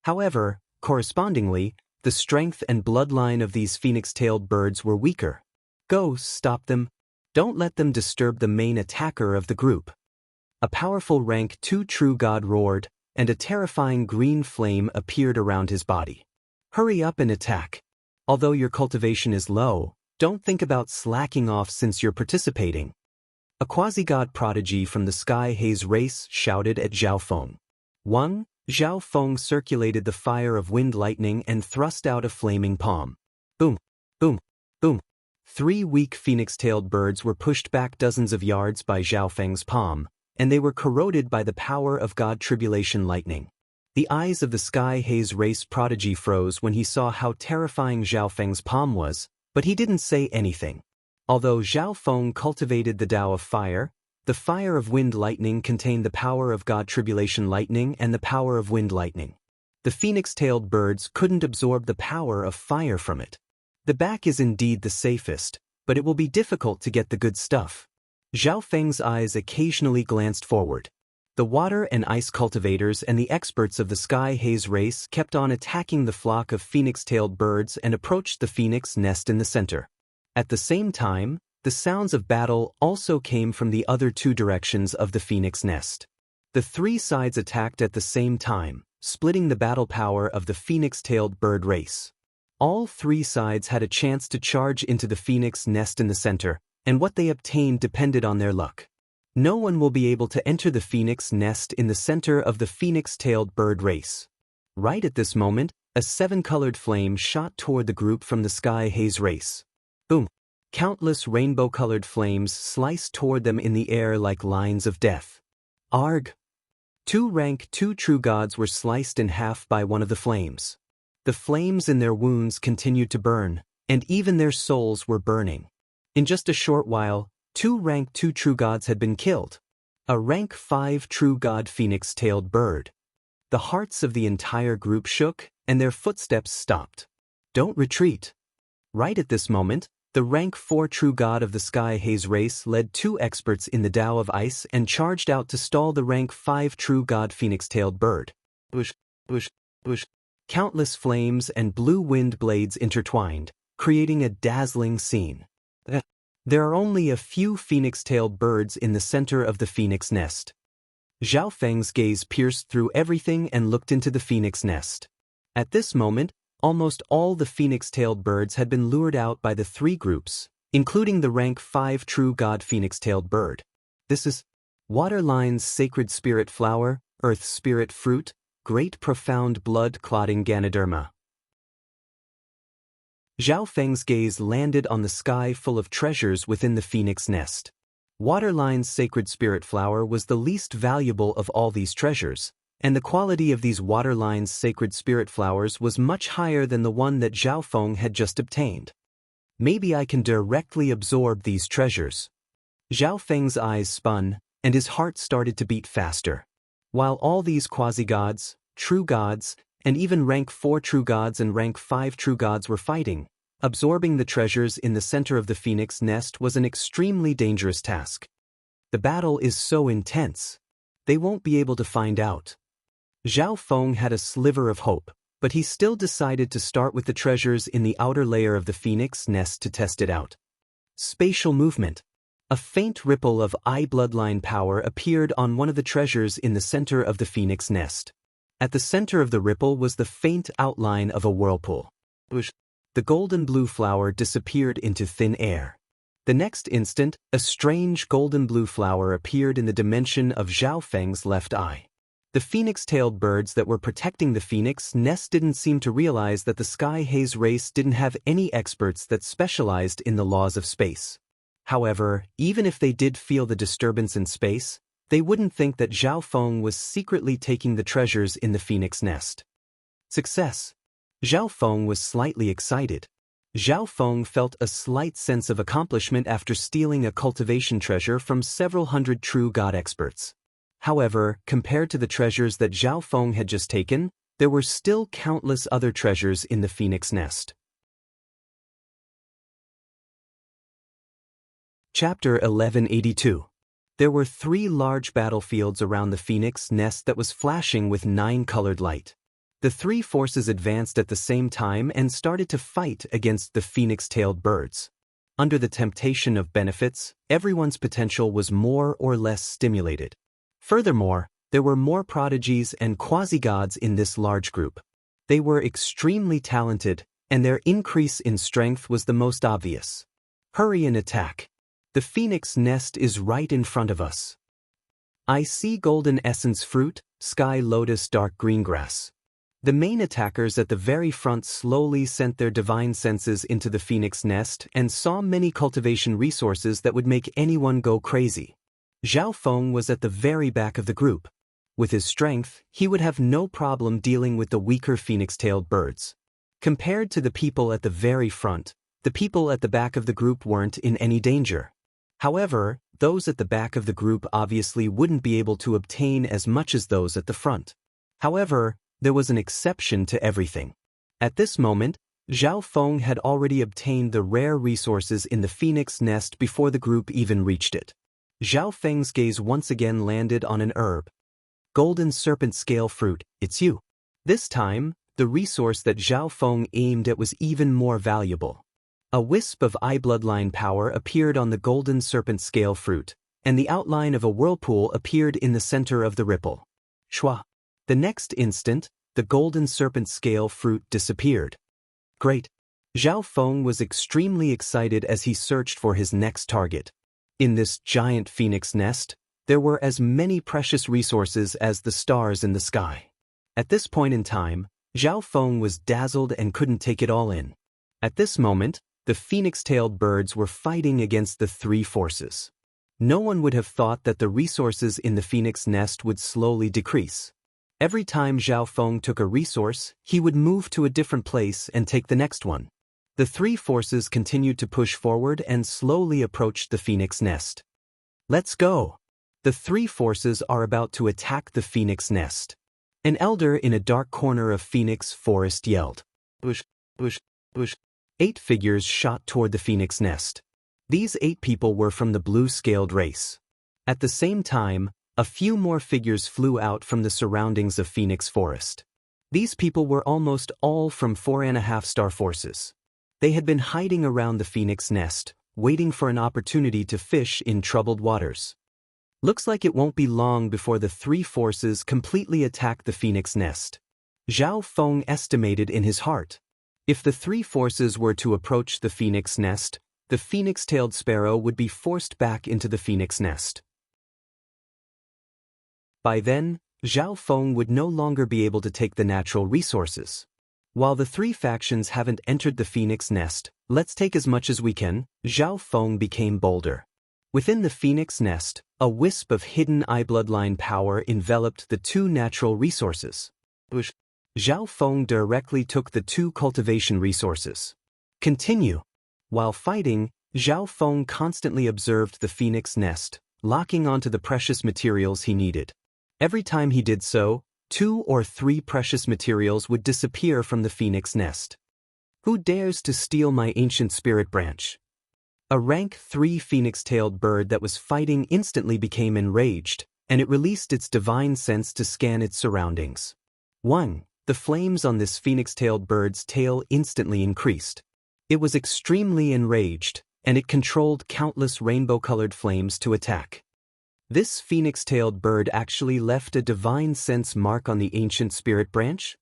However, correspondingly, the strength and bloodline of these phoenix-tailed birds were weaker. Go, stop them. Don't let them disturb the main attacker of the group. A powerful rank 2 True God roared, and a terrifying green flame appeared around his body. Hurry up and attack. Although your cultivation is low, don't think about slacking off since you're participating. A quasi-god prodigy from the Sky Haze race shouted at Zhao Feng. 1. Zhao Feng circulated the fire of wind lightning and thrust out a flaming palm. Boom, boom, boom. 3 weak phoenix-tailed birds were pushed back dozens of yards by Zhao Feng's palm, and they were corroded by the power of God Tribulation lightning. The eyes of the Sky Haze race prodigy froze when he saw how terrifying Zhao Feng's palm was, but he didn't say anything. Although Zhao Feng cultivated the Tao of fire, the fire of wind lightning contained the power of God Tribulation lightning and the power of wind lightning. The phoenix-tailed birds couldn't absorb the power of fire from it. The back is indeed the safest, but it will be difficult to get the good stuff. Zhao Feng's eyes occasionally glanced forward. The water and ice cultivators and the experts of the Sky Haze race kept on attacking the flock of phoenix-tailed birds and approached the phoenix nest in the center. At the same time, the sounds of battle also came from the other 2 directions of the phoenix nest. The 3 sides attacked at the same time, splitting the battle power of the phoenix-tailed bird race. All 3 sides had a chance to charge into the phoenix nest in the center, and what they obtained depended on their luck. No one will be able to enter the phoenix nest in the center of the phoenix-tailed bird race. Right at this moment, a 7-colored flame shot toward the group from the Sky Haze race. Boom! Countless rainbow-colored flames sliced toward them in the air like lines of death. Arg! 2 rank 2 true gods were sliced in half by one of the flames. The flames in their wounds continued to burn, and even their souls were burning. In just a short while, 2 rank 2 true gods had been killed. A rank 5 true god phoenix-tailed bird. The hearts of the entire group shook, and their footsteps stopped. Don't retreat. Right at this moment, the rank 4 true god of the Sky Haze race led 2 experts in the Tao of Ice and charged out to stall the rank 5 true god phoenix-tailed bird. Bush, bush, bush. Countless flames and blue wind blades intertwined, creating a dazzling scene. There are only a few phoenix-tailed birds in the center of the phoenix nest. Zhao Feng's gaze pierced through everything and looked into the phoenix nest. At this moment, almost all the phoenix-tailed birds had been lured out by the 3 groups, including the rank 5 true god phoenix-tailed bird. This is Waterline's sacred spirit flower, earth spirit fruit, great profound blood-clotting Ganoderma. Zhao Feng's gaze landed on the sky full of treasures within the phoenix nest. Waterline's sacred spirit flower was the least valuable of all these treasures, and the quality of these Waterline's sacred spirit flowers was much higher than the one that Zhao Feng had just obtained. Maybe I can directly absorb these treasures. Zhao Feng's eyes spun, and his heart started to beat faster. While all these quasi-gods, true gods, and even rank 4 true gods and rank 5 true gods were fighting, absorbing the treasures in the center of the phoenix nest was an extremely dangerous task. The battle is so intense. They won't be able to find out. Zhao Feng had a sliver of hope, but he still decided to start with the treasures in the outer layer of the phoenix nest to test it out. Spatial movement. A faint ripple of eye bloodline power appeared on one of the treasures in the center of the phoenix nest. At the center of the ripple was the faint outline of a whirlpool. The golden blue flower disappeared into thin air. The next instant, a strange golden blue flower appeared in the dimension of Zhao Feng's left eye. The phoenix-tailed birds that were protecting the phoenix nest didn't seem to realize that the Sky Haze race didn't have any experts that specialized in the laws of space. However, even if they did feel the disturbance in space, they wouldn't think that Zhao Feng was secretly taking the treasures in the phoenix nest. Success. Zhao Feng was slightly excited. Zhao Feng felt a slight sense of accomplishment after stealing a cultivation treasure from several hundred true god experts. However, compared to the treasures that Zhao Feng had just taken, there were still countless other treasures in the phoenix nest. Chapter 1182. There were 3 large battlefields around the phoenix nest that was flashing with 9-colored light. The 3 forces advanced at the same time and started to fight against the phoenix-tailed birds. Under the temptation of benefits, everyone's potential was more or less stimulated. Furthermore, there were more prodigies and quasi-gods in this large group. They were extremely talented, and their increase in strength was the most obvious. Hurry and attack. The phoenix nest is right in front of us. I see golden essence fruit, sky lotus dark green grass. The main attackers at the very front slowly sent their divine senses into the phoenix nest and saw many cultivation resources that would make anyone go crazy. Zhao Feng was at the very back of the group. With his strength, he would have no problem dealing with the weaker phoenix-tailed birds. Compared to the people at the very front, the people at the back of the group weren't in any danger. However, those at the back of the group obviously wouldn't be able to obtain as much as those at the front. However, there was an exception to everything. At this moment, Zhao Feng had already obtained the rare resources in the phoenix nest before the group even reached it. Zhao Feng's gaze once again landed on an herb. Golden serpent scale fruit, it's you. This time, the resource that Zhao Feng aimed at was even more valuable. A wisp of eye bloodline power appeared on the golden serpent scale fruit, and the outline of a whirlpool appeared in the center of the ripple. Shwa. The next instant, the golden serpent scale fruit disappeared. Great. Zhao Feng was extremely excited as he searched for his next target. In this giant phoenix nest, there were as many precious resources as the stars in the sky. At this point in time, Zhao Feng was dazzled and couldn't take it all in. At this moment, the phoenix-tailed birds were fighting against the three forces. No one would have thought that the resources in the phoenix nest would slowly decrease. Every time Zhao Feng took a resource, he would move to a different place and take the next one. The three forces continued to push forward and slowly approached the phoenix nest. Let's go! The three forces are about to attack the phoenix nest. An elder in a dark corner of Phoenix Forest yelled. Bush, bush, bush. 8 figures shot toward the phoenix nest. These 8 people were from the blue-scaled race. At the same time, a few more figures flew out from the surroundings of Phoenix Forest. These people were almost all from 4.5-star forces. They had been hiding around the phoenix nest, waiting for an opportunity to fish in troubled waters. Looks like it won't be long before the three forces completely attack the phoenix nest. Zhao Feng estimated in his heart. If the three forces were to approach the phoenix nest, the phoenix-tailed sparrow would be forced back into the phoenix nest. By then, Zhao Feng would no longer be able to take the natural resources. While the three factions haven't entered the phoenix nest, let's take as much as we can. Zhao Feng became bolder. Within the phoenix nest, a wisp of hidden eye bloodline power enveloped the 2 natural resources. Zhao Feng directly took the 2 cultivation resources. Continue. While fighting, Zhao Feng constantly observed the phoenix nest, locking onto the precious materials he needed. Every time he did so, 2 or 3 precious materials would disappear from the phoenix nest. Who dares to steal my ancient spirit branch? A rank 3 phoenix-tailed bird that was fighting instantly became enraged, and it released its divine sense to scan its surroundings. 1. The flames on this phoenix-tailed bird's tail instantly increased. It was extremely enraged, and it controlled countless rainbow-colored flames to attack. This phoenix-tailed bird actually left a divine sense mark on the ancient spirit branch?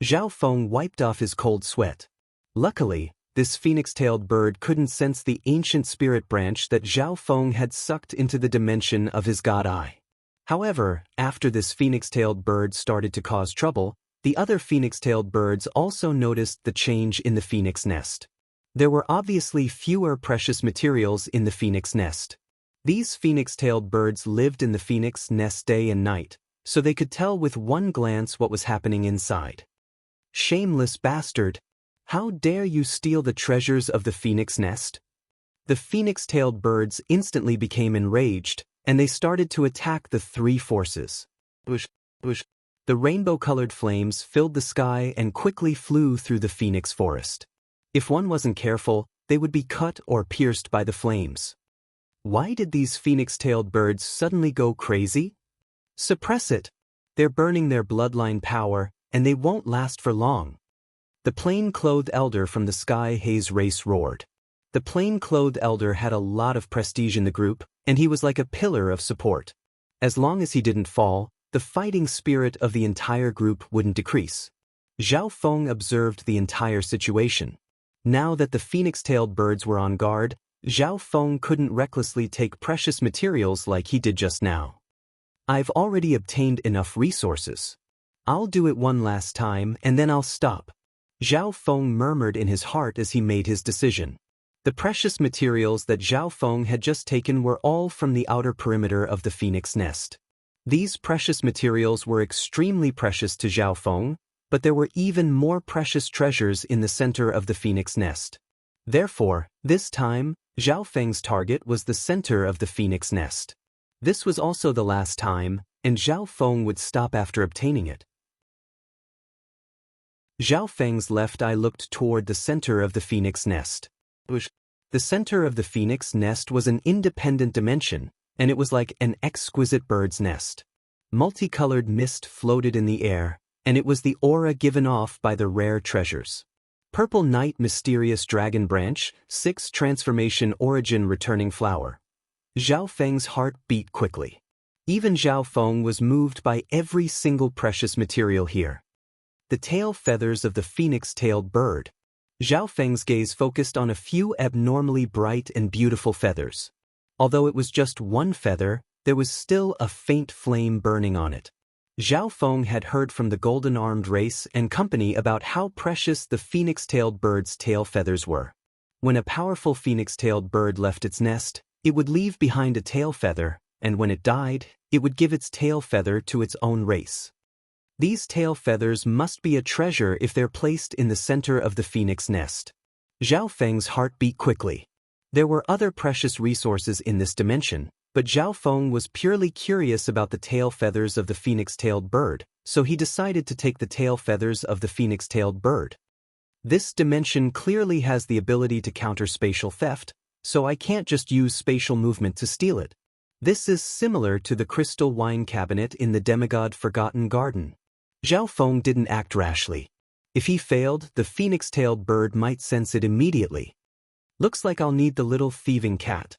Zhao Feng wiped off his cold sweat. Luckily, this phoenix-tailed bird couldn't sense the ancient spirit branch that Zhao Feng had sucked into the dimension of his god eye. However, after this phoenix-tailed bird started to cause trouble, the other phoenix-tailed birds also noticed the change in the phoenix nest. There were obviously fewer precious materials in the phoenix nest. These phoenix-tailed birds lived in the phoenix nest day and night, so they could tell with one glance what was happening inside. Shameless bastard! How dare you steal the treasures of the phoenix nest? The phoenix-tailed birds instantly became enraged, and they started to attack the 3 forces. The rainbow-colored flames filled the sky and quickly flew through the phoenix forest. If one wasn't careful, they would be cut or pierced by the flames. Why did these phoenix-tailed birds suddenly go crazy? Suppress it. They're burning their bloodline power, and they won't last for long. The plain-clothed elder from the Sky Haze race roared. The plain-clothed elder had a lot of prestige in the group, and he was like a pillar of support. As long as he didn't fall, the fighting spirit of the entire group wouldn't decrease. Zhao Feng observed the entire situation. Now that the phoenix-tailed birds were on guard, Zhao Feng couldn't recklessly take precious materials like he did just now. I've already obtained enough resources. I'll do it one last time and then I'll stop. Zhao Feng murmured in his heart as he made his decision. The precious materials that Zhao Feng had just taken were all from the outer perimeter of the phoenix nest. These precious materials were extremely precious to Zhao Feng, but there were even more precious treasures in the center of the phoenix nest. Therefore, this time, Zhao Feng's target was the center of the phoenix nest. This was also the last time, and Zhao Feng would stop after obtaining it. Zhao Feng's left eye looked toward the center of the phoenix nest. The center of the phoenix nest was an independent dimension, and it was like an exquisite bird's nest. Multicolored mist floated in the air, and it was the aura given off by the rare treasures. Purple Night Mysterious Dragon Branch, 6 Transformation Origin Returning Flower. Zhao Feng's heart beat quickly. Even Zhao Feng was moved by every single precious material here. The tail feathers of the phoenix-tailed bird. Zhao Feng's gaze focused on a few abnormally bright and beautiful feathers. Although it was just one feather, there was still a faint flame burning on it. Zhao Feng had heard from the golden-armed race and company about how precious the phoenix-tailed bird's tail feathers were. When a powerful phoenix-tailed bird left its nest, it would leave behind a tail feather, and when it died, it would give its tail feather to its own race. These tail feathers must be a treasure if they're placed in the center of the phoenix nest. Zhao Feng's heart beat quickly. There were other precious resources in this dimension, but Zhao Feng was purely curious about the tail feathers of the phoenix-tailed bird, so he decided to take the tail feathers of the phoenix-tailed bird. This dimension clearly has the ability to counter spatial theft, so I can't just use spatial movement to steal it. This is similar to the crystal wine cabinet in the demigod Forgotten Garden. Zhao Feng didn't act rashly. If he failed, the phoenix-tailed bird might sense it immediately. Looks like I'll need the little thieving cat.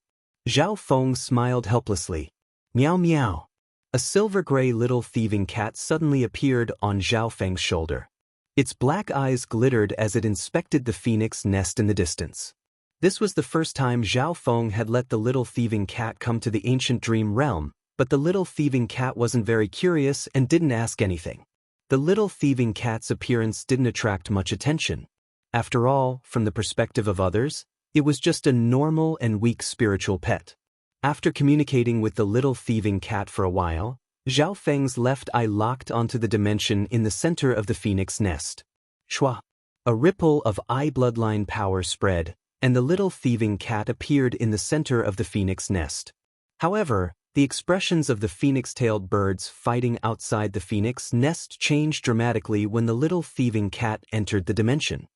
Zhao Feng smiled helplessly. Meow meow. A silver-gray little thieving cat suddenly appeared on Zhao Feng's shoulder. Its black eyes glittered as it inspected the phoenix nest in the distance. This was the first time Zhao Feng had let the little thieving cat come to the ancient dream realm, but the little thieving cat wasn't very curious and didn't ask anything. The little thieving cat's appearance didn't attract much attention. After all, from the perspective of others, it was just a normal and weak spiritual pet. After communicating with the little thieving cat for a while, Zhao Feng's left eye locked onto the dimension in the center of the phoenix nest. Shwa! A ripple of eye bloodline power spread, and the little thieving cat appeared in the center of the phoenix nest. However, the expressions of the phoenix-tailed birds fighting outside the phoenix nest changed dramatically when the little thieving cat entered the dimension.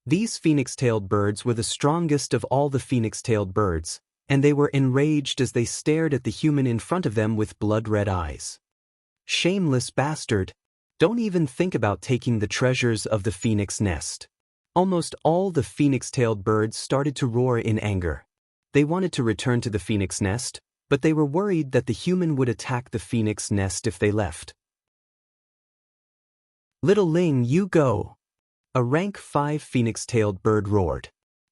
These phoenix-tailed birds were the strongest of all the phoenix-tailed birds, and they were enraged as they stared at the human in front of them with blood-red eyes. Shameless bastard! Don't even think about taking the treasures of the phoenix nest. Almost all the phoenix-tailed birds started to roar in anger. They wanted to return to the phoenix nest, but they were worried that the human would attack the phoenix nest if they left. Little Ling, you go! A rank 5 phoenix-tailed bird roared.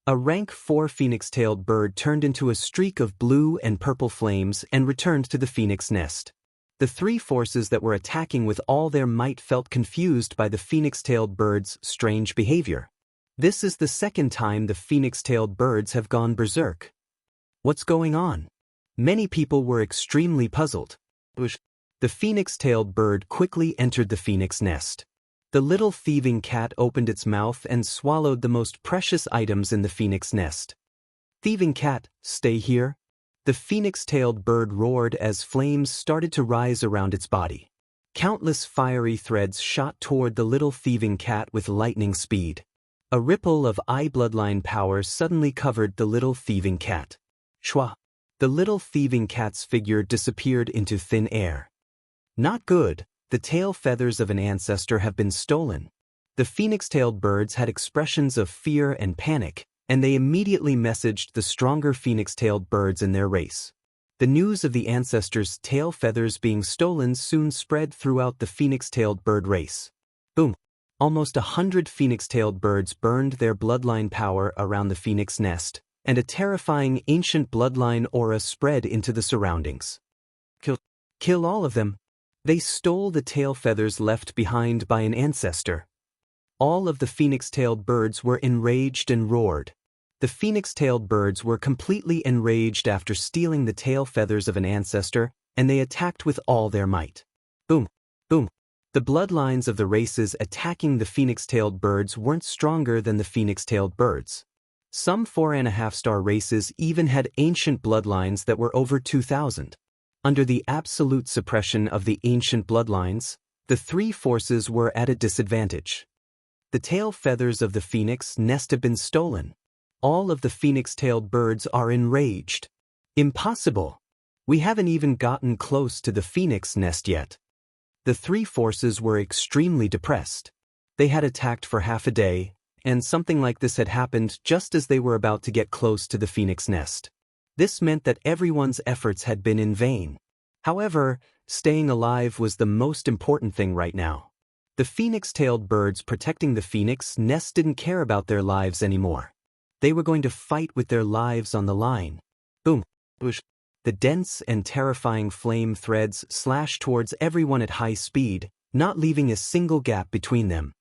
A rank 4 phoenix-tailed bird turned into a streak of blue and purple flames and returned to the phoenix nest. The 3 forces that were attacking with all their might felt confused by the phoenix-tailed bird's strange behavior. This is the second time the phoenix-tailed birds have gone berserk. What's going on? Many people were extremely puzzled. The phoenix-tailed bird quickly entered the phoenix nest. The little thieving cat opened its mouth and swallowed the most precious items in the phoenix nest. Thieving cat, stay here. The phoenix-tailed bird roared as flames started to rise around its body. Countless fiery threads shot toward the little thieving cat with lightning speed. A ripple of eye bloodline power suddenly covered the little thieving cat. Shwa! The little thieving cat's figure disappeared into thin air. Not good. The tail feathers of an ancestor have been stolen. The phoenix-tailed birds had expressions of fear and panic, and they immediately messaged the stronger phoenix-tailed birds in their race. The news of the ancestors' tail feathers being stolen soon spread throughout the phoenix-tailed bird race. Boom. Almost 100 phoenix-tailed birds burned their bloodline power around the phoenix nest, and a terrifying ancient bloodline aura spread into the surroundings. Kill all of them. They stole the tail feathers left behind by an ancestor. All of the phoenix-tailed birds were enraged and roared. The phoenix-tailed birds were completely enraged after stealing the tail feathers of an ancestor, and they attacked with all their might. Boom, boom. The bloodlines of the races attacking the phoenix-tailed birds weren't stronger than the phoenix-tailed birds. Some 4.5-star races even had ancient bloodlines that were over 2,000. Under the absolute suppression of the ancient bloodlines, the three forces were at a disadvantage. The tail feathers of the phoenix nest have been stolen. All of the phoenix-tailed birds are enraged. Impossible! We haven't even gotten close to the phoenix nest yet. The three forces were extremely depressed. They had attacked for half a day, and something like this had happened just as they were about to get close to the phoenix nest. This meant that everyone's efforts had been in vain. However, staying alive was the most important thing right now. The phoenix-tailed birds protecting the phoenix nest didn't care about their lives anymore. They were going to fight with their lives on the line. Boom! Whoosh! The dense and terrifying flame threads slashed towards everyone at high speed, not leaving a single gap between them.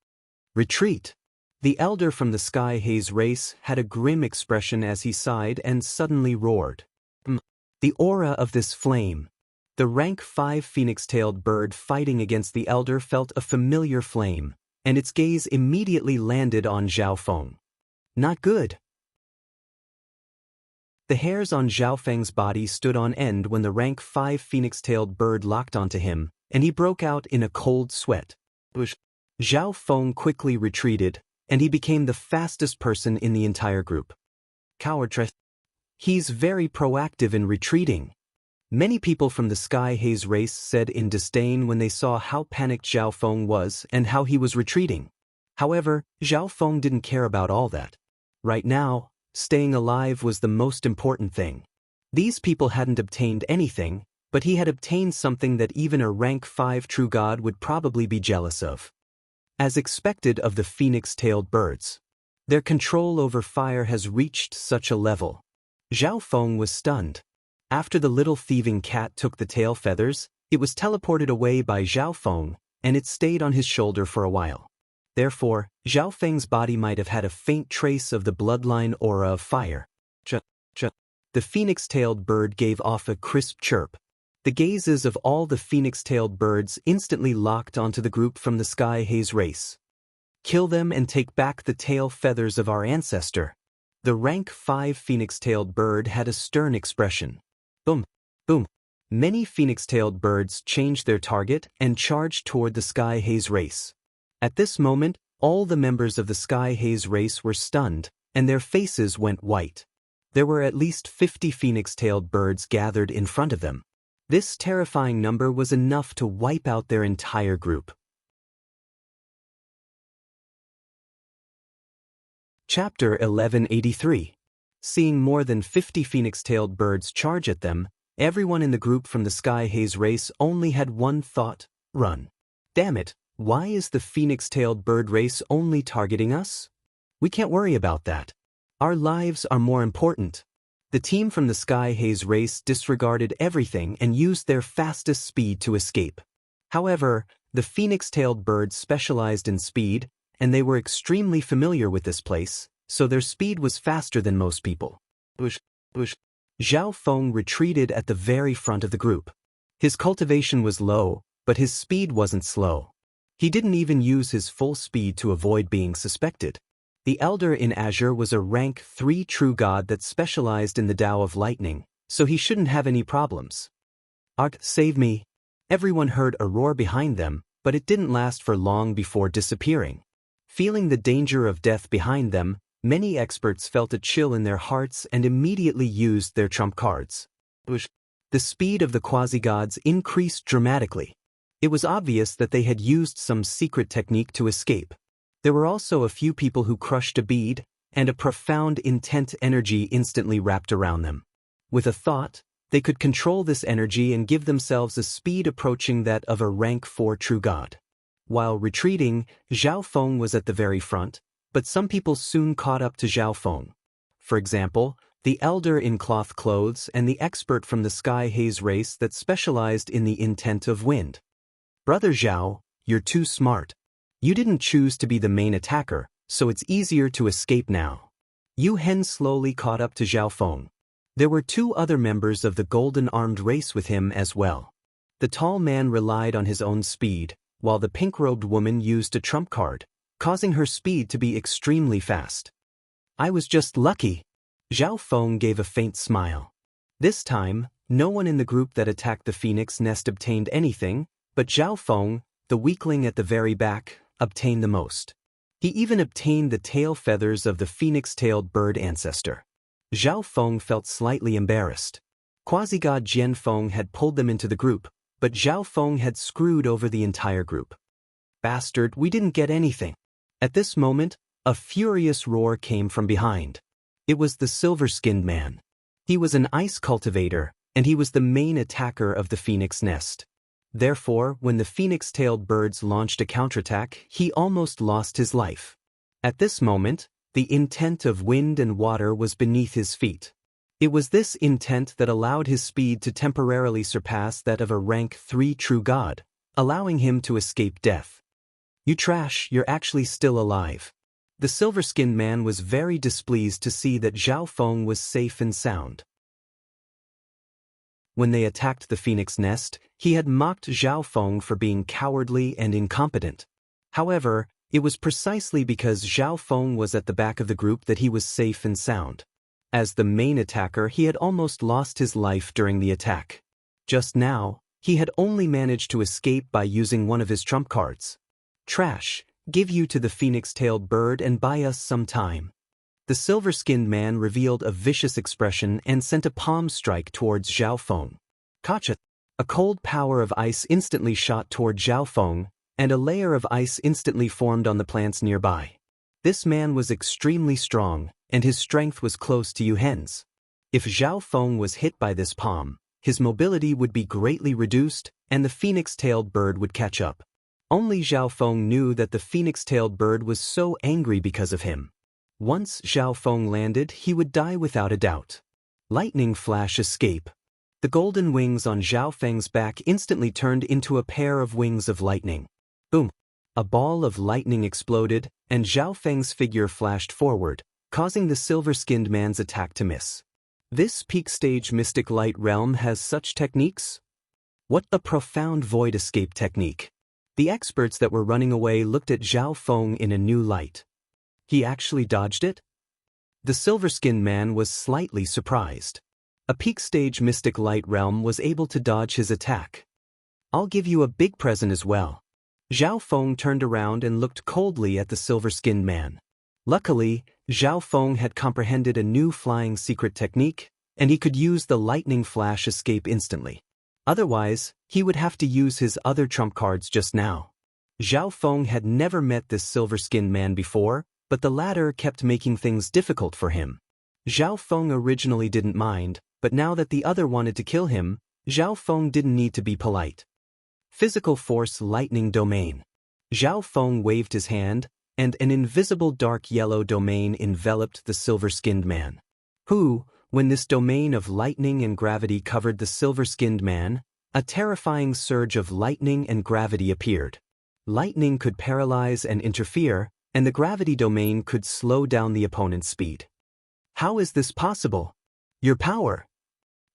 Retreat! The elder from the Sky Haze race had a grim expression as he sighed and suddenly roared. The aura of this flame. The rank 5 phoenix-tailed bird fighting against the elder felt a familiar flame, and its gaze immediately landed on Zhao Feng. Not good. The hairs on Zhao Feng's body stood on end when the rank 5 phoenix-tailed bird locked onto him, and he broke out in a cold sweat. Zhao Feng quickly retreated, and he became the fastest person in the entire group. Coward. He's very proactive in retreating. Many people from the Sky Haze race said in disdain when they saw how panicked Zhao Feng was and how he was retreating. However, Zhao Feng didn't care about all that. Right now, staying alive was the most important thing. These people hadn't obtained anything, but he had obtained something that even a rank 5 true god would probably be jealous of. As expected of the phoenix-tailed birds, their control over fire has reached such a level. Zhao Feng was stunned. After the little thieving cat took the tail feathers, it was teleported away by Zhao Feng, and it stayed on his shoulder for a while. Therefore, Zhao Feng's body might have had a faint trace of the bloodline aura of fire. The phoenix-tailed bird gave off a crisp chirp. The gazes of all the phoenix-tailed birds instantly locked onto the group from the Sky Haze race. Kill them and take back the tail feathers of our ancestor. The rank 5 phoenix-tailed bird had a stern expression. Boom, boom. Many phoenix-tailed birds changed their target and charged toward the Sky Haze race. At this moment, all the members of the Sky Haze race were stunned, and their faces went white. There were at least 50 phoenix-tailed birds gathered in front of them. This terrifying number was enough to wipe out their entire group. Chapter 1183. Seeing more than 50 phoenix-tailed birds charge at them, everyone in the group from the Sky Haze race only had one thought: run. Damn it, why is the phoenix-tailed bird race only targeting us? We can't worry about that. Our lives are more important. The team from the Sky Haze race disregarded everything and used their fastest speed to escape. However, the phoenix-tailed birds specialized in speed, and they were extremely familiar with this place, so their speed was faster than most people. Zhao Feng retreated at the very front of the group. His cultivation was low, but his speed wasn't slow. He didn't even use his full speed to avoid being suspected. The Elder in Azure was a rank 3 true god that specialized in the Tao of Lightning, so he shouldn't have any problems. Ark, save me! Everyone heard a roar behind them, but it didn't last for long before disappearing. Feeling the danger of death behind them, many experts felt a chill in their hearts and immediately used their trump cards. The speed of the quasi-gods increased dramatically. It was obvious that they had used some secret technique to escape. There were also a few people who crushed a bead, and a profound intent energy instantly wrapped around them. With a thought, they could control this energy and give themselves a speed approaching that of a rank 4 true god. While retreating, Zhao Feng was at the very front, but some people soon caught up to Zhao Feng. For example, the elder in cloth clothes and the expert from the Sky Haze race that specialized in the intent of wind. Brother Zhao, you're too smart. You didn't choose to be the main attacker, so it's easier to escape now. Yu Hen slowly caught up to Zhao Feng. There were 2 other members of the golden-armed race with him as well. The tall man relied on his own speed, while the pink-robed woman used a trump card, causing her speed to be extremely fast. I was just lucky. Zhao Feng gave a faint smile. This time, no one in the group that attacked the phoenix nest obtained anything, but Zhao Feng, the weakling at the very back, obtained the most. He even obtained the tail feathers of the phoenix-tailed bird ancestor. Zhao Feng felt slightly embarrassed. Quasi-god Jian Feng had pulled them into the group, but Zhao Feng had screwed over the entire group. Bastard, we didn't get anything. At this moment, a furious roar came from behind. It was the silver-skinned man. He was an ice cultivator, and he was the main attacker of the phoenix nest. Therefore, when the phoenix-tailed birds launched a counterattack, he almost lost his life. At this moment, the intent of wind and water was beneath his feet. It was this intent that allowed his speed to temporarily surpass that of a rank 3 true god, allowing him to escape death. You trash, you're actually still alive. The silver-skinned man was very displeased to see that Zhao Feng was safe and sound. When they attacked the phoenix nest, he had mocked Zhao Feng for being cowardly and incompetent. However, it was precisely because Zhao Feng was at the back of the group that he was safe and sound. As the main attacker, he had almost lost his life during the attack. Just now, he had only managed to escape by using one of his trump cards. Trash, give you to the phoenix-tailed bird and buy us some time. The silver-skinned man revealed a vicious expression and sent a palm strike towards Zhao Feng. Gotcha! A cold power of ice instantly shot toward Zhao Feng, and a layer of ice instantly formed on the plants nearby. This man was extremely strong, and his strength was close to Yu Hen's. If Zhao Feng was hit by this palm, his mobility would be greatly reduced, and the phoenix-tailed bird would catch up. Only Zhao Feng knew that the phoenix-tailed bird was so angry because of him. Once Zhao Feng landed, he would die without a doubt. Lightning flash escape. The golden wings on Zhao Feng's back instantly turned into a pair of wings of lightning. Boom! A ball of lightning exploded, and Zhao Feng's figure flashed forward, causing the silver-skinned man's attack to miss. This peak stage mystic light realm has such techniques? What a profound void escape technique! The experts that were running away looked at Zhao Feng in a new light. He actually dodged it? The silver-skinned man was slightly surprised. A peak stage mystic light realm was able to dodge his attack. I'll give you a big present as well. Zhao Feng turned around and looked coldly at the silver-skinned man. Luckily, Zhao Feng had comprehended a new flying secret technique, and he could use the lightning flash escape instantly. Otherwise, he would have to use his other trump cards just now. Zhao Feng had never met this silver-skinned man before, but the latter kept making things difficult for him. Zhao Feng originally didn't mind, but now that the other wanted to kill him, Zhao Feng didn't need to be polite. Physical Force Lightning Domain. Zhao Feng waved his hand, and an invisible dark yellow domain enveloped the silver-skinned man. When this domain of lightning and gravity covered the silver-skinned man, a terrifying surge of lightning and gravity appeared. Lightning could paralyze and interfere, and the gravity domain could slow down the opponent's speed. How is this possible? Your power!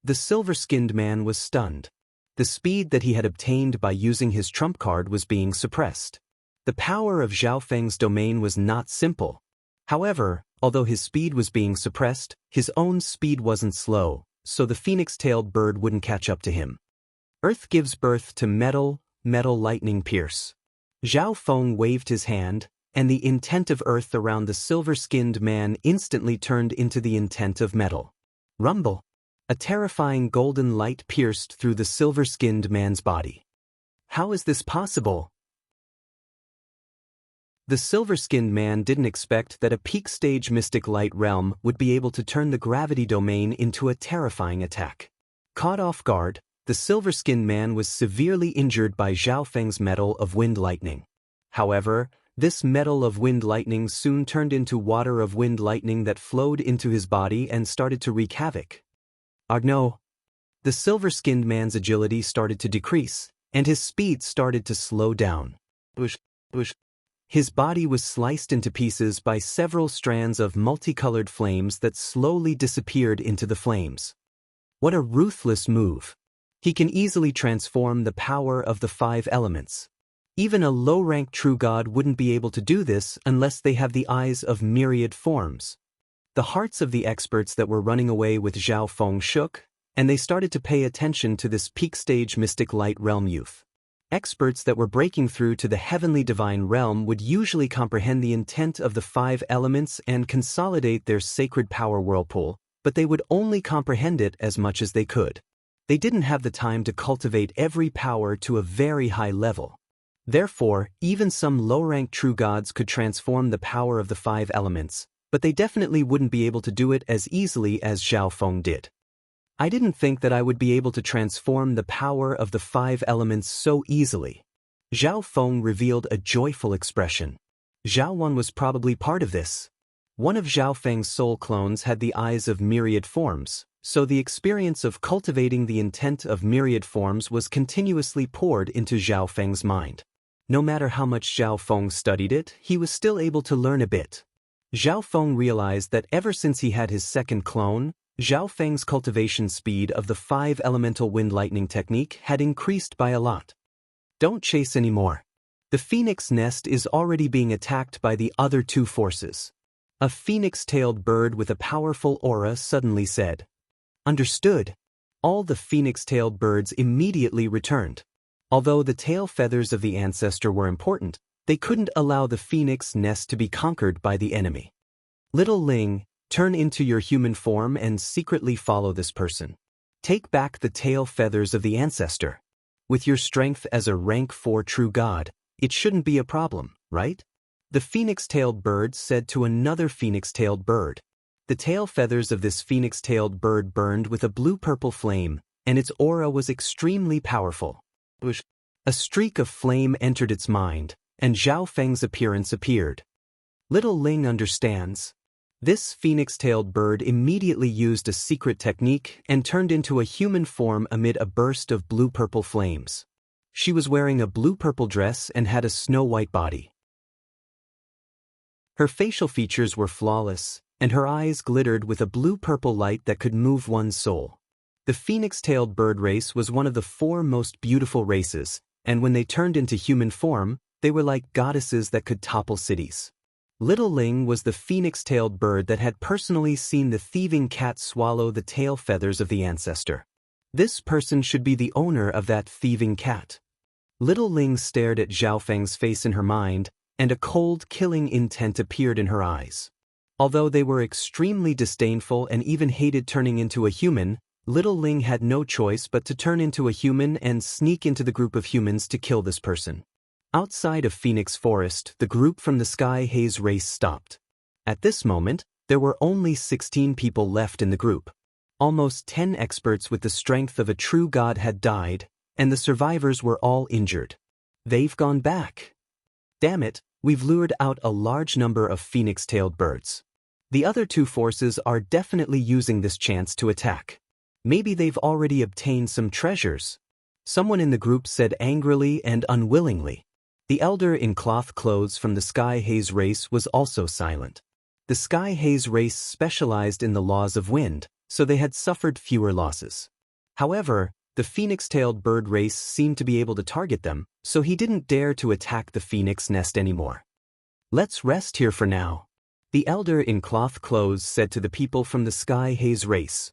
The silver-skinned man was stunned. The speed that he had obtained by using his trump card was being suppressed. The power of Zhao Feng's domain was not simple. However, although his speed was being suppressed, his own speed wasn't slow, so the phoenix-tailed bird wouldn't catch up to him. Earth gives birth to metal, lightning pierce. Zhao Feng waved his hand, and the intent of earth around the silver-skinned man instantly turned into the intent of metal. Rumble! A terrifying golden light pierced through the silver-skinned man's body. How is this possible? The silver-skinned man didn't expect that a peak-stage mystic light realm would be able to turn the gravity domain into a terrifying attack. Caught off guard, the silver-skinned man was severely injured by Zhao Feng's metal of wind lightning. However, this metal of wind lightning soon turned into water of wind lightning that flowed into his body and started to wreak havoc. Oh no! The silver-skinned man's agility started to decrease, and his speed started to slow down. Bush. His body was sliced into pieces by several strands of multicolored flames that slowly disappeared into the flames. What a ruthless move! He can easily transform the power of the 5 elements. Even a low-ranked true god wouldn't be able to do this unless they have the eyes of myriad forms. The hearts of the experts that were running away with Zhao Feng shook, and they started to pay attention to this peak-stage mystic light realm youth. Experts that were breaking through to the heavenly divine realm would usually comprehend the intent of the 5 elements and consolidate their sacred power whirlpool, but they would only comprehend it as much as they could. They didn't have the time to cultivate every power to a very high level. Therefore, even some low-ranked true gods could transform the power of the 5 elements, but they definitely wouldn't be able to do it as easily as Zhao Feng did. I didn't think that I would be able to transform the power of the 5 elements so easily. Zhao Feng revealed a joyful expression. Zhao Wan was probably part of this. One of Zhao Feng's soul clones had the eyes of myriad forms, so the experience of cultivating the intent of myriad forms was continuously poured into Zhao Feng's mind. No matter how much Zhao Feng studied it, he was still able to learn a bit. Zhao Feng realized that ever since he had his second clone, Zhao Feng's cultivation speed of the 5 elemental wind lightning technique had increased by a lot. Don't chase anymore. The phoenix nest is already being attacked by the other 2 forces. A phoenix-tailed bird with a powerful aura suddenly said. Understood. All the phoenix-tailed birds immediately returned. Although the tail feathers of the ancestor were important, they couldn't allow the phoenix nest to be conquered by the enemy. Little Ling, turn into your human form and secretly follow this person. Take back the tail feathers of the ancestor. With your strength as a rank 4 true god, it shouldn't be a problem, right? The phoenix-tailed bird said to another phoenix-tailed bird. The tail feathers of this phoenix-tailed bird burned with a blue-purple flame, and its aura was extremely powerful. A streak of flame entered its mind, and Zhao Feng's appearance appeared. Little Ling understands. This phoenix-tailed bird immediately used a secret technique and turned into a human form amid a burst of blue-purple flames. She was wearing a blue-purple dress and had a snow-white body. Her facial features were flawless, and her eyes glittered with a blue-purple light that could move one's soul. The phoenix-tailed bird race was one of the 4 most beautiful races, and when they turned into human form, they were like goddesses that could topple cities. Little Ling was the phoenix-tailed bird that had personally seen the thieving cat swallow the tail feathers of the ancestor. This person should be the owner of that thieving cat. Little Ling stared at Zhao Feng's face in her mind, and a cold, killing intent appeared in her eyes. Although they were extremely disdainful and even hated turning into a human, Little Ling had no choice but to turn into a human and sneak into the group of humans to kill this person. Outside of Phoenix Forest, the group from the Sky Haze race stopped. At this moment, there were only 16 people left in the group. Almost 10 experts with the strength of a true god had died, and the survivors were all injured. They've gone back. Damn it, we've lured out a large number of phoenix-tailed birds. The other 2 forces are definitely using this chance to attack. Maybe they've already obtained some treasures. Someone in the group said angrily and unwillingly. The elder in cloth clothes from the Sky Haze race was also silent. The Sky Haze race specialized in the laws of wind, so they had suffered fewer losses. However, the phoenix-tailed bird race seemed to be able to target them, so he didn't dare to attack the phoenix nest anymore. Let's rest here for now. The elder in cloth clothes said to the people from the Sky Haze race.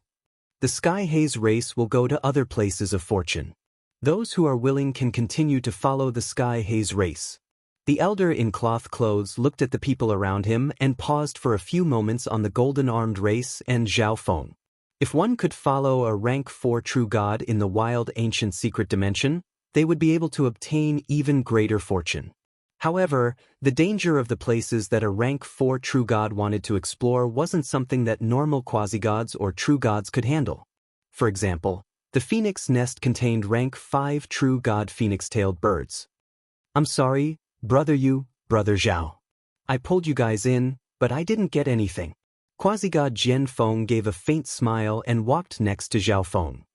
The Sky Haze race will go to other places of fortune. Those who are willing can continue to follow the Sky Haze race. The elder in cloth clothes looked at the people around him and paused for a few moments on the golden-armed race and Zhao Feng. If one could follow a rank 4 true god in the wild ancient secret dimension, they would be able to obtain even greater fortune. However, the danger of the places that a rank 4 true god wanted to explore wasn't something that normal quasi-gods or true gods could handle. For example, the phoenix nest contained rank 5 true god phoenix-tailed birds. I'm sorry, Brother Zhao. I pulled you guys in, but I didn't get anything. Quasi-god Jian Feng gave a faint smile and walked next to Zhao Feng.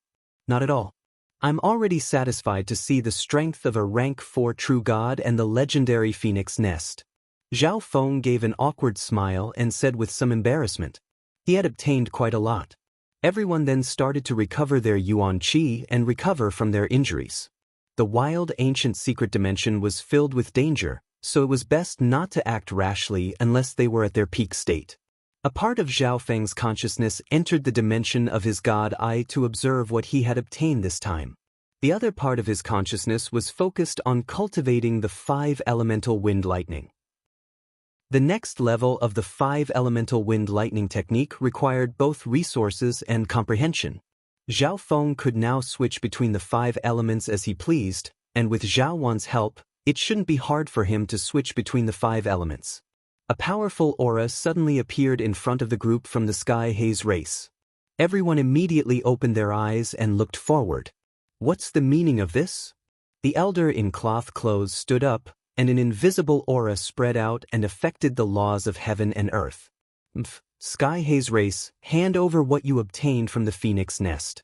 Not at all. I'm already satisfied to see the strength of a rank 4 true god and the legendary phoenix nest. Zhao Feng gave an awkward smile and said with some embarrassment. He had obtained quite a lot. Everyone then started to recover their yuan qi and recover from their injuries. The wild ancient secret dimension was filled with danger, so it was best not to act rashly unless they were at their peak state. A part of Zhao Feng's consciousness entered the dimension of his god eye to observe what he had obtained this time. The other part of his consciousness was focused on cultivating the 5 elemental wind lightning. The next level of the 5 elemental wind lightning technique required both resources and comprehension. Zhao Feng could now switch between the 5 elements as he pleased, and with Zhao Wan's help, it shouldn't be hard for him to switch between the 5 elements. A powerful aura suddenly appeared in front of the group from the Sky Haze race. Everyone immediately opened their eyes and looked forward. What's the meaning of this? The elder in cloth clothes stood up, and an invisible aura spread out and affected the laws of heaven and earth. Sky Haze race, hand over what you obtained from the phoenix nest.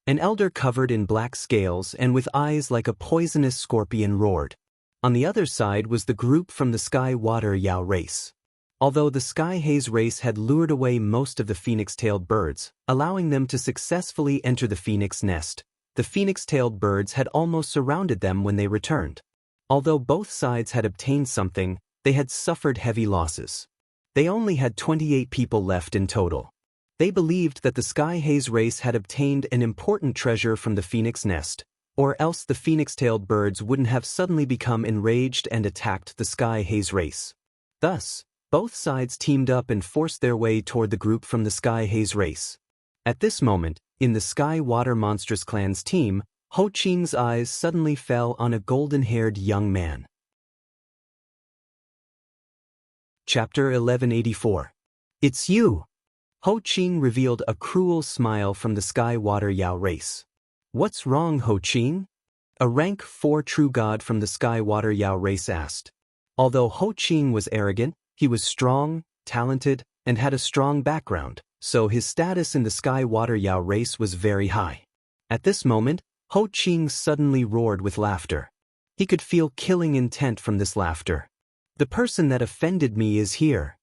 An elder covered in black scales and with eyes like a poisonous scorpion roared. On the other side was the group from the Sky Water Yao race. Although the Sky Haze race had lured away most of the phoenix-tailed birds, allowing them to successfully enter the phoenix nest, the phoenix-tailed birds had almost surrounded them when they returned. Although both sides had obtained something, they had suffered heavy losses. They only had 28 people left in total. They believed that the Sky Haze race had obtained an important treasure from the phoenix nest, or else the phoenix-tailed birds wouldn't have suddenly become enraged and attacked the Sky Haze race. Thus, both sides teamed up and forced their way toward the group from the Sky Haze race. At this moment, in the Sky Water Monstrous Clan's team, Ho Qing's eyes suddenly fell on a golden-haired young man. Chapter 1184. It's you! Ho Qing revealed a cruel smile from the Sky Water Yao race. What's wrong, Ho Qing? A rank 4 true god from the Sky Water Yao race asked. Although Ho Qing was arrogant, he was strong, talented, and had a strong background, so his status in the Sky Water Yao race was very high. At this moment, Ho Qing suddenly roared with laughter. He could feel killing intent from this laughter. The person that offended me is here,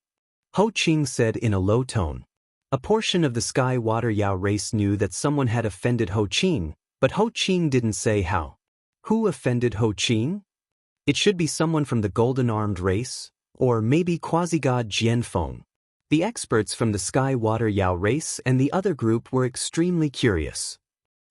Ho Qing said in a low tone. A portion of the Sky Water Yao race knew that someone had offended Ho Qing, but Ho Qing didn't say how. Who offended Ho Qing? It should be someone from the golden-armed race, or maybe quasi-god Jian Feng. The experts from the Sky Water Yao race and the other group were extremely curious.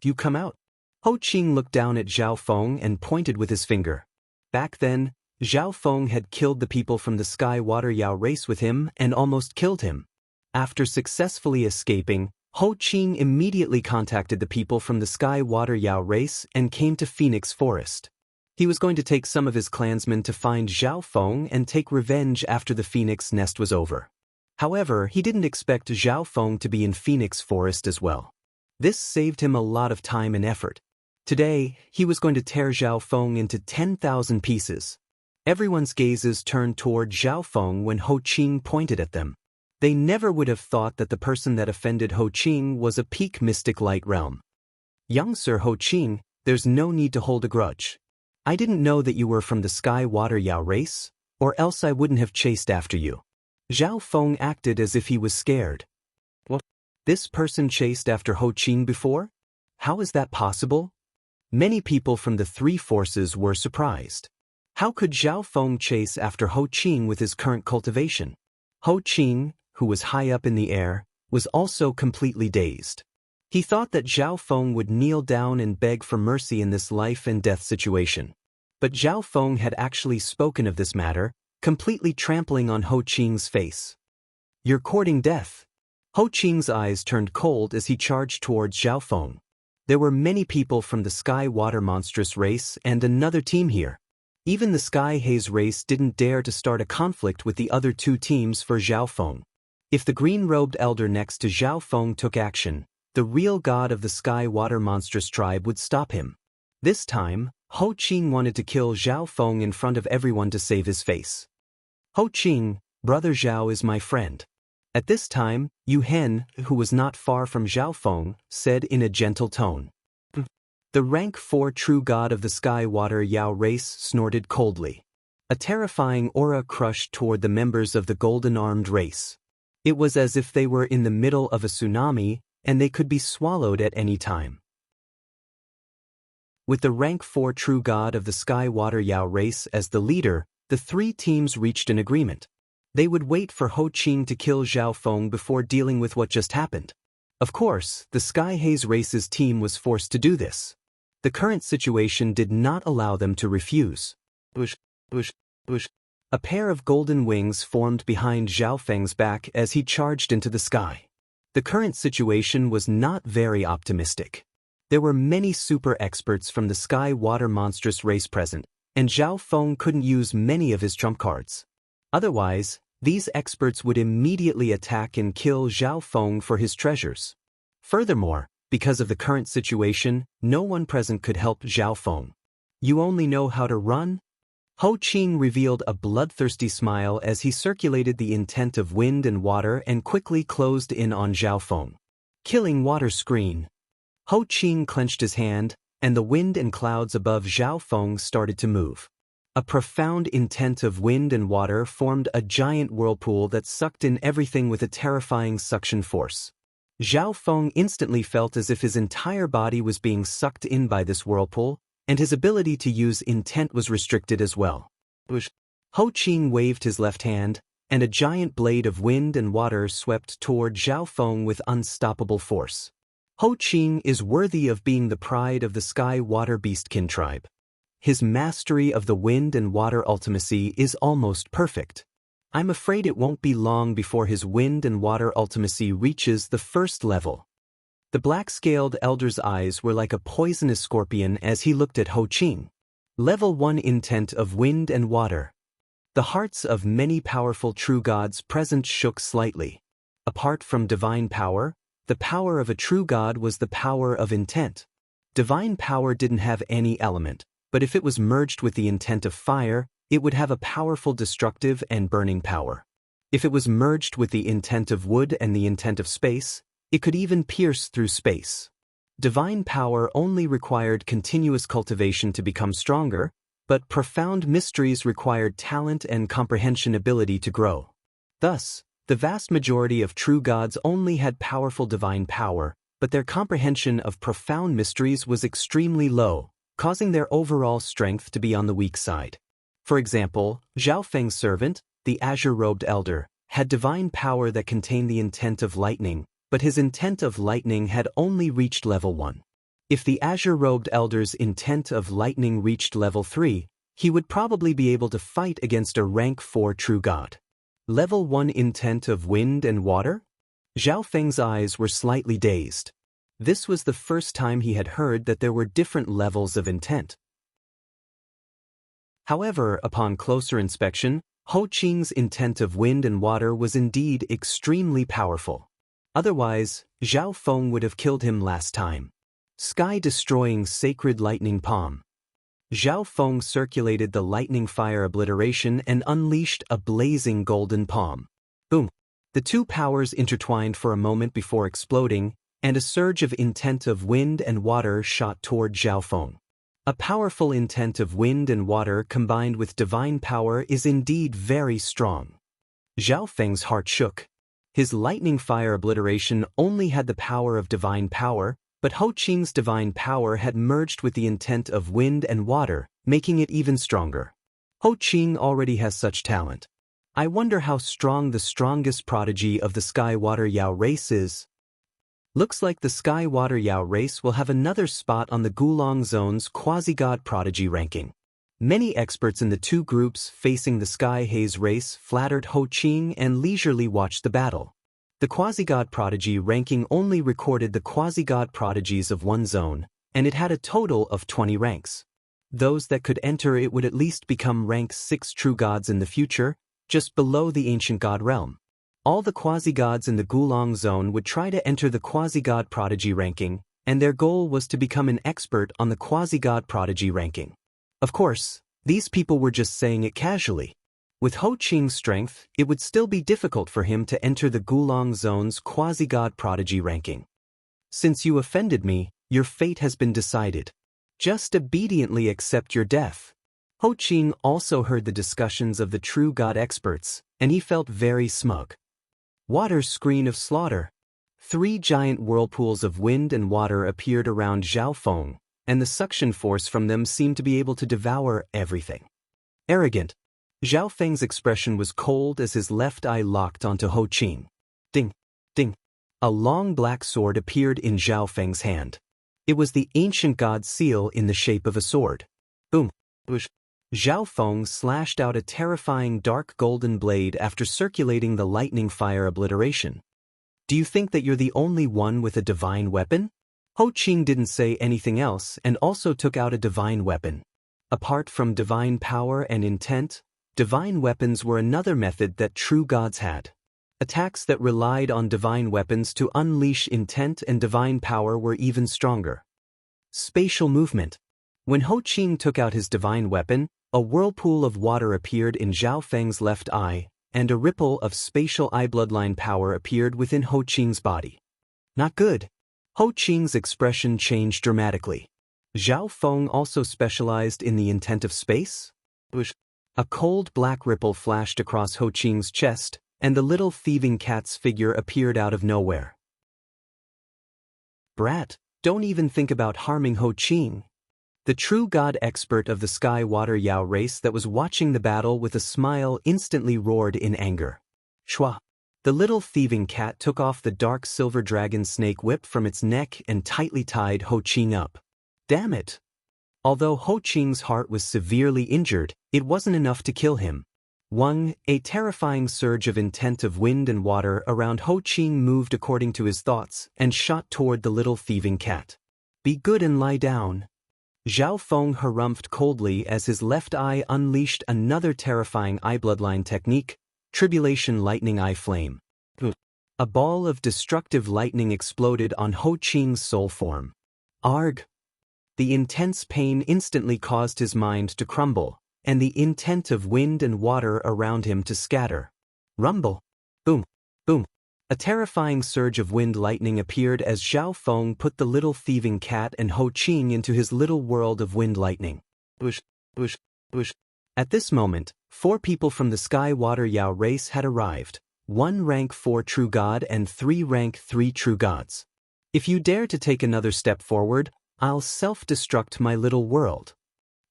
You come out. Ho Qing looked down at Zhao Feng and pointed with his finger. Back then, Zhao Feng had killed the people from the Sky Water Yao race with him and almost killed him. After successfully escaping, Ho Qing immediately contacted the people from the Sky Water Yao race and came to Phoenix Forest. He was going to take some of his clansmen to find Zhao Feng and take revenge after the Phoenix nest was over. However, he didn't expect Zhao Feng to be in Phoenix Forest as well. This saved him a lot of time and effort. Today, he was going to tear Zhao Feng into 10,000 pieces. Everyone's gazes turned toward Zhao Feng when Ho Qing pointed at them. They never would have thought that the person that offended Ho Qing was a peak mystic light realm. Young Sir Ho Qing, there's no need to hold a grudge. I didn't know that you were from the Sky Water Yao race, or else I wouldn't have chased after you. Zhao Feng acted as if he was scared. What? This person chased after Ho Qing before? How is that possible? Many people from the 3 forces were surprised. How could Zhao Feng chase after Ho Qing with his current cultivation? Ho Qing, who was high up in the air, was also completely dazed. He thought that Zhao Feng would kneel down and beg for mercy in this life and death situation. But Zhao Feng had actually spoken of this matter, completely trampling on Ho Qing's face. You're courting death. Ho Qing's eyes turned cold as he charged towards Zhao Feng. There were many people from the Sky Water Monstrous race and another team here. Even the Sky Haze race didn't dare to start a conflict with the other 2 teams for Zhao Feng. If the green-robed elder next to Zhao Feng took action, the real god of the Sky Water Monstrous tribe would stop him. This time, Ho Qing wanted to kill Zhao Feng in front of everyone to save his face. Ho Qing, brother Zhao is my friend. At this time, Yu Hen, who was not far from Zhao Feng, said in a gentle tone. The rank 4 true god of the sky water Yao race snorted coldly. A terrifying aura crushed toward the members of the golden-armed race. It was as if they were in the middle of a tsunami, and they could be swallowed at any time. With the rank 4 true god of the sky water Yao race as the leader, the three teams reached an agreement. They would wait for Ho Qing to kill Zhao Feng before dealing with what just happened. Of course, the Sky Haze Race's team was forced to do this. The current situation did not allow them to refuse. A pair of golden wings formed behind Zhao Feng's back as he charged into the sky. The current situation was not very optimistic. There were many super experts from the Sky Water Monstrous race present, and Zhao Feng couldn't use many of his trump cards. Otherwise, these experts would immediately attack and kill Zhao Feng for his treasures. Furthermore, because of the current situation, no one present could help Zhao Feng. You only know how to run? Ho Qing revealed a bloodthirsty smile as he circulated the intent of wind and water and quickly closed in on Zhao Feng. Killing water screen. Ho Qing clenched his hand, and the wind and clouds above Zhao Feng started to move. A profound intent of wind and water formed a giant whirlpool that sucked in everything with a terrifying suction force. Zhao Feng instantly felt as if his entire body was being sucked in by this whirlpool, and his ability to use intent was restricted as well. Ho Qing waved his left hand, and a giant blade of wind and water swept toward Zhao Feng with unstoppable force. Ho Qing is worthy of being the pride of the Sky Water Beastkin tribe. His mastery of the wind and water ultimacy is almost perfect. I'm afraid it won't be long before his wind and water ultimacy reaches the first level. The black-scaled elder's eyes were like a poisonous scorpion as he looked at Ho Qing. Level 1 intent of wind and water. The hearts of many powerful true gods present shook slightly. Apart from divine power, the power of a true god was the power of intent. Divine power didn't have any element, but if it was merged with the intent of fire, it would have a powerful destructive and burning power. If it was merged with the intent of wood and the intent of space, it could even pierce through space. Divine power only required continuous cultivation to become stronger, but profound mysteries required talent and comprehension ability to grow. Thus, the vast majority of true gods only had powerful divine power, but their comprehension of profound mysteries was extremely low, causing their overall strength to be on the weak side. For example, Zhao Feng's servant, the azure-robed elder, had divine power that contained the intent of lightning, but his intent of lightning had only reached level 1. If the azure-robed elder's intent of lightning reached level 3, he would probably be able to fight against a rank 4 true god. Level 1 intent of wind and water? Zhao Feng's eyes were slightly dazed. This was the first time he had heard that there were different levels of intent. However, upon closer inspection, Ho Qing's intent of wind and water was indeed extremely powerful. Otherwise, Zhao Feng would have killed him last time. Sky-destroying sacred lightning palm. Zhao Feng circulated the lightning fire obliteration and unleashed a blazing golden palm. Boom! The two powers intertwined for a moment before exploding, and a surge of intent of wind and water shot toward Zhao Feng. A powerful intent of wind and water combined with divine power is indeed very strong. Zhao Feng's heart shook. His lightning fire obliteration only had the power of divine power, but Ho Qing's divine power had merged with the intent of wind and water, making it even stronger. Ho Qing already has such talent. I wonder how strong the strongest prodigy of the Sky Water Yao race is. Looks like the Sky Water Yao race will have another spot on the Gulong Zone's quasi-god prodigy ranking. Many experts in the two groups facing the Sky Haze race flattered Ho Qing and leisurely watched the battle. The quasi-god prodigy ranking only recorded the quasi-god prodigies of one zone, and it had a total of 20 ranks. Those that could enter it would at least become rank 6 true gods in the future, just below the ancient god realm. All the quasi-gods in the Gulong Zone would try to enter the quasi-god prodigy ranking, and their goal was to become an expert on the quasi-god prodigy ranking. Of course, these people were just saying it casually. With Ho Qing's strength, it would still be difficult for him to enter the Gulong Zone's quasi-god prodigy ranking. Since you offended me, your fate has been decided. Just obediently accept your death. Ho Qing also heard the discussions of the true god experts, and he felt very smug. Water's screen of slaughter. 3 giant whirlpools of wind and water appeared around Zhao Feng, and the suction force from them seemed to be able to devour everything. Arrogant. Zhao Feng's expression was cold as his left eye locked onto Ho Qing. Ding, ding. A long black sword appeared in Zhao Feng's hand. It was the ancient god's seal in the shape of a sword. Boom. Whoosh. Zhao Feng slashed out a terrifying dark golden blade after circulating the lightning fire obliteration. Do you think that you're the only one with a divine weapon? Ho Qing didn't say anything else and also took out a divine weapon. Apart from divine power and intent, divine weapons were another method that true gods had. Attacks that relied on divine weapons to unleash intent and divine power were even stronger. Spatial movement. When Ho Qing took out his divine weapon, a whirlpool of water appeared in Zhao Feng's left eye, and a ripple of spatial eye bloodline power appeared within Ho Qing's body. Not good. Ho Qing's expression changed dramatically. Zhao Feng also specialized in the intent of space? A cold black ripple flashed across Ho Qing's chest, and the little thieving cat's figure appeared out of nowhere. Brat, don't even think about harming Ho Qing. The true god expert of the Sky Water Yao race that was watching the battle with a smile instantly roared in anger. Shwa! The little thieving cat took off the dark silver dragon snake whip from its neck and tightly tied Ho Qing up. Damn it! Although Ho Qing's heart was severely injured, it wasn't enough to kill him. A terrifying surge of intent of wind and water around Ho Qing moved according to his thoughts and shot toward the little thieving cat. Be good and lie down. Zhao Feng harumphed coldly as his left eye unleashed another terrifying eye bloodline technique, Tribulation Lightning Eye Flame. A ball of destructive lightning exploded on Ho Qing's soul form. Arg! The intense pain instantly caused his mind to crumble, and the intent of wind and water around him to scatter. Rumble! Boom! Boom! A terrifying surge of wind lightning appeared as Zhao Feng put the little thieving cat and Ho Qing into his little world of wind lightning. Whoosh! Whoosh! Whoosh! At this moment, 4 people from the Sky Water Yao race had arrived, 1 rank 4 true god and 3 rank 3 true gods. If you dare to take another step forward, I'll self-destruct my little world.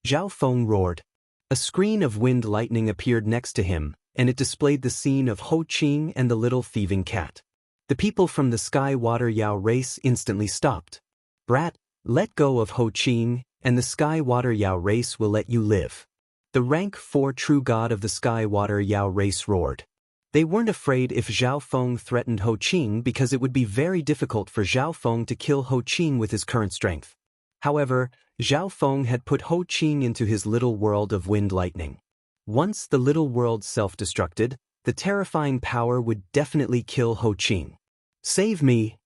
Zhao Feng roared. A screen of wind lightning appeared next to him, and it displayed the scene of Ho Qing and the little thieving cat. The people from the Sky Water Yao race instantly stopped. Brat, let go of Ho Qing, and the Sky Water Yao race will let you live. The rank 4 true god of the Sky Water Yao race roared. They weren't afraid if Zhao Feng threatened Ho Qing because it would be very difficult for Zhao Feng to kill Ho Qing with his current strength. However, Zhao Feng had put Ho Qing into his little world of wind lightning. Once the little world self-destructed, the terrifying power would definitely kill Ho Qing. Save me!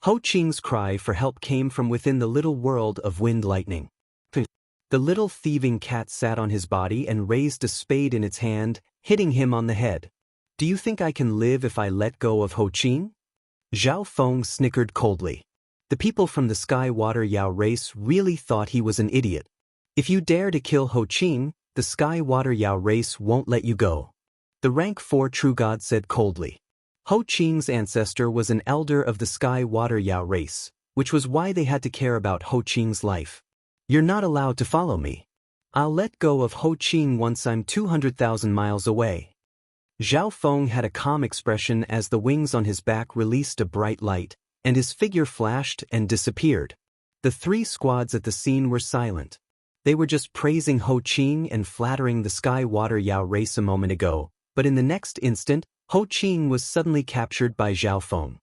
Ho Qing's cry for help came from within the little world of wind lightning. The little thieving cat sat on his body and raised a spade in its hand, hitting him on the head. Do you think I can live if I let go of Ho Qing? Zhao Feng snickered coldly. The people from the Sky Water Yao race really thought he was an idiot. If you dare to kill Ho Qing, the Sky Water Yao race won't let you go. The rank 4 true god said coldly. Ho Qing's ancestor was an elder of the Sky Water Yao race, which was why they had to care about Ho Qing's life. You're not allowed to follow me. I'll let go of Ho Qing once I'm 200,000 miles away. Zhao Feng had a calm expression as the wings on his back released a bright light, and his figure flashed and disappeared. The 3 squads at the scene were silent. They were just praising Ho Qing and flattering the Sky Water Yao race a moment ago, but in the next instant, Ho Qing was suddenly captured by Zhao Feng.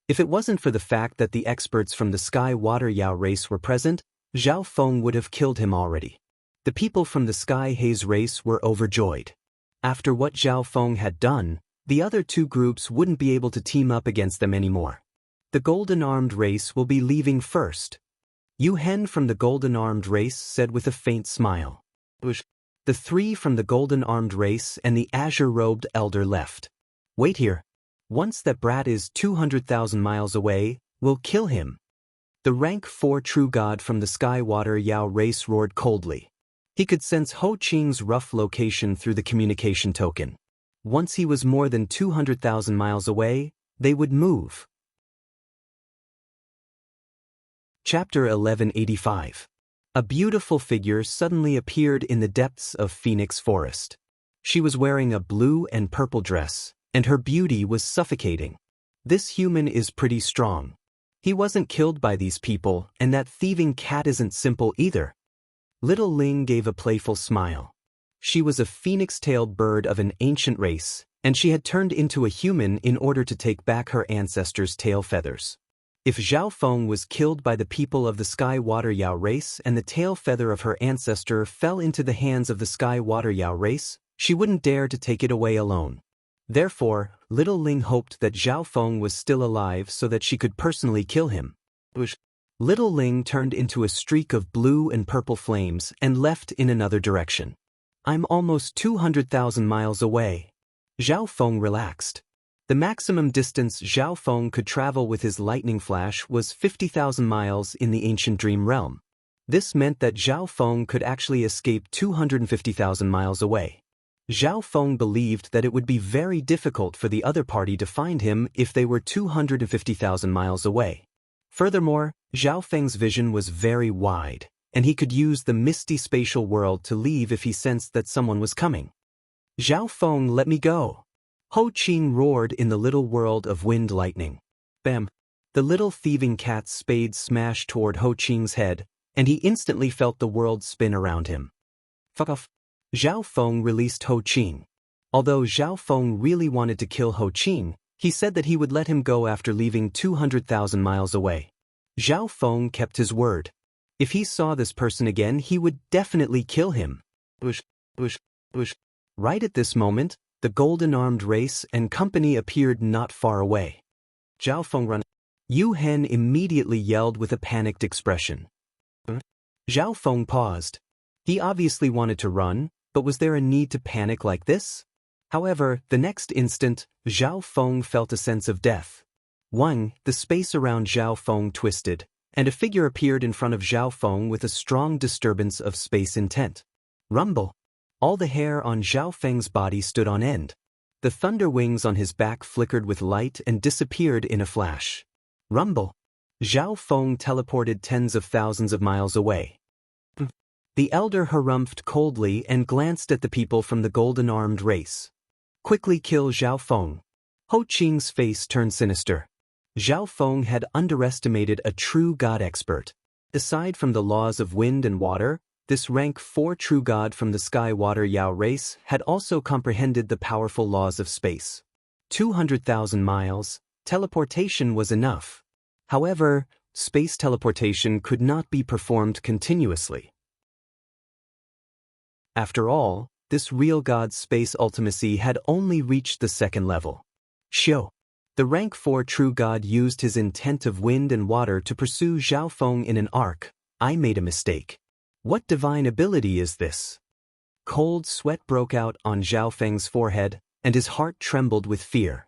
If it wasn't for the fact that the experts from the Sky Water Yao race were present, Zhao Feng would have killed him already. The people from the Sky Haze race were overjoyed. After what Zhao Feng had done, the other 2 groups wouldn't be able to team up against them anymore. The Golden Armed race will be leaving first. Yu Hen from the golden-armed race said with a faint smile. The three from the golden-armed race and the azure-robed elder left. Wait here. Once that brat is 200,000 miles away, we'll kill him. The rank 4 true god from the Sky-Water Yao race roared coldly. He could sense Ho Qing's rough location through the communication token. Once he was more than 200,000 miles away, they would move. Chapter 1185. A beautiful figure suddenly appeared in the depths of Phoenix Forest. She was wearing a blue and purple dress, and her beauty was suffocating. This human is pretty strong. He wasn't killed by these people, and that thieving cat isn't simple either. Little Ling gave a playful smile. She was a phoenix-tailed bird of an ancient race, and she had turned into a human in order to take back her ancestors' tail feathers. If Zhao Feng was killed by the people of the Sky-Water Yao race and the tail feather of her ancestor fell into the hands of the Sky-Water Yao race, she wouldn't dare to take it away alone. Therefore, Little Ling hoped that Zhao Feng was still alive so that she could personally kill him. Little Ling turned into a streak of blue and purple flames and left in another direction. I'm almost 200,000 miles away. Zhao Feng relaxed. The maximum distance Zhao Feng could travel with his lightning flash was 50,000 miles in the ancient dream realm. This meant that Zhao Feng could actually escape 250,000 miles away. Zhao Feng believed that it would be very difficult for the other party to find him if they were 250,000 miles away. Furthermore, Zhao Feng's vision was very wide, and he could use the misty spatial world to leave if he sensed that someone was coming. Zhao Feng, let me go! Ho Qing roared in the little world of wind lightning. Bam! The little thieving cat's spade smashed toward Ho Qing's head, and he instantly felt the world spin around him. Fuck off! Zhao Feng released Ho Qing. Although Zhao Feng really wanted to kill Ho Qing, he said that he would let him go after leaving 200,000 miles away. Zhao Feng kept his word. If he saw this person again, he would definitely kill him. Right at this moment, the golden-armed race and company appeared not far away. Zhao Feng run. Yu Hen immediately yelled with a panicked expression. Zhao Feng paused. He obviously wanted to run, but was there a need to panic like this? However, the next instant, Zhao Feng felt a sense of death. The space around Zhao Feng twisted, and a figure appeared in front of Zhao Feng with a strong disturbance of space intent. Rumble! All the hair on Zhao Feng's body stood on end. The thunder wings on his back flickered with light and disappeared in a flash. Rumble! Zhao Feng teleported tens of thousands of miles away. The elder harumphed coldly and glanced at the people from the golden-armed race. Quickly kill Zhao Feng. Ho Qing's face turned sinister. Zhao Feng had underestimated a true god expert. Aside from the laws of wind and water, this rank 4 true god from the Sky-Water Yao race had also comprehended the powerful laws of space. 200,000 miles, teleportation was enough. However, space teleportation could not be performed continuously. After all, this real god's space ultimacy had only reached the 2nd level. Xiu. The rank 4 true god used his intent of wind and water to pursue Zhao Feng in an arc. I made a mistake. What divine ability is this? Cold sweat broke out on Zhao Feng's forehead, and his heart trembled with fear.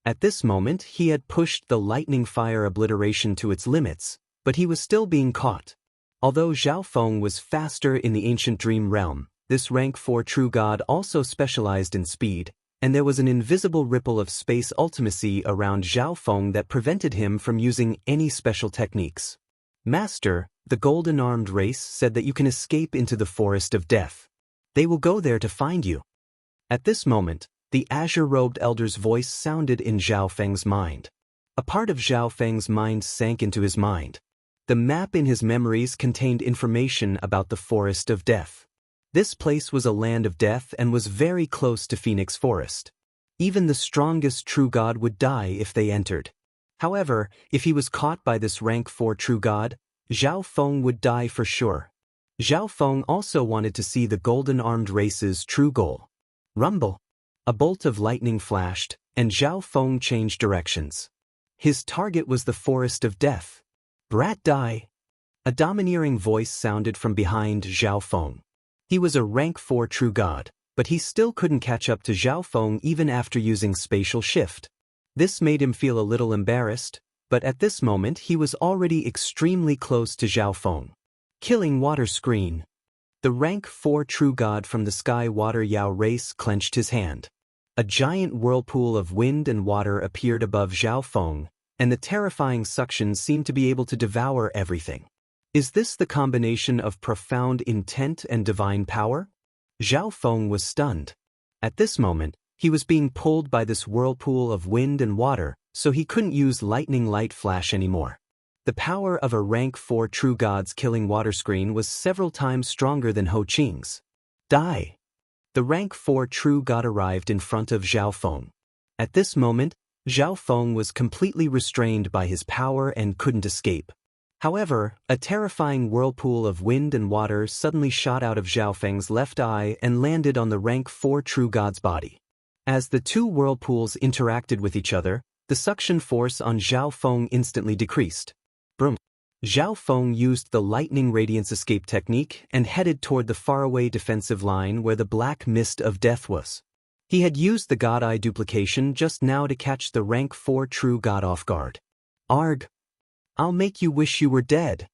At this moment, he had pushed the lightning fire obliteration to its limits, but he was still being caught. Although Zhao Feng was faster in the ancient dream realm, this rank 4 true god also specialized in speed, and there was an invisible ripple of space ultimacy around Zhao Feng that prevented him from using any special techniques. Master, the golden-armed race said that you can escape into the forest of death. They will go there to find you. At this moment, the azure-robed elder's voice sounded in Zhao Feng's mind. A part of Zhao Feng's mind sank into his mind. The map in his memories contained information about the forest of death. This place was a land of death and was very close to Phoenix Forest. Even the strongest true god would die if they entered. However, if he was caught by this rank 4 true god, Zhao Feng would die for sure. Zhao Feng also wanted to see the golden-armed race's true goal. Rumble! A bolt of lightning flashed, and Zhao Feng changed directions. His target was the forest of death. Brat die! A domineering voice sounded from behind Zhao Feng. He was a rank 4 true god, but he still couldn't catch up to Zhao Feng even after using spatial shift. This made him feel a little embarrassed, but at this moment he was already extremely close to Zhao Feng. Killing water screen. The rank 4 true god from the sky water Yao race clenched his hand. A giant whirlpool of wind and water appeared above Zhao Feng, and the terrifying suction seemed to be able to devour everything. Is this the combination of profound intent and divine power? Zhao Feng was stunned. At this moment, he was being pulled by this whirlpool of wind and water, so he couldn't use lightning light flash anymore. The power of a rank 4 true god's killing water screen was several times stronger than Ho Qing's. Die! The rank 4 true god arrived in front of Zhao Feng. At this moment, Zhao Feng was completely restrained by his power and couldn't escape. However, a terrifying whirlpool of wind and water suddenly shot out of Zhao Feng's left eye and landed on the rank 4 true god's body. As the two whirlpools interacted with each other, the suction force on Zhao Feng instantly decreased. Boom! Zhao Feng used the lightning radiance escape technique and headed toward the faraway defensive line where the black mist of death was. He had used the god eye duplication just now to catch the rank 4 true god off guard. Arg! I'll make you wish you were dead.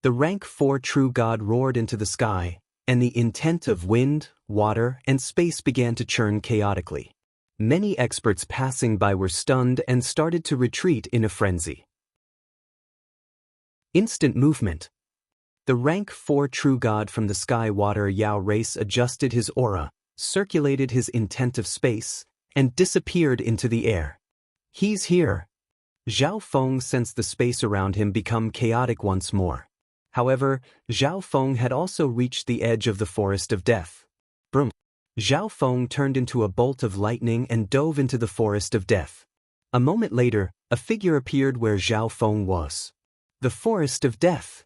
The rank 4 true god roared into the sky, and the intent of wind, water, and space began to churn chaotically. Many experts passing by were stunned and started to retreat in a frenzy. Instant movement. The rank 4 true god from the sky water Yao race adjusted his aura, circulated his intent of space, and disappeared into the air. He's here. Zhao Feng sensed the space around him become chaotic once more. However, Zhao Feng had also reached the edge of the forest of death. Boom! Zhao Feng turned into a bolt of lightning and dove into the forest of death. A moment later, a figure appeared where Zhao Feng was. The forest of death.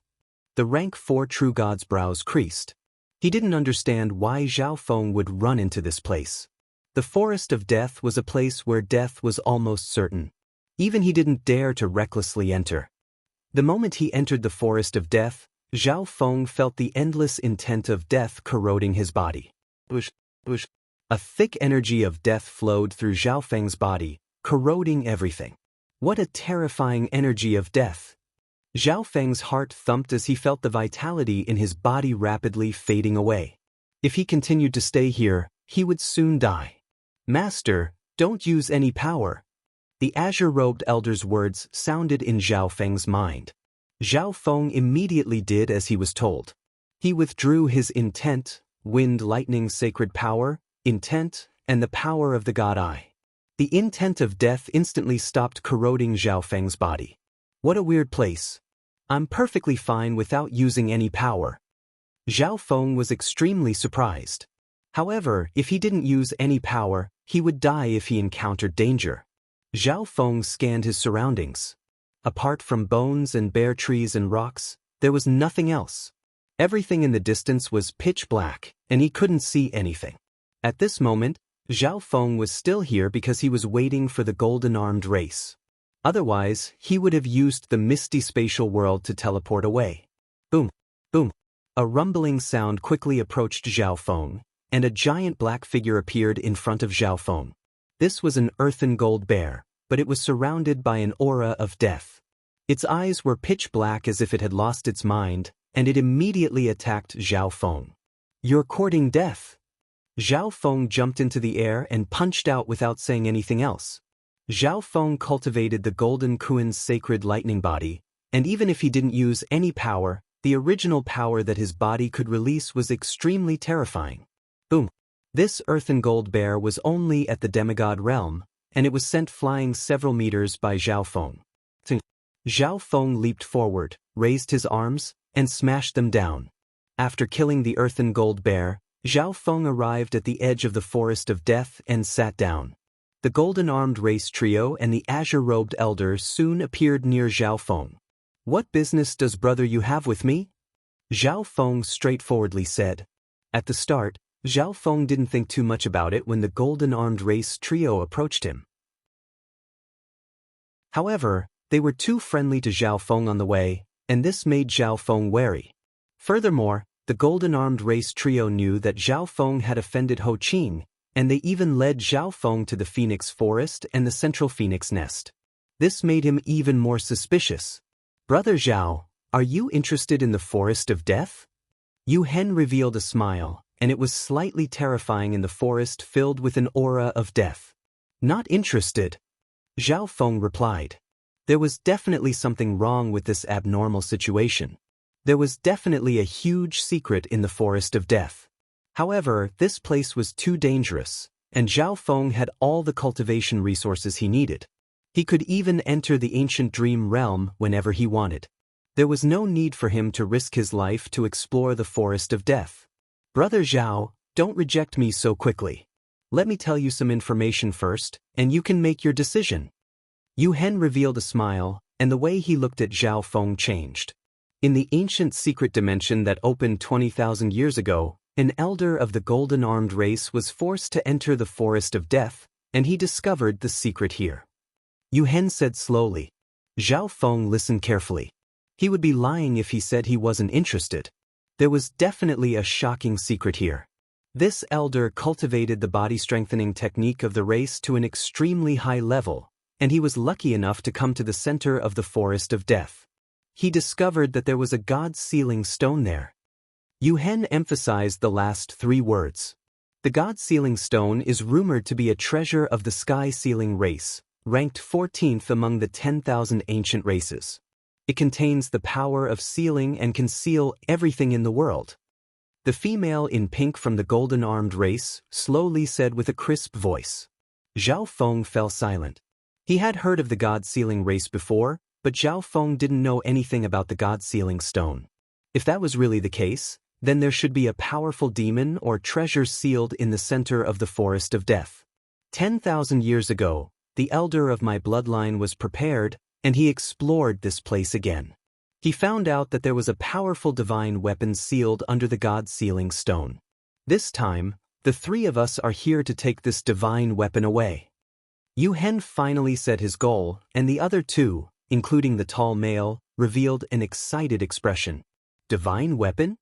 The rank 4 true god's brows creased. He didn't understand why Zhao Feng would run into this place. The forest of death was a place where death was almost certain. Even he didn't dare to recklessly enter. The moment he entered the forest of death, Zhao Feng felt the endless intent of death corroding his body. A thick energy of death flowed through Zhao Feng's body, corroding everything. What a terrifying energy of death! Zhao Feng's heart thumped as he felt the vitality in his body rapidly fading away. If he continued to stay here, he would soon die. Master, don't use any power. The azure-robed elder's words sounded in Zhao Feng's mind. Zhao Feng immediately did as he was told. He withdrew his intent, wind lightning sacred power, intent, and the power of the god eye. The intent of death instantly stopped corroding Zhao Feng's body. What a weird place. I'm perfectly fine without using any power. Zhao Feng was extremely surprised. However, if he didn't use any power, he would die if he encountered danger. Zhao Feng scanned his surroundings. Apart from bones and bare trees and rocks, there was nothing else. Everything in the distance was pitch black, and he couldn't see anything. At this moment, Zhao Feng was still here because he was waiting for the golden-armed race. Otherwise, he would have used the misty spatial world to teleport away. Boom! Boom! A rumbling sound quickly approached Zhao Feng, and a giant black figure appeared in front of Zhao Feng. This was an earthen gold bear, but it was surrounded by an aura of death. Its eyes were pitch black as if it had lost its mind, and it immediately attacked Zhao Feng. You're courting death. Zhao Feng jumped into the air and punched out without saying anything else. Zhao Feng cultivated the Golden Kuan's sacred lightning body, and even if he didn't use any power, the original power that his body could release was extremely terrifying. Boom! This earthen gold bear was only at the demigod realm, and it was sent flying several meters by Zhao Feng. Zhao Feng leaped forward, raised his arms, and smashed them down. After killing the earthen gold bear, Zhao Feng arrived at the edge of the forest of death and sat down. The golden-armed race trio and the azure-robed elder soon appeared near Zhao Feng. What business does brother you have with me? Zhao Feng straightforwardly said. At the start, Zhao Feng didn't think too much about it when the golden-armed race trio approached him. However, they were too friendly to Zhao Feng on the way, and this made Zhao Feng wary. Furthermore, the golden-armed race trio knew that Zhao Feng had offended Ho Qing, and they even led Zhao Feng to the Phoenix Forest and the Central Phoenix Nest. This made him even more suspicious. "Brother Zhao, are you interested in the Forest of Death?" Yu Hen revealed a smile, and it was slightly terrifying in the forest filled with an aura of death. "Not interested," Zhao Feng replied. There was definitely something wrong with this abnormal situation. There was definitely a huge secret in the Forest of Death. However, this place was too dangerous, and Zhao Feng had all the cultivation resources he needed. He could even enter the ancient dream realm whenever he wanted. There was no need for him to risk his life to explore the Forest of Death. "Brother Zhao, don't reject me so quickly. Let me tell you some information first, and you can make your decision." Yu Hen revealed a smile, and the way he looked at Zhao Feng changed. In the ancient secret dimension that opened 20,000 years ago, an elder of the golden-armed race was forced to enter the Forest of Death, and he discovered the secret here. Yu Hen said slowly. Zhao Feng listened carefully. He would be lying if he said he wasn't interested. There was definitely a shocking secret here. This elder cultivated the body-strengthening technique of the race to an extremely high level, and he was lucky enough to come to the center of the Forest of Death. He discovered that there was a God-sealing stone there. Yu Hen emphasized the last 3 words. The God-sealing stone is rumored to be a treasure of the sky-sealing race, ranked 14th among the 10,000 ancient races. It contains the power of sealing and can seal everything in the world. The female in pink from the golden-armed race slowly said with a crisp voice. Zhao Feng fell silent. He had heard of the God-sealing race before, but Zhao Feng didn't know anything about the God-sealing stone. If that was really the case, then there should be a powerful demon or treasure sealed in the center of the Forest of Death. 10,000 years ago, the elder of my bloodline was prepared, and he explored this place again. He found out that there was a powerful divine weapon sealed under the God-sealing stone. This time, the 3 of us are here to take this divine weapon away. Yu Hen finally said his goal, and the other 2, including the tall male, revealed an excited expression. Divine weapon?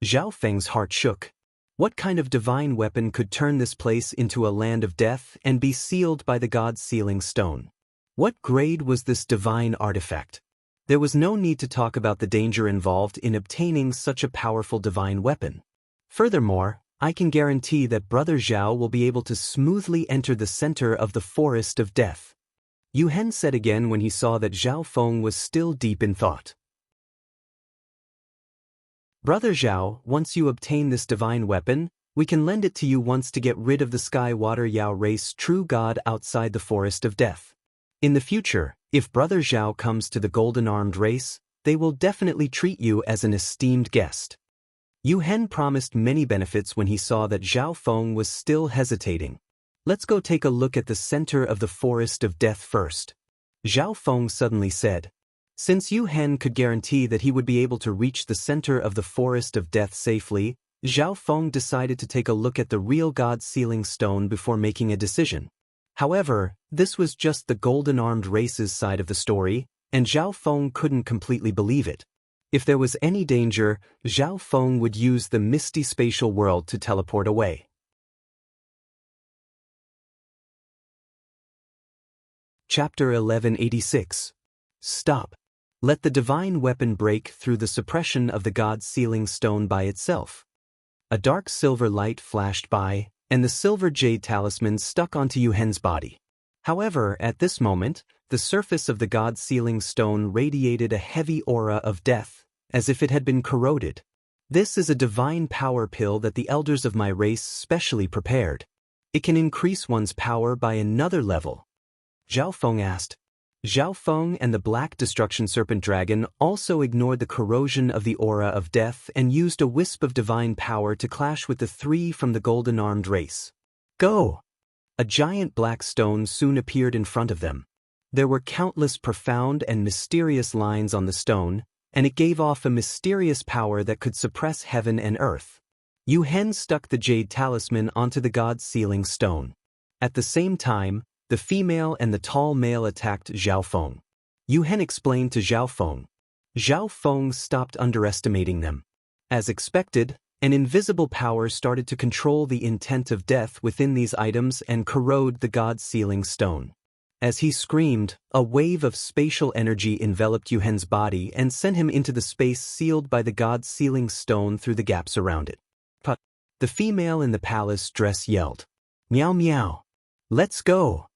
Zhao Feng's heart shook. What kind of divine weapon could turn this place into a land of death and be sealed by the God-sealing stone? What grade was this divine artifact? There was no need to talk about the danger involved in obtaining such a powerful divine weapon. Furthermore, I can guarantee that Brother Zhao will be able to smoothly enter the center of the Forest of Death. Yu Hen said again when he saw that Zhao Feng was still deep in thought. Brother Zhao, once you obtain this divine weapon, we can lend it to you once to get rid of the Sky Water Yao race true god outside the Forest of Death. In the future, if Brother Zhao comes to the golden-armed race, they will definitely treat you as an esteemed guest. Yu Hen promised many benefits when he saw that Zhao Feng was still hesitating. Let's go take a look at the center of the Forest of Death first. Zhao Feng suddenly said. Since Yu Hen could guarantee that he would be able to reach the center of the Forest of Death safely, Zhao Feng decided to take a look at the real God-sealing stone before making a decision. However, this was just the golden-armed race's side of the story, and Zhao Feng couldn't completely believe it. If there was any danger, Zhao Feng would use the misty spatial world to teleport away. Chapter 1186. Stop. Let the divine weapon break through the suppression of the God-sealing stone by itself. A dark silver light flashed by, and the silver jade talisman stuck onto Yu Hen's body. However, at this moment, the surface of the God-sealing stone radiated a heavy aura of death, as if it had been corroded. This is a divine power pill that the elders of my race specially prepared. It can increase one's power by another level. Zhao Feng asked. Zhao Feng and the Black Destruction Serpent Dragon also ignored the corrosion of the aura of death and used a wisp of divine power to clash with the 3 from the golden-armed race. Go! A giant black stone soon appeared in front of them. There were countless profound and mysterious lines on the stone, and it gave off a mysterious power that could suppress heaven and earth. Yu Hen stuck the jade talisman onto the God-sealing stone. At the same time, the female and the tall male attacked Zhao Feng. Yu Hen explained to Zhao Feng. Zhao Feng stopped underestimating them. As expected, an invisible power started to control the intent of death within these items and corrode the god's sealing stone. As he screamed, a wave of spatial energy enveloped Yuhen's body and sent him into the space sealed by the god's sealing stone through the gaps around it. But the female in the palace dress yelled, "Meow meow! Let's go!"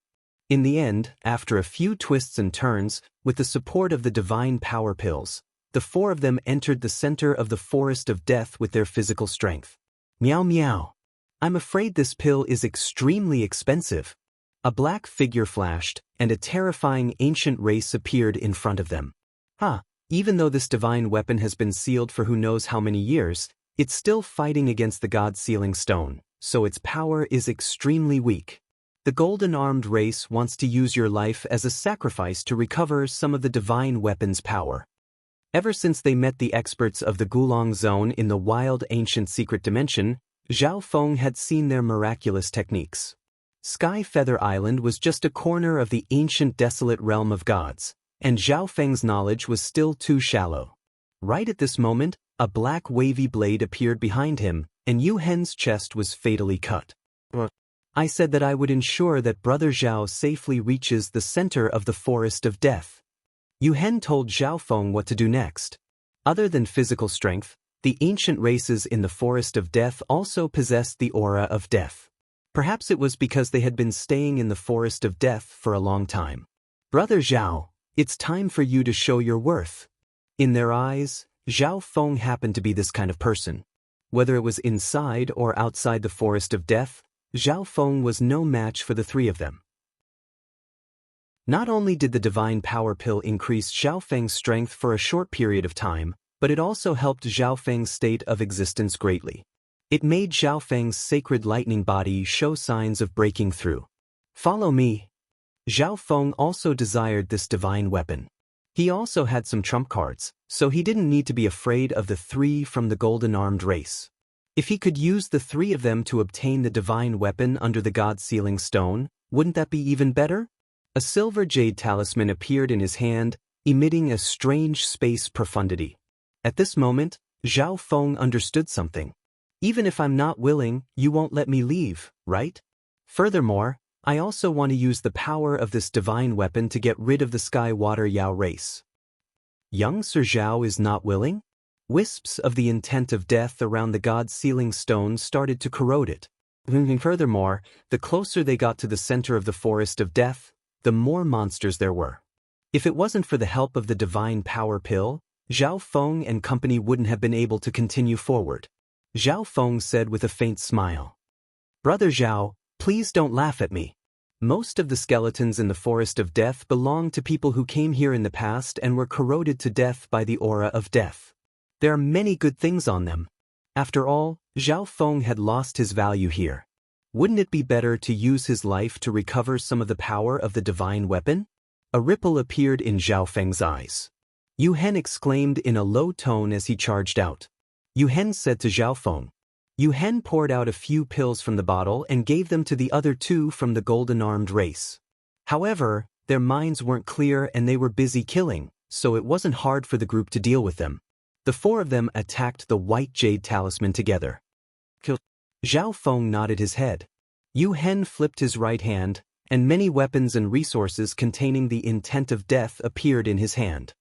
In the end, after a few twists and turns, with the support of the divine power pills, the four of them entered the center of the forest of death with their physical strength. Meow meow. I'm afraid this pill is extremely expensive. A black figure flashed, and a terrifying ancient race appeared in front of them. Even though this divine weapon has been sealed for who knows how many years, it's still fighting against the god's sealing stone, so its power is extremely weak. The golden-armed race wants to use your life as a sacrifice to recover some of the divine weapon's power. Ever since they met the experts of the Gulong Zone in the wild ancient secret dimension, Zhao Feng had seen their miraculous techniques. Sky Feather Island was just a corner of the ancient desolate realm of gods, and Zhao Feng's knowledge was still too shallow. Right at this moment, a black wavy blade appeared behind him, and Yu Hen's chest was fatally cut. I said that I would ensure that Brother Zhao safely reaches the center of the forest of death. Yu Hen told Zhao Feng what to do next. Other than physical strength, the ancient races in the forest of death also possessed the aura of death. Perhaps it was because they had been staying in the forest of death for a long time. Brother Zhao, it's time for you to show your worth. In their eyes, Zhao Feng happened to be this kind of person. Whether it was inside or outside the forest of death, Zhao Feng was no match for the three of them. Not only did the divine power pill increase Zhao Feng's strength for a short period of time, but it also helped Zhao Feng's state of existence greatly. It made Zhao Feng's sacred lightning body show signs of breaking through. Follow me. Zhao Feng also desired this divine weapon. He also had some trump cards, so he didn't need to be afraid of the three from the golden-armed race. If he could use the three of them to obtain the divine weapon under the god's sealing stone, wouldn't that be even better? A silver jade talisman appeared in his hand, emitting a strange space profundity. At this moment, Zhao Feng understood something. Even if I'm not willing, you won't let me leave, right? Furthermore, I also want to use the power of this divine weapon to get rid of the Sky Water Yao race. Young Sir Zhao is not willing? Wisps of the intent of death around the god's sealing stone started to corrode it. Furthermore, the closer they got to the center of the forest of death, the more monsters there were. If it wasn't for the help of the divine power pill, Zhao Feng and company wouldn't have been able to continue forward. Zhao Feng said with a faint smile. Brother Zhao, please don't laugh at me. Most of the skeletons in the forest of death belong to people who came here in the past and were corroded to death by the aura of death. There are many good things on them. After all, Zhao Feng had lost his value here. Wouldn't it be better to use his life to recover some of the power of the divine weapon? A ripple appeared in Zhao Feng's eyes. Yu Hen exclaimed in a low tone as he charged out. Yu Hen said to Zhao Feng. Yu Hen poured out a few pills from the bottle and gave them to the other two from the golden-armed race. However, their minds weren't clear and they were busy killing, so it wasn't hard for the group to deal with them. The four of them attacked the white jade talisman together. Kill. Zhao Feng nodded his head. Yu Hen flipped his right hand, and many weapons and resources containing the intent of death appeared in his hand.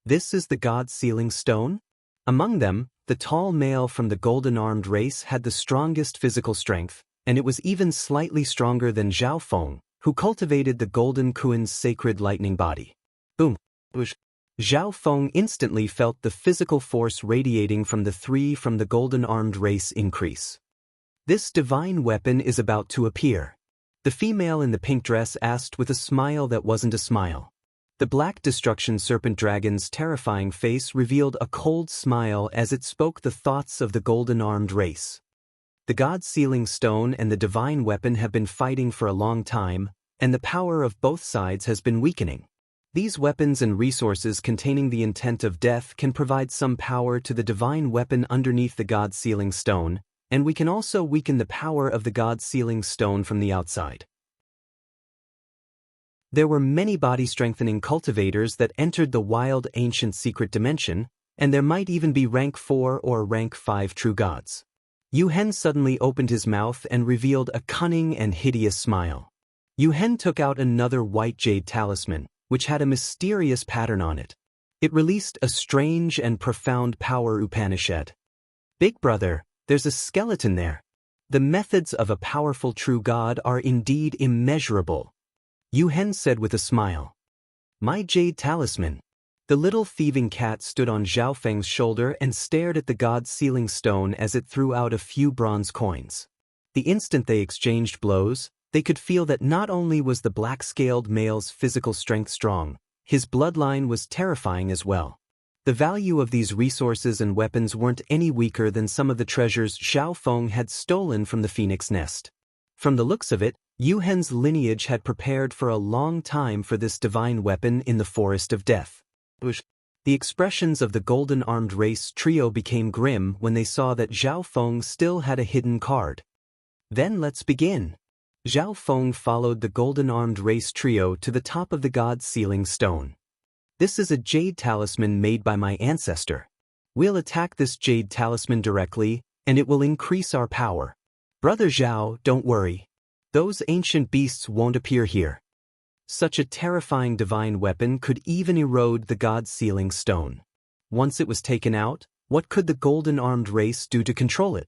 This is the god's sealing stone? Among them, the tall male from the golden-armed race had the strongest physical strength, and it was even slightly stronger than Zhao Feng, who cultivated the golden Kuan's sacred lightning body. Boom! Zhao Feng instantly felt the physical force radiating from the three from the golden-armed race increase. This divine weapon is about to appear. The female in the pink dress asked with a smile that wasn't a smile. The black destruction serpent dragon's terrifying face revealed a cold smile as it spoke the thoughts of the golden-armed race. The god's sealing stone and the divine weapon have been fighting for a long time, and the power of both sides has been weakening. These weapons and resources containing the intent of death can provide some power to the divine weapon underneath the god's sealing stone, and we can also weaken the power of the god's sealing stone from the outside. There were many body-strengthening cultivators that entered the wild ancient secret dimension, and there might even be rank 4 or rank 5 true gods. Yu Hen suddenly opened his mouth and revealed a cunning and hideous smile. Yu Hen took out another white jade talisman, which had a mysterious pattern on it. It released a strange and profound power Upanishad. Big brother, there's a skeleton there. The methods of a powerful true god are indeed immeasurable, Yu Hen said with a smile. My jade talisman. The little thieving cat stood on Zhao Feng's shoulder and stared at the god's sealing stone as it threw out a few bronze coins. The instant they exchanged blows, they could feel that not only was the black-scaled male's physical strength strong, his bloodline was terrifying as well. The value of these resources and weapons weren't any weaker than some of the treasures Zhao Feng had stolen from the phoenix nest. From the looks of it, Yu Hen's lineage had prepared for a long time for this divine weapon in the Forest of Death. The expressions of the golden-armed race trio became grim when they saw that Zhao Feng still had a hidden card. Then let's begin. Zhao Feng followed the golden-armed race trio to the top of the god's sealing stone. This is a jade talisman made by my ancestor. We'll attack this jade talisman directly, and it will increase our power. Brother Zhao, don't worry. Those ancient beasts won't appear here. Such a terrifying divine weapon could even erode the god's sealing stone. Once it was taken out, what could the golden-armed race do to control it?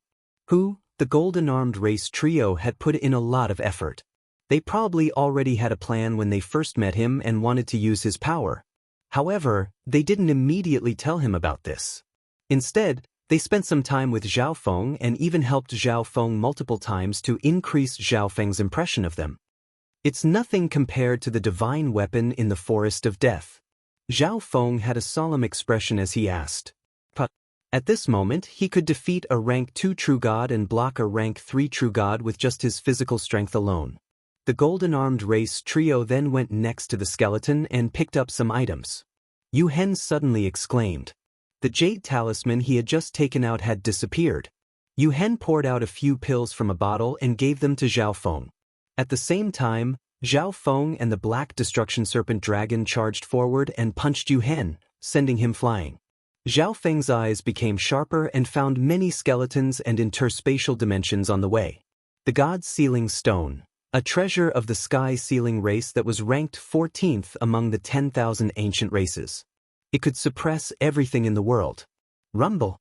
The golden-armed race trio had put in a lot of effort. They probably already had a plan when they first met him and wanted to use his power. However, they didn't immediately tell him about this. Instead, they spent some time with Zhao Feng and even helped Zhao Feng multiple times to increase Zhao Feng's impression of them. It's nothing compared to the divine weapon in the Forest of Death. Zhao Feng had a solemn expression as he asked. At this moment, he could defeat a rank 2 true god and block a rank 3 true god with just his physical strength alone. The golden-armed race trio then went next to the skeleton and picked up some items. Yu Hen suddenly exclaimed. The jade talisman he had just taken out had disappeared. Yu Hen poured out a few pills from a bottle and gave them to Zhao Feng. At the same time, Zhao Feng and the Black Destruction Serpent Dragon charged forward and punched Yu Hen, sending him flying. Zhao Feng's eyes became sharper and found many skeletons and interspatial dimensions on the way. The God's Sealing Stone, a treasure of the Sky Sealing race that was ranked 14th among the 10,000 ancient races. It could suppress everything in the world. Rumble.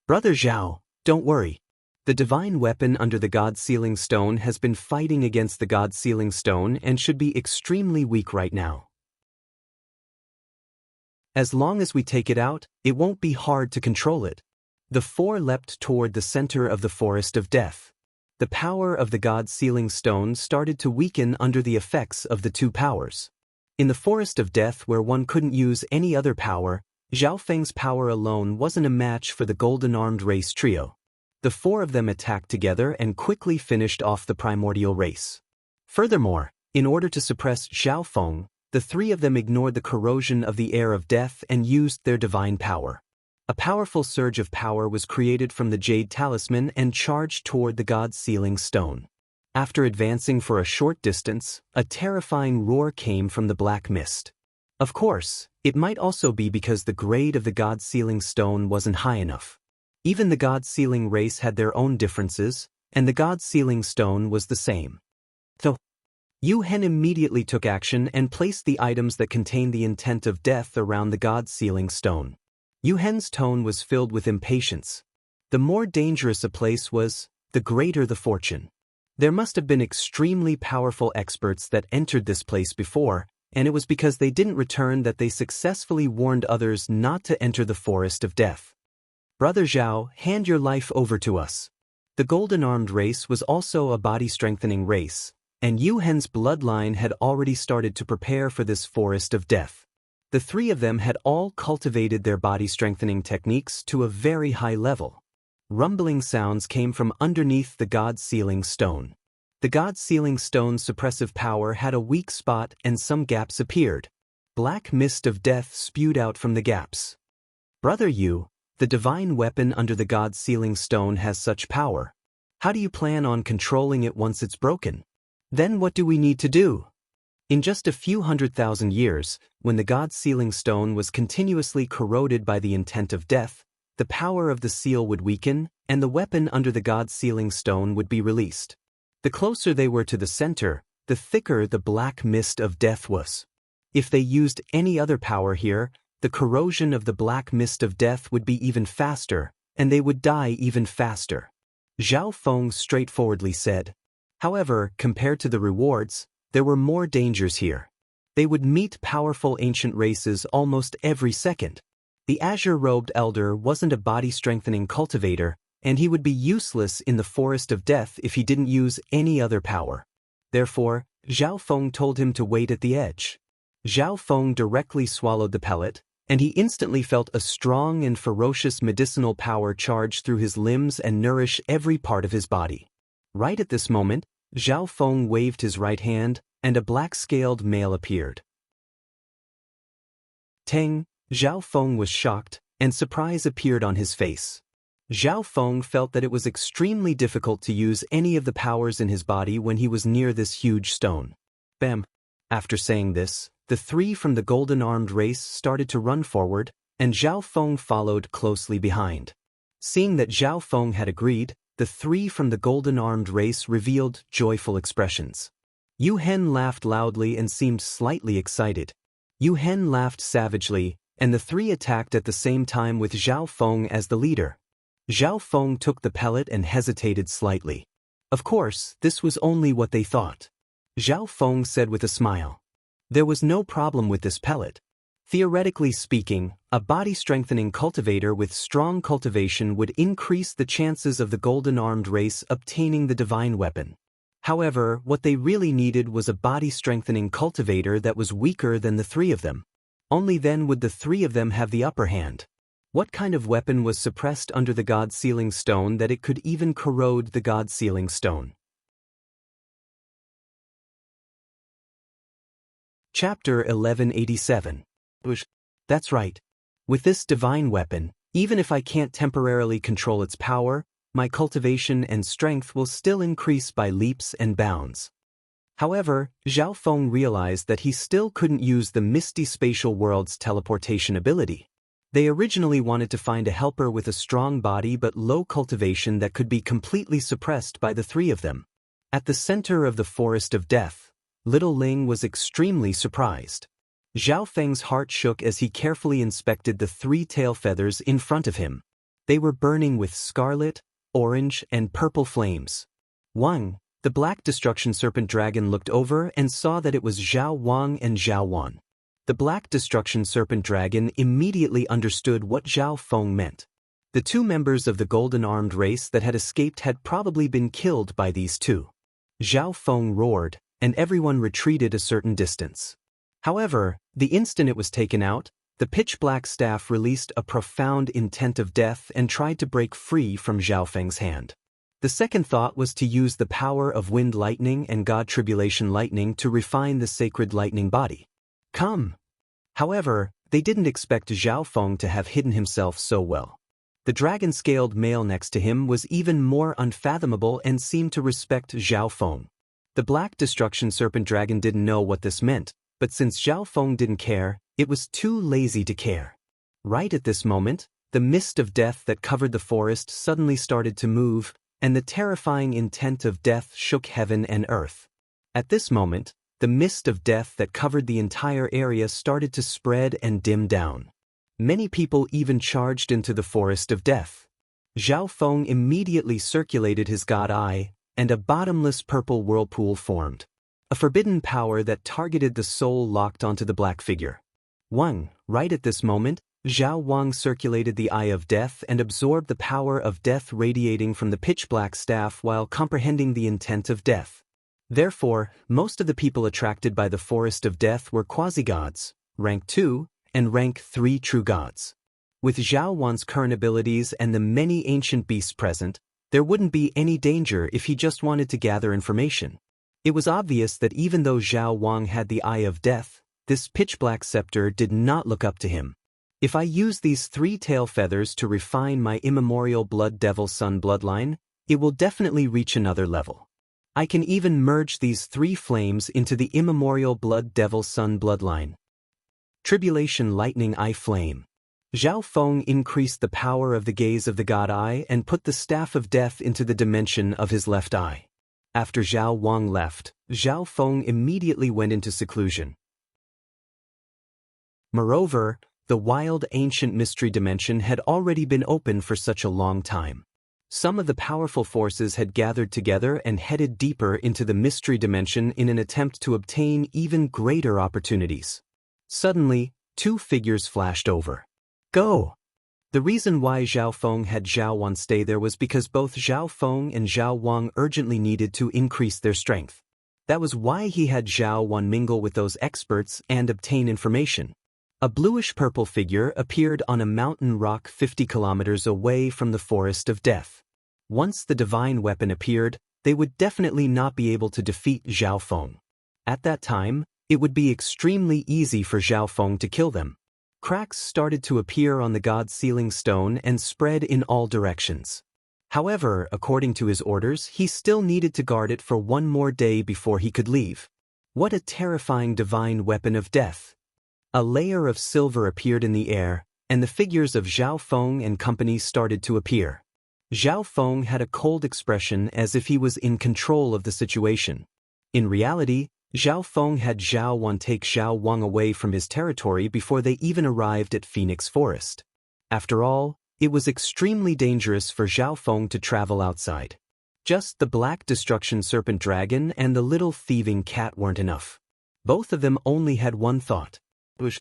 Brother Zhao, don't worry. The divine weapon under the God's Sealing Stone has been fighting against the God's Sealing Stone and should be extremely weak right now. As long as we take it out, it won't be hard to control it. The four leapt toward the center of the Forest of Death. The power of the God's Sealing Stone started to weaken under the effects of the two powers. In the Forest of Death, where one couldn't use any other power, Zhao Feng's power alone wasn't a match for the golden-armed race trio. The four of them attacked together and quickly finished off the primordial race. Furthermore, in order to suppress Zhao Feng, the three of them ignored the corrosion of the air of death and used their divine power. A powerful surge of power was created from the jade talisman and charged toward the God's Sealing Stone. After advancing for a short distance, a terrifying roar came from the black mist. Of course, it might also be because the grade of the God's Sealing Stone wasn't high enough. Even the God's Sealing race had their own differences, and the God's Sealing Stone was the same. So, Yu Hen immediately took action and placed the items that contained the intent of death around the God's Sealing Stone. Yu Hen's tone was filled with impatience. The more dangerous a place was, the greater the fortune. There must have been extremely powerful experts that entered this place before, and it was because they didn't return that they successfully warned others not to enter the Forest of Death. Brother Zhao, hand your life over to us. The golden-armed race was also a body-strengthening race, and Yu Hen's bloodline had already started to prepare for this Forest of Death. The three of them had all cultivated their body-strengthening techniques to a very high level. Rumbling sounds came from underneath the God's Sealing Stone. The God's Sealing Stone's suppressive power had a weak spot and some gaps appeared. Black mist of death spewed out from the gaps. Brother Yu, the divine weapon under the God's Sealing Stone has such power. How do you plan on controlling it once it's broken? Then what do we need to do? In just a few 100,000 years, when the god's sealing stone was continuously corroded by the intent of death, the power of the seal would weaken, and the weapon under the god's sealing stone would be released. The closer they were to the center, the thicker the black mist of death was. If they used any other power here, the corrosion of the black mist of death would be even faster, and they would die even faster. Zhao Feng straightforwardly said. However, compared to the rewards, there were more dangers here. They would meet powerful ancient races almost every second. The azure-robed elder wasn't a body-strengthening cultivator, and he would be useless in the forest of death if he didn't use any other power. Therefore, Zhao Feng told him to wait at the edge. Zhao Feng directly swallowed the pellet, and he instantly felt a strong and ferocious medicinal power charge through his limbs and nourish every part of his body. Right at this moment, Zhao Feng waved his right hand, and a black-scaled male appeared. Teng, Zhao Feng was shocked, and surprise appeared on his face. Zhao Feng felt that it was extremely difficult to use any of the powers in his body when he was near this huge stone. Bam! After saying this, the three from the golden-armed race started to run forward, and Zhao Feng followed closely behind. Seeing that Zhao Feng had agreed, the three from the golden-armed race revealed joyful expressions. Yu Hen laughed loudly and seemed slightly excited. Yu Hen laughed savagely, and the three attacked at the same time with Zhao Feng as the leader. Zhao Feng took the pellet and hesitated slightly. Of course, this was only what they thought. Zhao Feng said with a smile. There was no problem with this pellet. Theoretically speaking, a body-strengthening cultivator with strong cultivation would increase the chances of the golden-armed race obtaining the divine weapon. However, what they really needed was a body-strengthening cultivator that was weaker than the three of them. Only then would the three of them have the upper hand. What kind of weapon was suppressed under the god sealing stone that it could even corrode the god sealing stone? Chapter 1187. That's right. With this divine weapon, even if I can't temporarily control its power, my cultivation and strength will still increase by leaps and bounds. However, Zhao Feng realized that he still couldn't use the misty spatial world's teleportation ability. They originally wanted to find a helper with a strong body but low cultivation that could be completely suppressed by the three of them. At the center of the forest of death, Little Ling was extremely surprised. Zhao Feng's heart shook as he carefully inspected the three tail feathers in front of him. They were burning with scarlet, orange, and purple flames. Wang, the black destruction serpent dragon, looked over and saw that it was Zhao Wang and Zhao Wan. The black destruction serpent dragon immediately understood what Zhao Feng meant. The two members of the golden-armed race that had escaped had probably been killed by these two. Zhao Feng roared, and everyone retreated a certain distance. However, the instant it was taken out, the pitch-black staff released a profound intent of death and tried to break free from Zhao Feng's hand. The second thought was to use the power of wind lightning and god tribulation lightning to refine the sacred lightning body. Come! However, they didn't expect Zhao Feng to have hidden himself so well. The dragon-scaled male next to him was even more unfathomable and seemed to respect Zhao Feng. The black destruction serpent dragon didn't know what this meant, but since Zhao Feng didn't care, it was too lazy to care. Right at this moment, the mist of death that covered the forest suddenly started to move, and the terrifying intent of death shook heaven and earth. At this moment, the mist of death that covered the entire area started to spread and dim down. Many people even charged into the forest of death. Zhao Feng immediately circulated his god eye, and a bottomless purple whirlpool formed. A forbidden power that targeted the soul locked onto the black figure. Wang, right at this moment, Zhao Wang circulated the eye of death and absorbed the power of death radiating from the pitch-black staff while comprehending the intent of death. Therefore, most of the people attracted by the forest of death were quasi-gods, rank 2, and rank 3 true gods. With Zhao Wan's current abilities and the many ancient beasts present, there wouldn't be any danger if he just wanted to gather information. It was obvious that even though Zhao Wang had the eye of death, this pitch-black scepter did not look up to him. If I use these 3 tail feathers to refine my immemorial blood devil sun bloodline, it will definitely reach another level. I can even merge these three flames into the immemorial blood devil sun bloodline. Tribulation lightning eye flame. Zhao Feng increased the power of the gaze of the god eye and put the staff of death into the dimension of his left eye. After Zhao Wang left, Zhao Feng immediately went into seclusion. Moreover, the wild ancient mystery dimension had already been open for such a long time. Some of the powerful forces had gathered together and headed deeper into the mystery dimension in an attempt to obtain even greater opportunities. Suddenly, two figures flashed over. Go! The reason why Zhao Feng had Zhao Wan stay there was because both Zhao Feng and Zhao Wang urgently needed to increase their strength. That was why he had Zhao Wan mingle with those experts and obtain information. A bluish-purple figure appeared on a mountain rock 50 kilometers away from the Forest of Death. Once the divine weapon appeared, they would definitely not be able to defeat Zhao Feng. At that time, it would be extremely easy for Zhao Feng to kill them. Cracks started to appear on the god's sealing stone and spread in all directions. However, according to his orders, he still needed to guard it for one more day before he could leave. What a terrifying divine weapon of death! A layer of silver appeared in the air, and the figures of Zhao Feng and company started to appear. Zhao Feng had a cold expression as if he was in control of the situation. In reality, Zhao Feng had Zhao Wan take Zhao Wang away from his territory before they even arrived at Phoenix Forest. After all, it was extremely dangerous for Zhao Feng to travel outside. Just the black destruction serpent dragon and the little thieving cat weren't enough. Both of them only had one thought. Bush.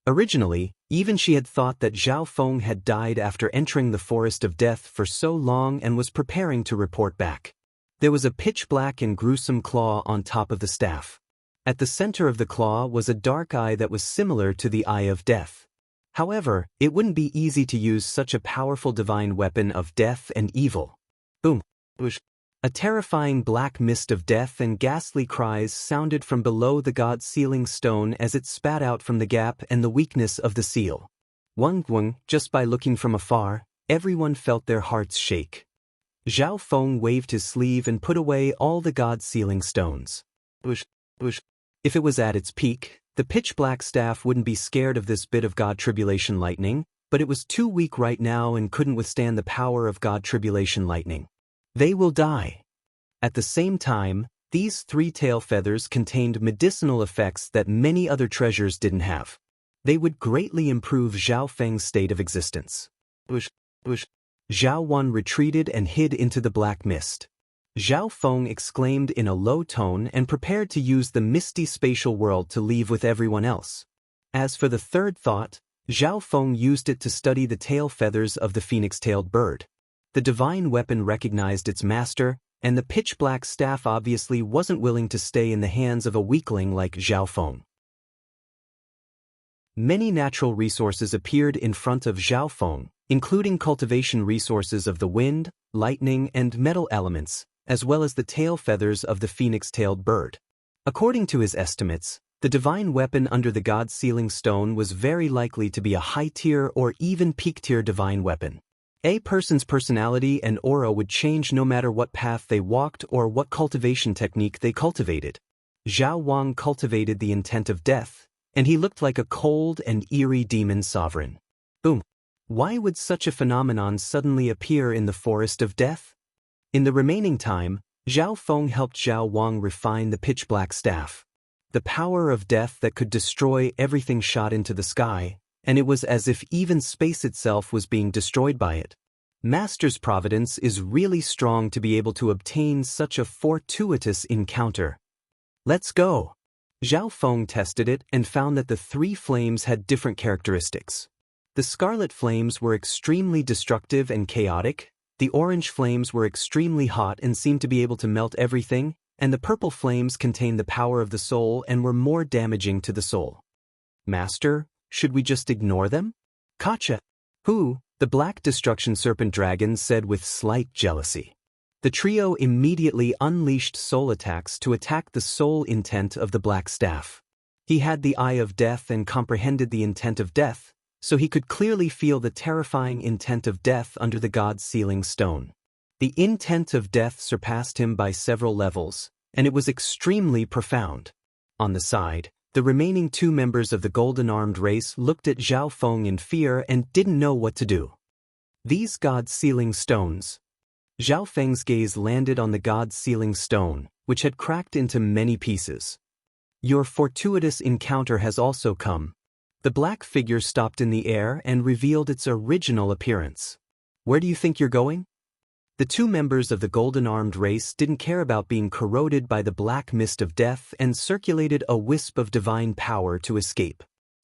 Originally, even she had thought that Zhao Feng had died after entering the Forest of Death for so long and was preparing to report back. There was a pitch-black and gruesome claw on top of the staff. At the center of the claw was a dark eye that was similar to the Eye of Death. However, it wouldn't be easy to use such a powerful divine weapon of death and evil. Boom! Bush. A terrifying black mist of death and ghastly cries sounded from below the god's sealing stone as it spat out from the gap and the weakness of the seal. Wang, just by looking from afar, everyone felt their hearts shake. Zhao Feng waved his sleeve and put away all the god's sealing stones. Bush. If it was at its peak, the pitch-black staff wouldn't be scared of this bit of God Tribulation lightning, but it was too weak right now and couldn't withstand the power of God Tribulation lightning. They will die. At the same time, these three tail feathers contained medicinal effects that many other treasures didn't have. They would greatly improve Zhao Feng's state of existence. Bush. Zhao Wan retreated and hid into the black mist. Zhao Feng exclaimed in a low tone and prepared to use the misty spatial world to leave with everyone else. As for the third thought, Zhao Feng used it to study the tail feathers of the phoenix-tailed bird. The divine weapon recognized its master, and the pitch-black staff obviously wasn't willing to stay in the hands of a weakling like Zhao Feng. Many natural resources appeared in front of Zhao Feng, including cultivation resources of the wind, lightning, and metal elements, as well as the tail feathers of the phoenix-tailed bird. According to his estimates, the divine weapon under the god's sealing stone was very likely to be a high-tier or even peak-tier divine weapon. A person's personality and aura would change no matter what path they walked or what cultivation technique they cultivated. Zhao Wang cultivated the intent of death, and he looked like a cold and eerie demon sovereign. Boom! Why would such a phenomenon suddenly appear in the Forest of Death? In the remaining time, Zhao Feng helped Zhao Wang refine the pitch-black staff. The power of death that could destroy everything shot into the sky, and it was as if even space itself was being destroyed by it. Master's providence is really strong to be able to obtain such a fortuitous encounter. Let's go! Zhao Feng tested it and found that the three flames had different characteristics. The scarlet flames were extremely destructive and chaotic, the orange flames were extremely hot and seemed to be able to melt everything, and the purple flames contained the power of the soul and were more damaging to the soul. Master, should we just ignore them? Gotcha! Who? The black destruction serpent dragon said with slight jealousy. The trio immediately unleashed soul attacks to attack the soul intent of the black staff. He had the Eye of Death and comprehended the intent of death, so he could clearly feel the terrifying intent of death under the god's sealing stone. The intent of death surpassed him by several levels, and it was extremely profound. On the side, the remaining 2 members of the golden-armed race looked at Zhao Feng in fear and didn't know what to do. These god-sealing stones. Zhao Feng's gaze landed on the god-sealing stone, which had cracked into many pieces. Your fortuitous encounter has also come. The black figure stopped in the air and revealed its original appearance. Where do you think you're going? The 2 members of the golden-armed race didn't care about being corroded by the black mist of death and circulated a wisp of divine power to escape.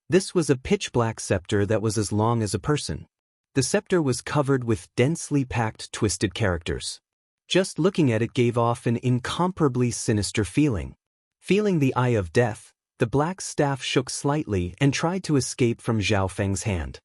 This was a pitch-black scepter that was as long as a person. The scepter was covered with densely packed twisted characters. Just looking at it gave off an incomparably sinister feeling. Feeling the eye of death, the black staff shook slightly and tried to escape from Zhao Feng's hand.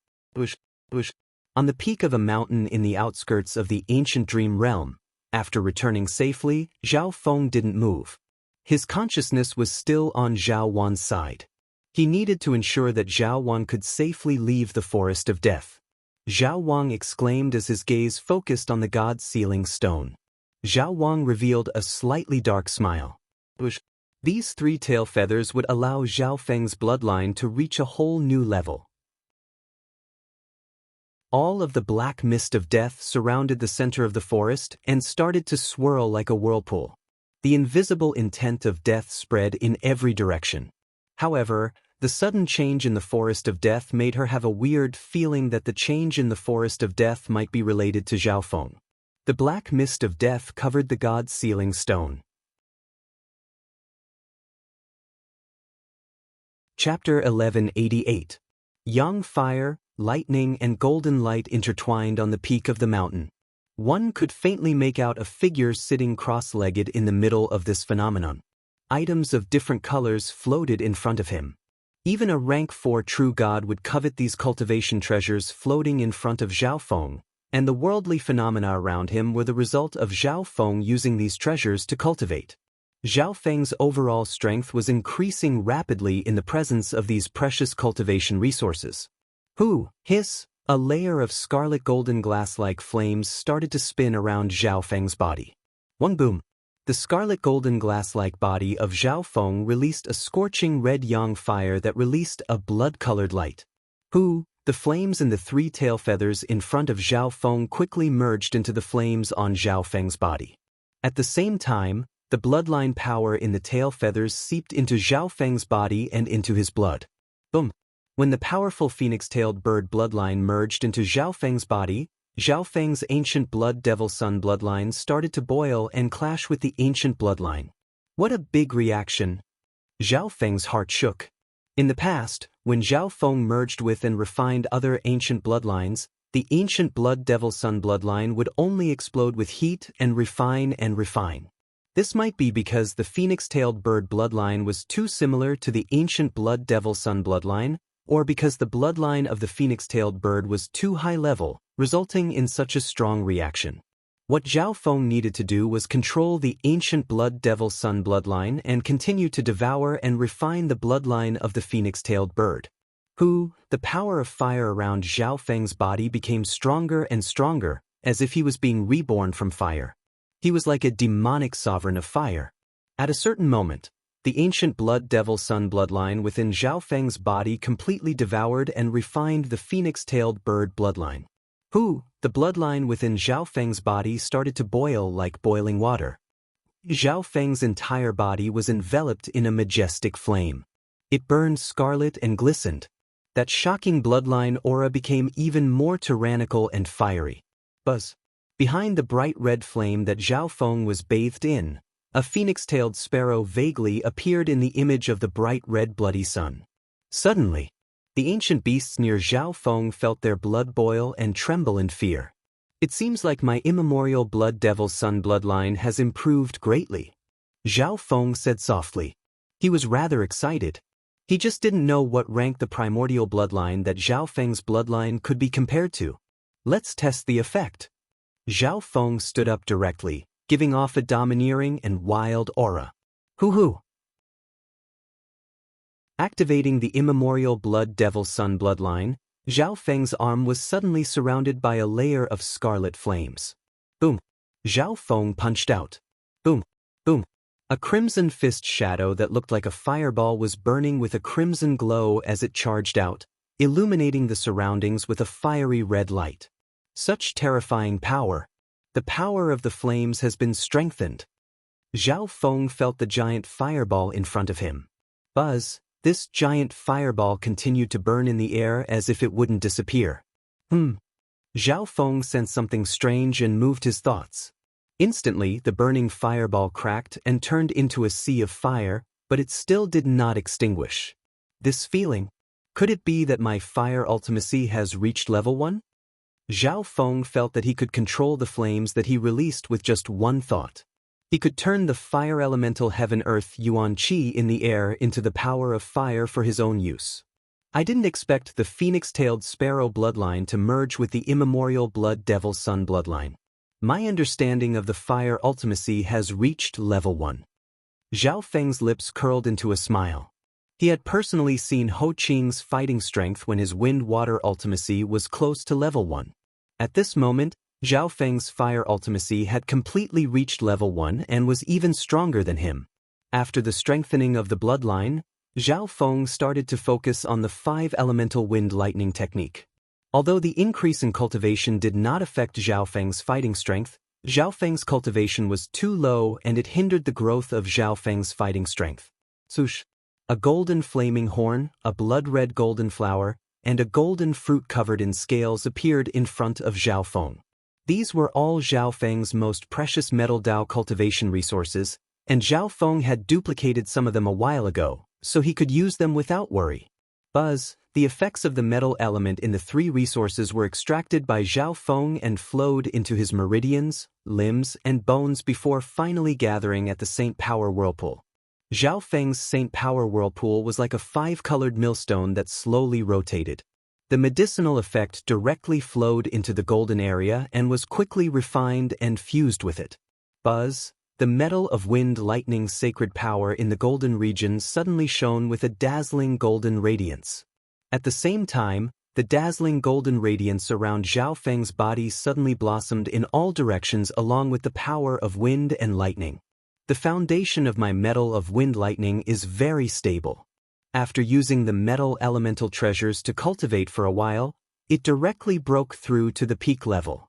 On the peak of a mountain in the outskirts of the ancient dream realm, after returning safely, Zhao Feng didn't move. His consciousness was still on Zhao Wan's side. He needed to ensure that Zhao Wan could safely leave the forest of death. Zhao Wang exclaimed as his gaze focused on the god-sealing stone. Zhao Wang revealed a slightly dark smile. These 3 tail feathers would allow Zhao Feng's bloodline to reach a whole new level. All of the black mist of death surrounded the center of the forest and started to swirl like a whirlpool. The invisible intent of death spread in every direction. However, the sudden change in the forest of death made her have a weird feeling that the change in the forest of death might be related to Zhao Feng. The black mist of death covered the god-sealing stone. Chapter 1188. Young fire, lightning and golden light intertwined on the peak of the mountain. One could faintly make out a figure sitting cross-legged in the middle of this phenomenon. Items of different colors floated in front of him. Even a rank 4 true god would covet these cultivation treasures floating in front of Zhao Feng, and the worldly phenomena around him were the result of Zhao Feng using these treasures to cultivate. Zhao Feng's overall strength was increasing rapidly in the presence of these precious cultivation resources. Hiss, a layer of scarlet golden glass-like flames started to spin around Zhao Feng's body. One boom. The scarlet golden glass-like body of Zhao Feng released a scorching red yang fire that released a blood-colored light. The flames and the 3 tail feathers in front of Zhao Feng quickly merged into the flames on Zhao Feng's body. At the same time, the bloodline power in the tail feathers seeped into Zhao Feng's body and into his blood. Boom. When the powerful phoenix-tailed bird bloodline merged into Zhao Feng's body, Zhao Feng's ancient blood devil sun bloodline started to boil and clash with the ancient bloodline. What a big reaction! Zhao Feng's heart shook. In the past, when Zhao Feng merged with and refined other ancient bloodlines, the ancient blood devil sun bloodline would only explode with heat and refine and refine. This might be because the phoenix-tailed bird bloodline was too similar to the ancient blood devil sun bloodline, or because the bloodline of the phoenix-tailed bird was too high level, resulting in such a strong reaction. What Zhao Feng needed to do was control the ancient blood devil sun bloodline and continue to devour and refine the bloodline of the phoenix-tailed bird. The power of fire around Zhao Feng's body became stronger and stronger, as if he was being reborn from fire. He was like a demonic sovereign of fire. At a certain moment, the ancient blood devil sun bloodline within Zhao Feng's body completely devoured and refined the phoenix-tailed bird bloodline. The bloodline within Zhao Feng's body started to boil like boiling water. Zhao Feng's entire body was enveloped in a majestic flame. It burned scarlet and glistened. That shocking bloodline aura became even more tyrannical and fiery. Buzz. Behind the bright red flame that Zhao Feng was bathed in, a phoenix-tailed sparrow vaguely appeared in the image of the bright red bloody sun. Suddenly, the ancient beasts near Zhao Feng felt their blood boil and tremble in fear. It seems like my immemorial blood devil sun bloodline has improved greatly, Zhao Feng said softly. He was rather excited. He just didn't know what rank the primordial bloodline that Zhao Feng's bloodline could be compared to. Let's test the effect. Zhao Feng stood up directly, giving off a domineering and wild aura. Activating the immemorial blood devil sun bloodline, Zhao Feng's arm was suddenly surrounded by a layer of scarlet flames. Boom! Zhao Feng punched out. Boom, boom. A crimson fist shadow that looked like a fireball was burning with a crimson glow as it charged out, illuminating the surroundings with a fiery red light. Such terrifying power. The power of the flames has been strengthened. Zhao Feng felt the giant fireball in front of him. Buzz, this giant fireball continued to burn in the air as if it wouldn't disappear. Zhao Feng sensed something strange and moved his thoughts. Instantly, the burning fireball cracked and turned into a sea of fire, but it still did not extinguish. This feeling, could it be that my fire ultimacy has reached level 1? Zhao Feng felt that he could control the flames that he released with just one thought. He could turn the fire elemental heaven-earth yuan qi in the air into the power of fire for his own use. I didn't expect the phoenix-tailed sparrow bloodline to merge with the immemorial blood devil sun bloodline. My understanding of the fire ultimacy has reached level 1. Zhao Feng's lips curled into a smile. He had personally seen Ho Qing's fighting strength when his wind-water ultimacy was close to level 1. At this moment, Zhao Feng's fire ultimacy had completely reached level 1 and was even stronger than him. After the strengthening of the bloodline, Zhao Feng started to focus on the 5-elemental wind-lightning technique. Although the increase in cultivation did not affect Zhao Feng's fighting strength, Zhao Feng's cultivation was too low and it hindered the growth of Zhao Feng's fighting strength. Swoosh! A golden flaming horn, a blood-red golden flower, and a golden fruit covered in scales appeared in front of Zhao Feng. These were all Zhao Feng's most precious metal Dao cultivation resources, and Zhao Feng had duplicated some of them a while ago, so he could use them without worry. Buzz, the effects of the metal element in the 3 resources were extracted by Zhao Feng and flowed into his meridians, limbs, and bones before finally gathering at the Saint Power Whirlpool. Zhao Feng's Saint Power Whirlpool was like a 5-colored millstone that slowly rotated. The medicinal effect directly flowed into the golden area and was quickly refined and fused with it. Buzz, the metal of wind-lightning's sacred power in the golden region suddenly shone with a dazzling golden radiance. At the same time, the dazzling golden radiance around Zhao Feng's body suddenly blossomed in all directions along with the power of wind and lightning. The foundation of my metal of wind-lightning is very stable. After using the metal elemental treasures to cultivate for a while, it directly broke through to the peak level.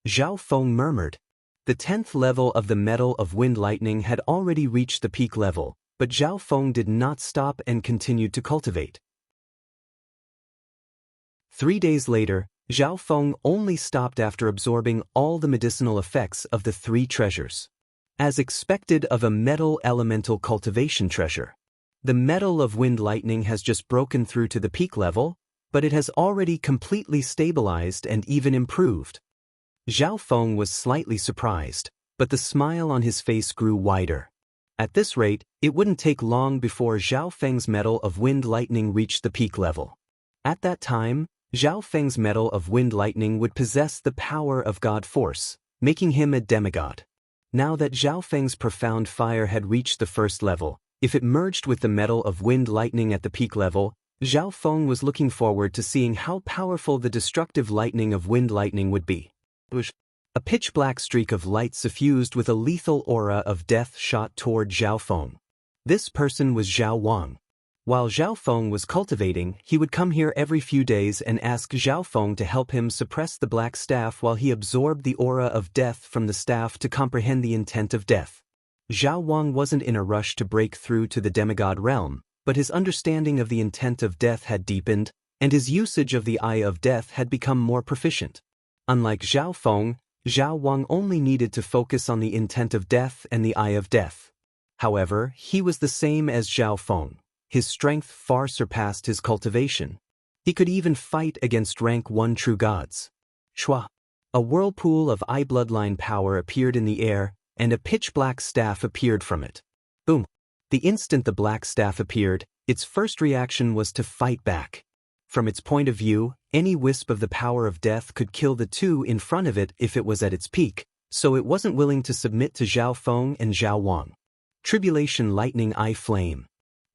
Zhao Feng murmured. The 10th level of the metal of wind-lightning had already reached the peak level, but Zhao Feng did not stop and continued to cultivate. 3 days later, Zhao Feng only stopped after absorbing all the medicinal effects of the 3 treasures. As expected of a metal elemental cultivation treasure. The metal of wind-lightning has just broken through to the peak level, but it has already completely stabilized and even improved. Zhao Feng was slightly surprised, but the smile on his face grew wider. At this rate, it wouldn't take long before Zhao Feng's metal of wind-lightning reached the peak level. At that time, Zhao Feng's metal of wind-lightning would possess the power of God Force, making him a demigod. Now that Zhao Feng's profound fire had reached the 1st level, if it merged with the metal of wind-lightning at the peak level, Zhao Feng was looking forward to seeing how powerful the destructive lightning of wind-lightning would be. A pitch-black streak of light suffused with a lethal aura of death shot toward Zhao Feng. This person was Zhao Wang. While Zhao Feng was cultivating, he would come here every few days and ask Zhao Feng to help him suppress the black staff while he absorbed the aura of death from the staff to comprehend the intent of death. Zhao Wang wasn't in a rush to break through to the demigod realm, but his understanding of the intent of death had deepened, and his usage of the Eye of Death had become more proficient. Unlike Zhao Feng, Zhao Wang only needed to focus on the intent of death and the Eye of Death. However, he was the same as Zhao Feng. His strength far surpassed his cultivation. He could even fight against rank 1 true gods. Shwa! A whirlpool of eye bloodline power appeared in the air, and a pitch-black staff appeared from it. Boom! The instant the black staff appeared, its first reaction was to fight back. From its point of view, any wisp of the power of death could kill the 2 in front of it if it was at its peak, so it wasn't willing to submit to Zhao Feng and Zhao Wang. Tribulation Lightning Eye Flame.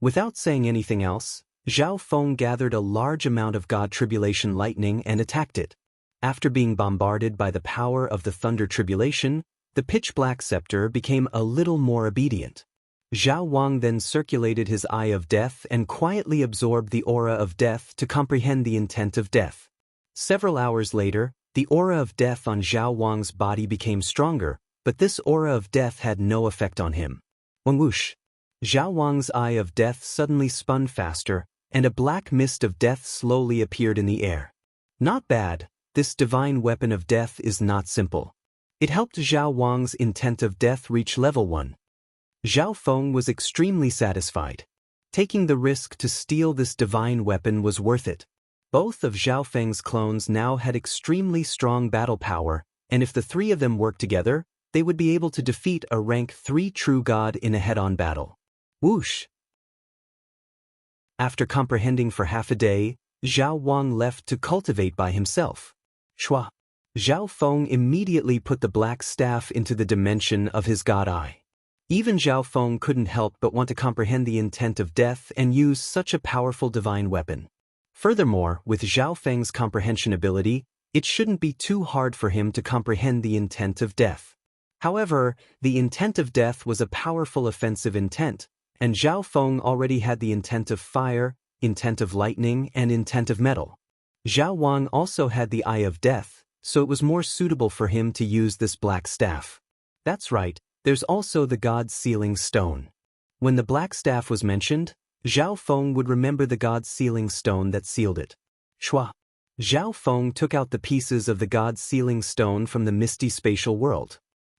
Without saying anything else, Zhao Feng gathered a large amount of God Tribulation Lightning and attacked it. After being bombarded by the power of the Thunder Tribulation, The pitch-black scepter became a little more obedient. Zhao Wang then circulated his Eye of Death and quietly absorbed the aura of death to comprehend the intent of death. Several hours later, the aura of death on Zhao Wang's body became stronger, but this aura of death had no effect on him. Whoosh! Zhao Wang's Eye of Death suddenly spun faster, and a black mist of death slowly appeared in the air. Not bad, this divine weapon of death is not simple. It helped Zhao Wang's intent of death reach level 1. Zhao Feng was extremely satisfied. Taking the risk to steal this divine weapon was worth it. Both of Zhao Feng's clones now had extremely strong battle power, and if the three of them worked together, they would be able to defeat a rank 3 true god in a head-on battle. Whoosh! After comprehending for half a day, Zhao Wang left to cultivate by himself. Shua! Zhao Feng immediately put the black staff into the dimension of his god eye. Even Zhao Feng couldn't help but want to comprehend the intent of death and use such a powerful divine weapon. Furthermore, with Zhao Feng's comprehension ability, it shouldn't be too hard for him to comprehend the intent of death. However, the intent of death was a powerful offensive intent, and Zhao Feng already had the intent of fire, intent of lightning, and intent of metal. Zhao Wang also had the Eye of Death, so it was more suitable for him to use this black staff. That's right, there's also the God's Sealing Stone. When the black staff was mentioned, Zhao Feng would remember the God's Sealing Stone that sealed it. Shua! Zhao Feng took out the pieces of the God's Sealing Stone from the misty spatial world.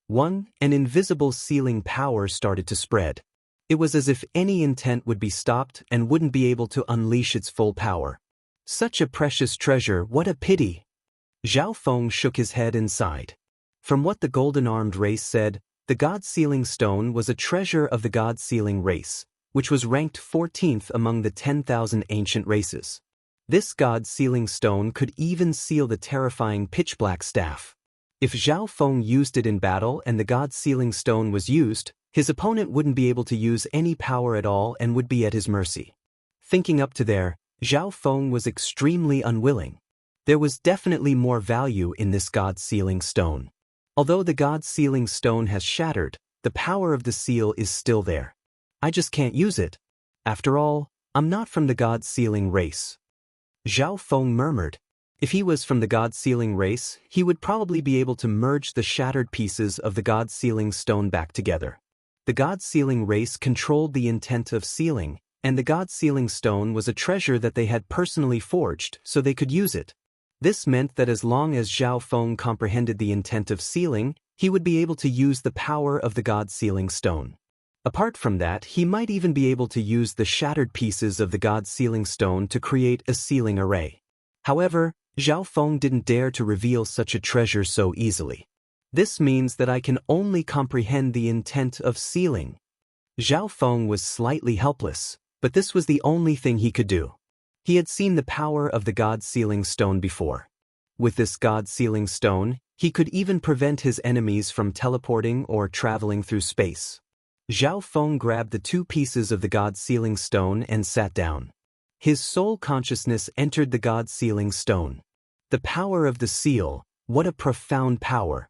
An invisible sealing power started to spread. It was as if any intent would be stopped and wouldn't be able to unleash its full power. Such a precious treasure, what a pity! Zhao Feng shook his head and sighed. From what the golden-armed race said, the God-Sealing Stone was a treasure of the God-Sealing race, which was ranked 14th among the 10,000 ancient races. This God-Sealing Stone could even seal the terrifying pitch-black staff. If Zhao Feng used it in battle and the God-Sealing Stone was used, his opponent wouldn't be able to use any power at all and would be at his mercy. Thinking up to there, Zhao Feng was extremely unwilling. There was definitely more value in this God-Sealing Stone. Although the God-Sealing Stone has shattered, the power of the seal is still there. I just can't use it. After all, I'm not from the God-Sealing race. Zhao Feng murmured. If he was from the God-Sealing race, he would probably be able to merge the shattered pieces of the God-Sealing Stone back together. The God-Sealing race controlled the intent of sealing, and the God-Sealing Stone was a treasure that they had personally forged so they could use it. This meant that as long as Zhao Feng comprehended the intent of sealing, he would be able to use the power of the God-Sealing Stone. Apart from that, he might even be able to use the shattered pieces of the God-Sealing Stone to create a sealing array. However, Zhao Feng didn't dare to reveal such a treasure so easily. This means that I can only comprehend the intent of sealing. Zhao Feng was slightly helpless, but this was the only thing he could do. He had seen the power of the God-Sealing Stone before. With this God-Sealing Stone, he could even prevent his enemies from teleporting or traveling through space. Zhao Feng grabbed the 2 pieces of the God-Sealing Stone and sat down. His soul consciousness entered the God-Sealing Stone. The power of the seal, what a profound power!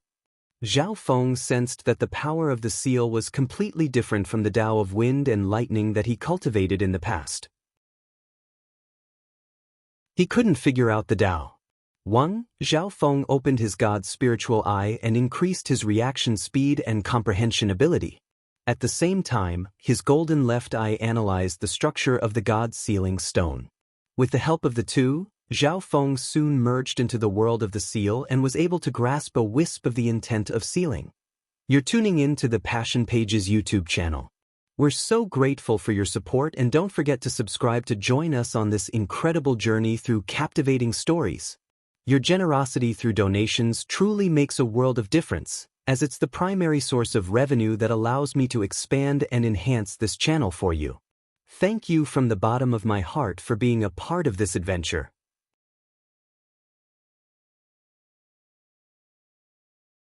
Zhao Feng sensed that the power of the seal was completely different from the Tao of wind and lightning that he cultivated in the past. He couldn't figure out the Tao. Zhao Feng opened his God's spiritual eye and increased his reaction speed and comprehension ability. At the same time, his golden left eye analyzed the structure of the God-Sealing Stone. With the help of the two, Zhao Feng soon merged into the world of the seal and was able to grasp a wisp of the intent of sealing. You're tuning in to the Passion Pages YouTube channel. We're so grateful for your support, and don't forget to subscribe to join us on this incredible journey through captivating stories. Your generosity through donations truly makes a world of difference, as it's the primary source of revenue that allows me to expand and enhance this channel for you. Thank you from the bottom of my heart for being a part of this adventure.